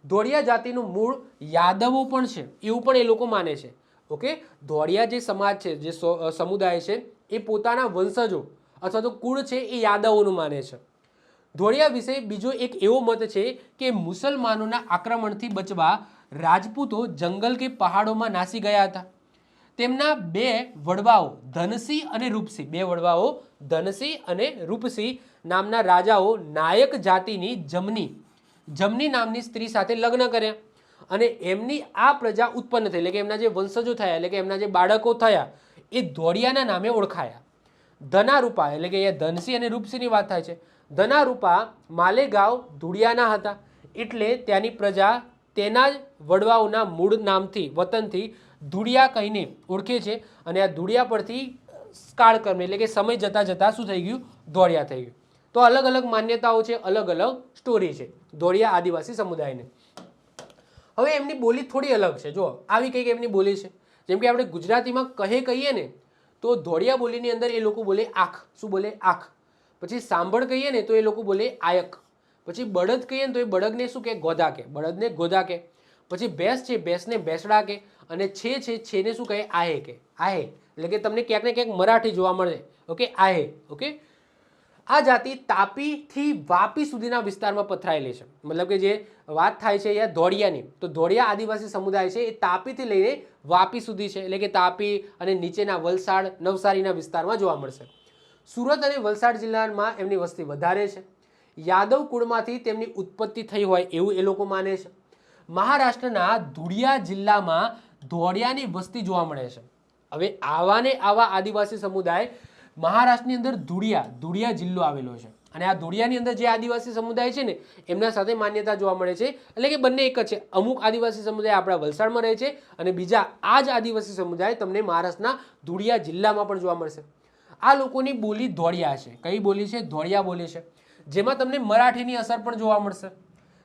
ધોળિયા જાતિનું મૂળ યાદવો પણ છે એવું પણ એ લોકો માને છે, ઓકે. ધોળિયા જે સમાજ છે, જે સમુદાય છે, એ પોતાના વંશજો અથવા તો કુળ છે એ યાદવોનું માને છે. ધોળિયા વિશે બીજો એક એવો મત છે કે મુસલમાનોના આક્રમણથી બચવા રાજપૂતો જંગલ કે પહાડોમાં નાસી ગયા હતા. તેમના બે વડવાઓ ધનસિંહ અને રૂપસિંહ નામના રાજાઓ નાયક જાતિની જમની નામની સ્ત્રી સાથે લગ્ન કર્યા અને એમની આ પ્રજા ઉત્પન્ન થઈ, એટલે કે એમના જે વંશજો થયા, એટલે કે એમના જે બાળકો થયા એ ધોળિયાના નામે ઓળખાયા. ધનારૂપા એટલે કે અહીંયા ધનસિંહ અને રૂપસિંહની વાત થાય છે. ધનારૂપા માલેગાંવ ધુળિયાના હતા, એટલે ત્યાંની પ્રજા તેના જ વડવાઓના મૂળ નામથી વતનથી ધુળિયા કહીને ઓળખે છે અને આ ધુળિયા પરથી કાળક્રમે એટલે કે સમય જતાં જતાં શું થઈ ગયું? ધોળિયા થઈ ગયું. તો અલગ અલગ માન્યતાઓ છે, અલગ અલગ સ્ટોરી છે ધોળિયા આદિવાસી સમુદાયને. હવે એમની બોલી થોડી અલગ છે. જો આવી કંઈક એમની બોલી છે, જેમ કે આપણે ગુજરાતીમાં કહીએ ને તો ધોળિયા બોલીની અંદર એ લોકો બોલે આંખ. શું બોલે? આંખ. પછી સાંભળ કહીએ ને તો એ લોકો બોલે આયક. પછી બળદ કહીએ ને તો એ બળદને શું કહે? ગોધા કહે. બળદને ગોધા કહે. પછી ભેંસ છે, ભેંસને ભેંસડા કહે. અને છેને શું કહે? આહે કહે. આહે એટલે કે તમને ક્યાંક ને ક્યાંક મરાઠી જોવા મળે, ઓકે, આહે, ઓકે. આ જાતિ તાપીથી વાપી સુધીના વિસ્તારમાં પથરાયેલી છે. મતલબ કે જે વાત થાય છે અહીંયા ધોળિયાની, તો ધોળિયા આદિવાસી સમુદાય છે એ તાપીથી લઈને વાપી સુધી છે, એટલે કે તાપી અને નીચેના વલસાડ, નવસારીના વિસ્તારમાં જોવા મળશે. સુરત અને વલસાડ જિલ્લામાં એમની વસ્તી વધારે છે. યાદવ કુળમાંથી તેમની ઉત્પત્તિ થઈ હોય એવું એ લોકો માને છે. મહારાષ્ટ્રના ધુળિયા જિલ્લામાં ધોળિયાની વસ્તી જોવા મળે છે. હવે આવા આદિવાસી સમુદાય મહારાષ્ટ્રની અંદર ધુળિયા જિલ્લો આવેલો છે અને આ ધુળિયાની અંદર જે આદિવાસી સમુદાય છે ને એમના સાથે માન્યતા જોવા મળે છે, એટલે કે બંને એક જ છે. અમુક આદિવાસી સમુદાય આપણા વલસાડમાં રહે છે અને બીજા આ જ આદિવાસી સમુદાય તમને મહારાષ્ટ્રના ધુળિયા જિલ્લામાં પણ જોવા મળશે. આ લોકોની બોલી ધોળિયા છે. કઈ બોલી છે? ધોળિયા બોલી છે, જેમાં તમને મરાઠીની અસર પણ જોવા મળશે.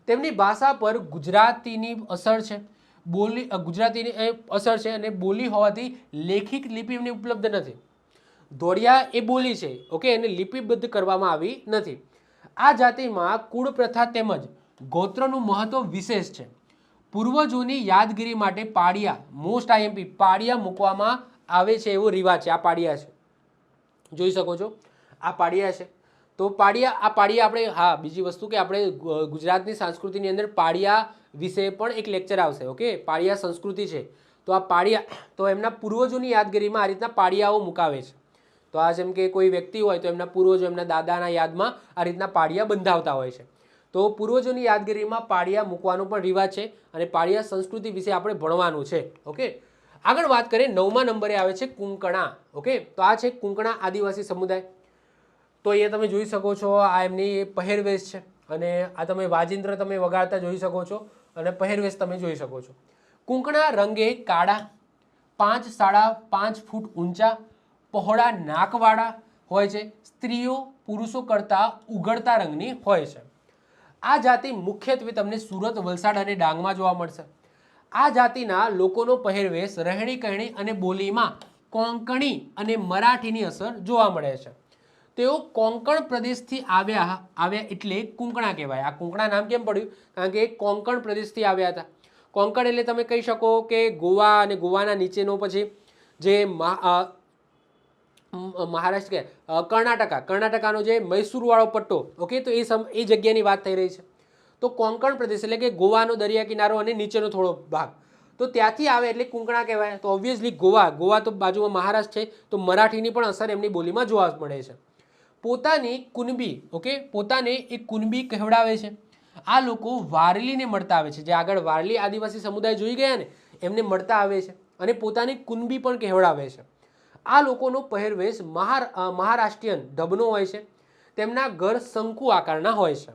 તેમની ભાષા પર ગુજરાતીની અસર છે, અને બોલી હોવાથી લેખિત લિપિ એમની ઉપલબ્ધ નથી. ધોળિયા એ બોલી છે, ઓકે, એને લિપિબદ્ધ કરવામાં આવી નથી. આ જાતિમાં કુળ પ્રથા તેમજ ગોત્રનું મહત્વ વિશેષ છે. પૂર્વજોની યાદગીરી માટે પાડિયા, મોસ્ટ આઈએમપી, પાડિયા મૂકવામાં આવે છે એવો રિવાજ છે. આ પાડિયા છે, જોઈ શકો છો, આ પાડિયા છે. તો પાડિયા આપણે, હા, બીજી વસ્તુ કે આપણે ગુજરાતની સંસ્કૃતિની અંદર પાડિયા વિશે પણ એક લેક્ચર આવશે, ઓકે. પાડિયા સંસ્કૃતિ છે તો આ પાળિયા, તો એમના પૂર્વજોની યાદગીરીમાં આ રીતના પાળિયાઓ મુકાવે છે. તો આ જેમ કે કોઈ વ્યક્તિ હોય તો એમના પૂર્વજો, એમના દાદાના યાદમાં આ રીતના પાળિયા બંધાવતા હોય છે. તો પૂર્વજોની યાદગીરીમાં પાળિયા મૂકવાનો પણ રિવાજ છે અને પાળિયા સંસ્કૃતિ વિશે આપણે ભણવાનું છે. ઓકે, આગળ વાત કરીએ 9મા નંબરે આવે છે કુંકણા. ઓકે, તો આ છે કુંકણા આદિવાસી સમુદાય. તો અહીંયા તમે જોઈ શકો છો આ એમની પહેરવેશ છે અને આ તમે વાજિંત્ર તમે વગાડતા જોઈ શકો છો અને પહેરવેશ તમે જોઈ શકો છો. કુંકણા રંગે કાળા, 5 સાડા 5 ફૂટ ઊંચા, પહોળા નાકવાળા હોય છે. સ્ત્રીઓ પુરુષો કરતાં ઉઘડતા રંગની હોય છે. આ જાતિ મુખ્યત્વે તમને સુરત, વલસાડ અને ડાંગમાં જોવા મળશે. આ જાતિના લોકોનો પહેરવેશ, રહેણી કહેણી અને બોલીમાં કોંકણી અને મરાઠીની અસર જોવા મળે છે. તેઓ કોંકણ પ્રદેશથી આવ્યા એટલે કુંકણા કહેવાય. આ કુંકણા નામ કેમ પડ્યું? કારણ કે કોંકણ પ્રદેશથી આવ્યા હતા. કોંકણ એટલે તમે કહી શકો કે ગોવા અને ગોવાના નીચેનો પછી જે મહારાષ્ટ્ર કે કર્ણાટકાનો જે મૈસૂરવાળો પટ્ટો. ઓકે, તો એ જગ્યાની વાત થઈ રહી છે. તો કોંકણ પ્રદેશ એટલે કે ગોવાનો દરિયા કિનારો અને નીચેનો થોડો ભાગ, તો ત્યાંથી આવે એટલે કુંકણા કહેવાય. તો ઓબ્વિયસલી ગોવા તો બાજુમાં મહારાષ્ટ્ર છે, તો મરાઠીની પણ અસર એમની બોલીમાં જોવા મળે છે. પોતાની કુનબી, ઓકે, પોતાને એક કુનબી કહેવડાવે છે. આ લોકો વારલીને મળતા આવે છે. જે આગળ વારલી આદિવાસી સમુદાય જોઈ ગયા ને, એમને મળતા આવે છે અને પોતાની કુનબી પણ કહેવડાવે છે. આ લોકોનો પહેરવેશ મહારાષ્ટ્રીયન ઢબનો હોય છે. તેમના ઘર શંકુ આકારના હોય છે.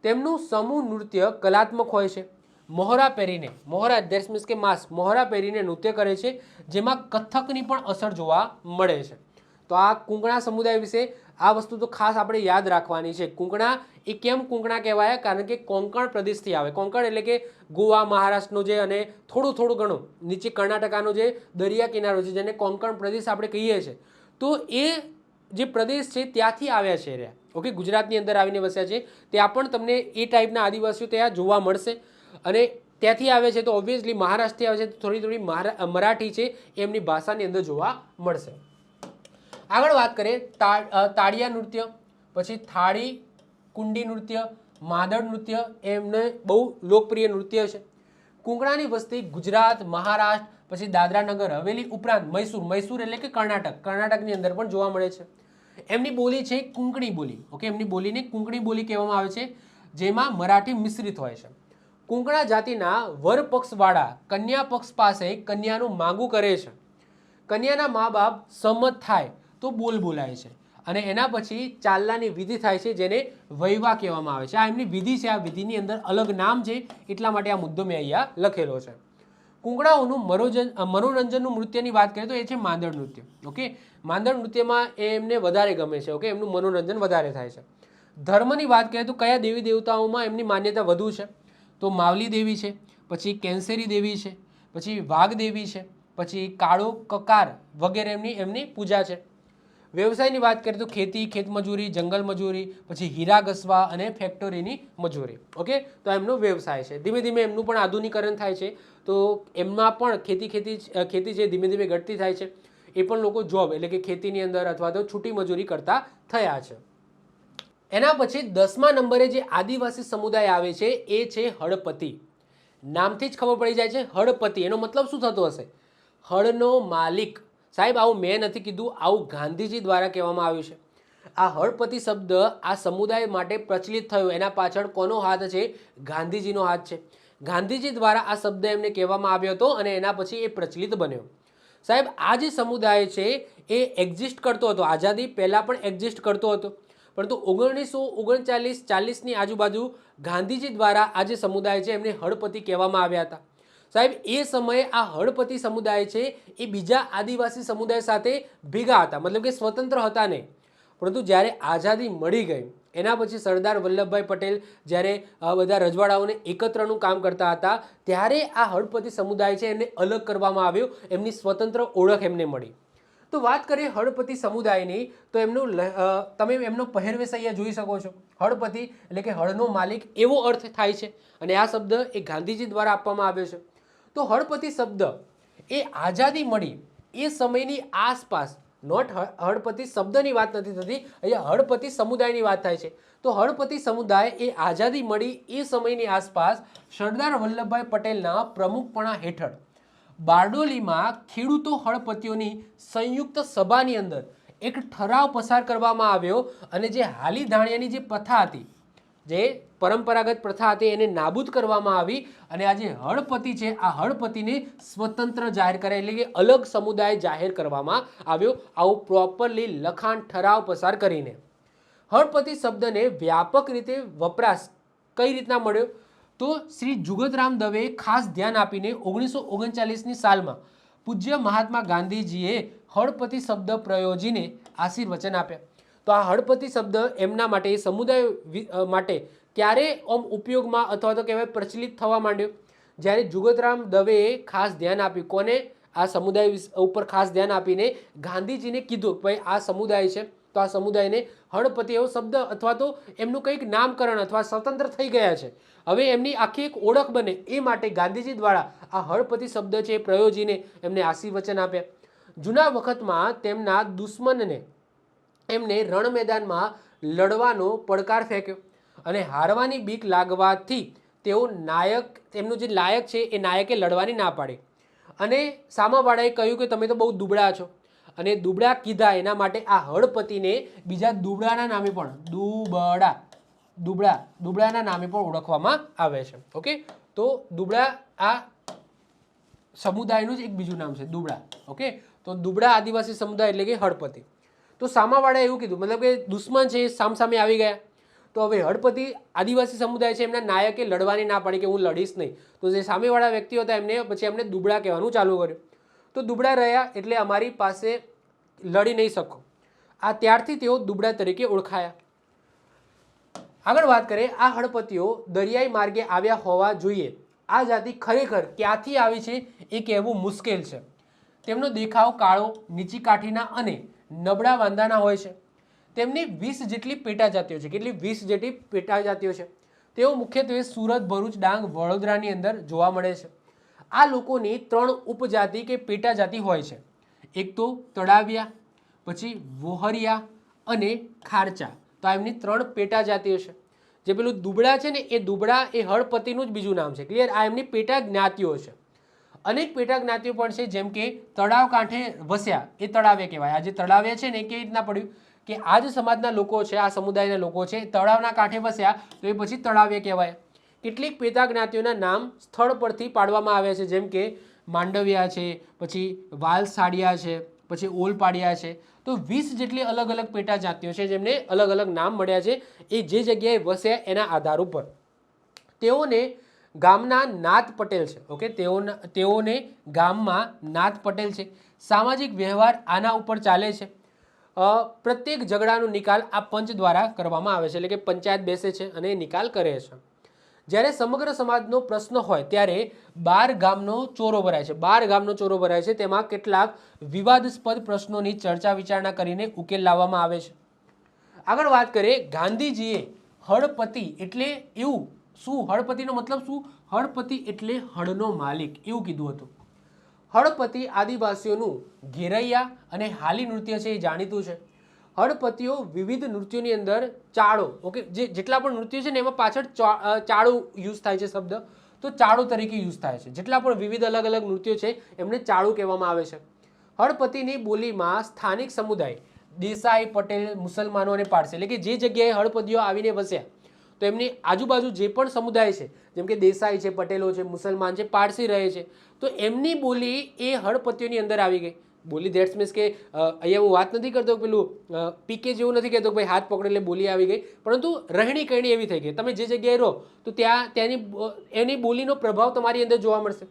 તેમનું સમૂહ નૃત્ય કલાત્મક હોય છે. મોહરા પહેરીને, મોહરા ધેટ્સ મીન્સ કે માસ્ક, મોહરા પહેરીને નૃત્ય કરે છે, જેમાં કથકની પણ અસર જોવા મળે છે. તો આ કુંકણા સમુદાય વિશે આ વસ્તુ તો ખાસ આપણે યાદ રાખવાની છે. કુંકણા એ કેમ કુંકણા કહેવાય? કારણ કે કોંકણ પ્રદેશથી આવે. કોંકણ એટલે કે ગોવા, મહારાષ્ટ્રનો જે અને થોડું ઘણું નીચે કર્ણાટકાનો જે દરિયા કિનારો છે, જેને કોંકણ પ્રદેશ આપણે કહીએ છીએ. તો એ જે પ્રદેશ છે ત્યાંથી આવ્યા છે રહ્યા. ઓકે, ગુજરાતની અંદર આવીને વસ્યા છે. ત્યાં પણ તમને એ ટાઈપના આદિવાસીઓ ત્યાં જોવા મળશે અને ત્યાંથી આવે છે. તો ઓબ્વિયસલી મહારાષ્ટ્રથી આવે છે, તો થોડી મરાઠી છે એમની ભાષાની અંદર જોવા મળશે. આગળ વાત કરીએ તાળિયા નૃત્ય, પછી થાળી કુંડી નૃત્ય, માદળ નૃત્ય, એમને બહુ લોકપ્રિય નૃત્ય છે. કુંકણાની વસ્તી ગુજરાત, મહારાષ્ટ્ર, પછી દાદરા નગર હવેલી ઉપરાંત મૈસૂર એટલે કે કર્ણાટકની અંદર પણ જોવા મળે છે. એમની બોલી છે કુંકણી બોલી. ઓકે, એમની બોલીને કુંકણી બોલી કહેવામાં આવે છે, જેમાં મરાઠી મિશ્રિત હોય છે. કુંકણા જાતિના વર પક્ષવાળા કન્યા પક્ષ પાસે કન્યાનું માંગુ કરે છે. કન્યાના મા બાપ સંમત થાય તો બોલ બોલાય છે અને એના પછી ચાલલાની વિધિ થાય છે, જેને વૈવા કહેવામાં આવે છે. આ એમની વિધિ છે. આ વિધિની અંદર અલગ નામ છે, એટલા માટે આ મુદ્દો મેં અહીંયા લખેલો છે. કુંકણાઓનું મનોરંજનનું નૃત્યની વાત કરીએ તો એ છે માંદળ નૃત્ય. ઓકે, માંદળ નૃત્યમાં એમને વધારે ગમે છે. ઓકે, એમનું મનોરંજન વધારે થાય છે. ધર્મની વાત કરીએ તો કયા દેવી દેવતાઓમાં એમની માન્યતા વધુ છે? તો માવલી દેવી છે, પછી કેન્સરી દેવી છે, પછી વાઘ દેવી છે, પછી કાળો કકાર વગેરે એમની પૂજા છે. વ્યવસાયની વાત કરીએ તો ખેતી, ખેતમજૂરી, જંગલ મજૂરી, પછી હીરા ઘસવા અને ફેક્ટરીની મજૂરી. ઓકે, તો એમનો વ્યવસાય છે. ધીમે ધીમે એમનું પણ આધુનિકરણ થાય છે, તો એમમાં પણ ખેતી છે ધીમે ધીમે ઘટતી થાય છે. એ પણ લોકો જોબ એટલે કે ખેતીની અંદર અથવા તો છૂટી મજૂરી કરતા થયા છે. એના પછી 10મા નંબરે જે આદિવાસી સમુદાય આવે છે એ છે હળપતિ. નામથી જ ખબર પડી જાય છે હળપતિ. એનો મતલબ શું થતો હશે? હળનો માલિક. સાહેબ, આવું મેં નથી કીધું, આવું ગાંધીજી દ્વારા કહેવામાં આવ્યું છે. આ હળપતિ શબ્દ આ સમુદાય માટે પ્રચલિત થયો, એના પાછળ કોનો હાથ છે? ગાંધીજીનો હાથ છે. ગાંધીજી દ્વારા આ શબ્દ એમને કહેવામાં આવ્યો હતો અને એના પછી એ પ્રચલિત બન્યો. સાહેબ, આ જે સમુદાય છે એ એક્ઝિસ્ટ કરતો હતો, આઝાદી પહેલાં પણ એક્ઝિસ્ટ કરતો હતો, પરંતુ 1939-40ની આજુબાજુ ગાંધીજી દ્વારા આ જે સમુદાય છે એમને હળપતિ કહેવામાં આવ્યા હતા. સાહેબ, એ સમયે આ હળપતિ સમુદાય છે એ બીજા આદિવાસી સમુદાય સાથે ભેગા હતા, મતલબ કે સ્વતંત્ર હતા નહીં. પરંતુ જ્યારે આઝાદી મળી ગઈ એના પછી સરદાર વલ્લભભાઈ પટેલ જ્યારે આ બધા રજવાડાઓને એકત્રનું કામ કરતા હતા, ત્યારે આ હળપતિ સમુદાય છે એને અલગ કરવામાં આવ્યો, એમની સ્વતંત્ર ઓળખ એમને મળી. તો વાત કરીએ હળપતિ સમુદાયની, તો તમે એમનો પહેરવેશ અહીંયા જોઈ શકો છો. હળપતિ એટલે કે હળનો માલિક એવો અર્થ થાય છે અને આ શબ્દ એ ગાંધીજી દ્વારા આપવામાં આવ્યો છે. તો હળપતિ શબ્દ એ આઝાદી મળી એ સમયની આસપાસ, નોટ હળપતિ શબ્દની વાત નથી થતી, અહીંયા હળપતિ સમુદાયની વાત થાય છે. તો હળપતિ સમુદાય એ આઝાદી મળી એ સમયની આસપાસ સરદાર વલ્લભભાઈ પટેલના પ્રમુખપણા હેઠળ બારડોલીમાં ખેડૂતો હળપતિઓની સંયુક્ત સભાની અંદર એક ઠરાવ પસાર કરવામાં આવ્યો અને જે હાલી ધાણિયાની જે પ્રથા હતી, જે પરંપરાગત પ્રથા હતી, એને નાબૂદ કરવામાં આવી અને આ જે હળપતિ છે આ હળપતિને સ્વતંત્ર જાહેર કરે, એટલે કે અલગ સમુદાય જાહેર કરવામાં આવ્યો. આવું પ્રોપરલી લખાણ ઠરાવ પસાર કરીને હળપતિ શબ્દને વ્યાપક રીતે વપરાશ કઈ રીતના મળ્યો, તો શ્રી જુગતરામ દવેએ ખાસ ધ્યાન આપીને 1939ની સાલમાં પૂજ્ય મહાત્મા ગાંધીજીએ હળપતિ શબ્દ પ્રયોજીને આશીર્વચન આપ્યા. તો આ હળપતિ શબ્દ એમના માટે, સમુદાય માટે ક્યારે ઉપયોગમાં અથવા તો કહેવાય પ્રચલિત થવા માંડ્યો, જ્યારે જુગતરામ દવેએ ખાસ ધ્યાન આપ્યું. કોને? આ સમુદાય ઉપર ખાસ ધ્યાન આપીને ગાંધીજીને કીધું ભાઈ આ સમુદાય છે તો આ સમુદાયને હળપતિ એવો શબ્દ અથવા તો એમનું કંઈક નામકરણ અથવા સ્વતંત્ર થઈ ગયા છે, હવે એમની આખી એક ઓળખ બને, એ માટે ગાંધીજી દ્વારા આ હળપતિ શબ્દ છે એ પ્રયોજીને એમને આશીર્વચન આપ્યા. જૂના વખતમાં તેમના દુશ્મનને એમને રણ મેદાનમાં લડવાનો પડકાર ફેંક્યો અને હારવાની બીક લાગવાથી તેઓ તેમનું જે લાયક છે એ નાયકે લડવાની ના પાડી અને સામાવાળાએ કહ્યું કે તમે તો બહુ દુબળા છો અને દુબળા કીધા એના માટે આ હળપતિને બીજા દુબળાના નામે પણ દુબળાના નામે પણ ઓળખવામાં આવે છે. ઓકે, તો દુબળા આ સમુદાયનું જ એક બીજું નામ છે, દુબળા. ઓકે, તો દુબળા આદિવાસી સમુદાય એટલે કે હળપતિ. તો સામાવાળાએ એવું કીધું, મતલબ કે દુશ્મન છે સામસામે આવી ગયા, તો હવે હળપતિ આદિવાસી સમુદાય છે એમના નાયકે લડવાની ના પાડી કે હું લડીશ નહીં, તો જે સામેવાળા વ્યક્તિઓ હતા એમને દુબળા કહેવાનું ચાલુ કર્યું. તો દુબળા રહ્યા એટલે અમારી પાસે લડી નહીં શકો, આ ત્યારથી તેઓ દુબળા તરીકે ઓળખાયા. આગળ વાત કરીએ, આ હળપતિઓ દરિયાઈ માર્ગે આવ્યા હોવા જોઈએ. આ જાતિ ખરેખર ક્યાંથી આવી છે એ કહેવું મુશ્કેલ છે. તેમનો દેખાવ કાળો, નીચી કાઠીના અને નબળા વાંદાના હોય છે. તેમની 20 જેટલી પેટા જાતિઓ છે. કેટલી? 20 જેટલી પેટા જાતિઓ છે. તેઓ મુખ્યત્વે સુરત, ભરૂચ, ડાંગ, વડોદરાની અંદર જોવા મળે છે. આ લોકોની 3 ઉપજાતિ કે પેટા જાતિ હોય છે. એક તો તળાવિયા, પછી વોહરિયા અને ખારચા. તો આ એમની 3 પેટા જાતિઓ છે. જે પેલું દુબળા છે ને એ દુબળા એ હળપતિનું જ બીજું નામ છે. ક્લિયર? આ એમની પેટા જ્ઞાતિઓ છે. અનેક પેટા જ્ઞાતિઓ પણ છે, જેમ કે તળાવ કાંઠે વસ્યા એ તળાવે કહેવાય. આ જે તળાવે છે ને એ કેવી રીતના પડ્યું કે આ જ સમાજના લોકો છે, આ સમુદાયના લોકો છે, તળાવના કાંઠે વસ્યા તો એ પછી તળાવે કહેવાય. કેટલીક પેટા જ્ઞાતિઓના નામ સ્થળ પરથી પાડવામાં આવ્યા છે, જેમ કે માંડવિયા છે, પછી વાલસાડિયા છે, પછી ઓલપાડિયા છે. તો 20 જેટલી અલગ અલગ પેટા જાતિઓ છે જેમને અલગ અલગ નામ મળ્યા છે એ જે જગ્યાએ વસ્યા એના આધાર ઉપર. તેઓને ગામના નાથ પટેલ છે. ઓકે, તેઓને ગામમાં નાથ પટેલ છે. સામાજિક વ્યવહાર આના ઉપર ચાલે છે. પ્રત્યેક ઝઘડાનો નિકાલ આ પંચ દ્વારા કરવામાં આવે છે, એટલે કે પંચાયત બેસે છે અને નિકાલ કરે છે. જ્યારે સમગ્ર સમાજનો પ્રશ્ન હોય ત્યારે 12 ગામનો ચોરો ભરાય છે. 12 ગામનો ચોરો ભરાય છે. તેમાં કેટલાક વિવાદાસ્પદ પ્રશ્નોની ચર્ચા વિચારણા કરીને ઉકેલ લાવવામાં આવે છે. આગળ વાત કરીએ, ગાંધીજીએ હળપતિ એટલે એવું શું? હળપતિનો મતલબ શું? હળપતિ એટલે હળનો માલિક એવું કીધું હતું. હળપતિ આદિવાસીઓનું ઘેરૈયા અને હાલી નૃત્ય છે એ જાણીતું છે. હળપતિઓ વિવિધ નૃત્યોની અંદર ચાળો, ઓકે, જેટલા પણ નૃત્યો છે ને એમાં પાછળ ચાળો યુઝ થાય છે શબ્દ, તો ચાળો તરીકે યુઝ થાય છે. જેટલા પણ વિવિધ અલગ અલગ નૃત્યો છે એમને ચાળું કહેવામાં આવે છે. હળપતિની બોલીમાં સ્થાનિક સમુદાય દેસાઈ, પટેલ, મુસલમાનો અને પારસી, એટલે કે જે જગ્યાએ હળપતિઓ આવીને વસ્યા તો એમની આજુબાજુ જે પણ સમુદાય છે, જેમ કે દેસાઈ છે, પટેલો છે, મુસલમાન છે, પારસી રહે છે, તો એમની બોલી એ હળપતિઓની અંદર આવી ગઈ. બોલી દેટ્સ મીન્સ કે અહીંયા હું વાત નથી કરતો પેલું પીકે જેવું નથી કહેતો ભાઈ હાથ પકડે એટલે બોલી આવી ગઈ, પરંતુ રહેણી કહેણી એવી થઈ ગઈ. તમે જે જગ્યાએ રહો તો ત્યાંની એની બોલીનો પ્રભાવ તમારી અંદર જોવા મળશે.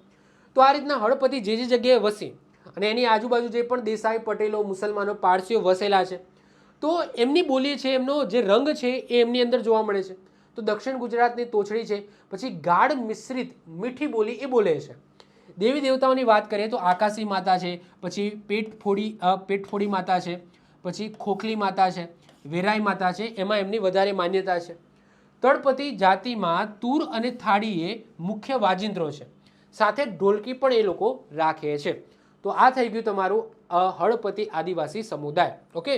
તો આ રીતના હળપતિ જે જગ્યાએ વસી અને એની આજુબાજુ જે પણ દેસાઈ, પટેલો, મુસલમાનો, પારસીઓ વસેલા છે તો એમની બોલી છે, એમનો જે રંગ છે એ એમની અંદર જોવા મળે છે. તો દક્ષિણ ગુજરાતની તોછડી છે, પછી ગાઢ મિશ્રિત મીઠી બોલી એ બોલે છે. દેવી દેવતાઓની વાત કરીએ તો આકાશી માતા છે, પછી પેટફોડી માતા છે, પછી ખોખલી માતા છે, વેરાઈ માતા છે, એમાં એમની વધારે માન્યતા છે. તળપતિ જાતિમાં તૂર અને થાળી એ મુખ્ય વાજિંત્રો છે, સાથે ઢોલકી પણ એ લોકો રાખે છે. તો આ થઈ ગયું તમારું હળપતિ આદિવાસી સમુદાય. ઓકે,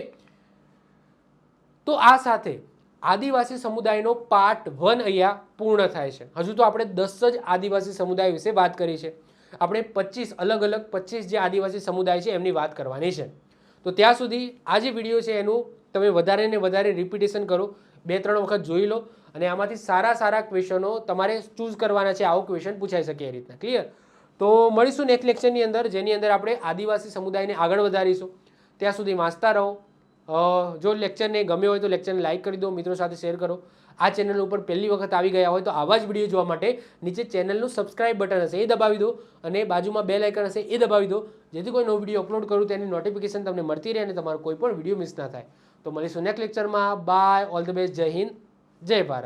તો આ સાથે આદિવાસી સમુદાયનો પાર્ટ 1 અહીંયા પૂર્ણ થાય છે. હજુ તો આપણે 10 જ આદિવાસી સમુદાય વિશે વાત કરી છે. આપણે 25 અલગ અલગ 25 જે આદિવાસી સમુદાય છે એમની વાત કરવાની છે. તો ત્યાં સુધી આ જે વિડીયો છે એનું તમે વધારે ને વધારે રિપીટેશન કરો, 2-3 વખત જોઈ લો અને આમાંથી સારા સારા ક્વેશ્ચનો તમારે ચૂઝ કરવાના છે. આવો ક્વેશ્ચન પૂછાઈ શકે એ રીતના. ક્લિયર? તો મળીશું નેક્સ્ટ લેક્ચરની અંદર, જેની અંદર આપણે આદિવાસી સમુદાયને આગળ વધારીશું. ત્યાં સુધી વાંચતા રહો. જો લેક્ચરને ગમ્યો હોય તો લેક્ચરને લાઇક કરી દો, મિત્રો સાથે શેર કરો. આ ચેનલ ઉપર પહેલી વખત આવી ગયા હોય તો આવા જ વિડીયો જોવા માટે નીચે ચેનલનું સબસ્ક્રાઇબ બટન હશે એ દબાવી દો અને બાજુમાં બેલ આઇકન હશે એ દબાવી દો, જેથી કોઈ નવો વિડીયો અપલોડ કરું તેની નોટિફિકેશન તમને મળતી રહે અને તમારો કોઈ પણ વિડીયો મિસ ના થાય. તો મળીશું નેક્સ્ટ લેક્ચરમાં. બાય, ઓલ ધ બેસ્ટ, જય હિન્દ, જય ભારત.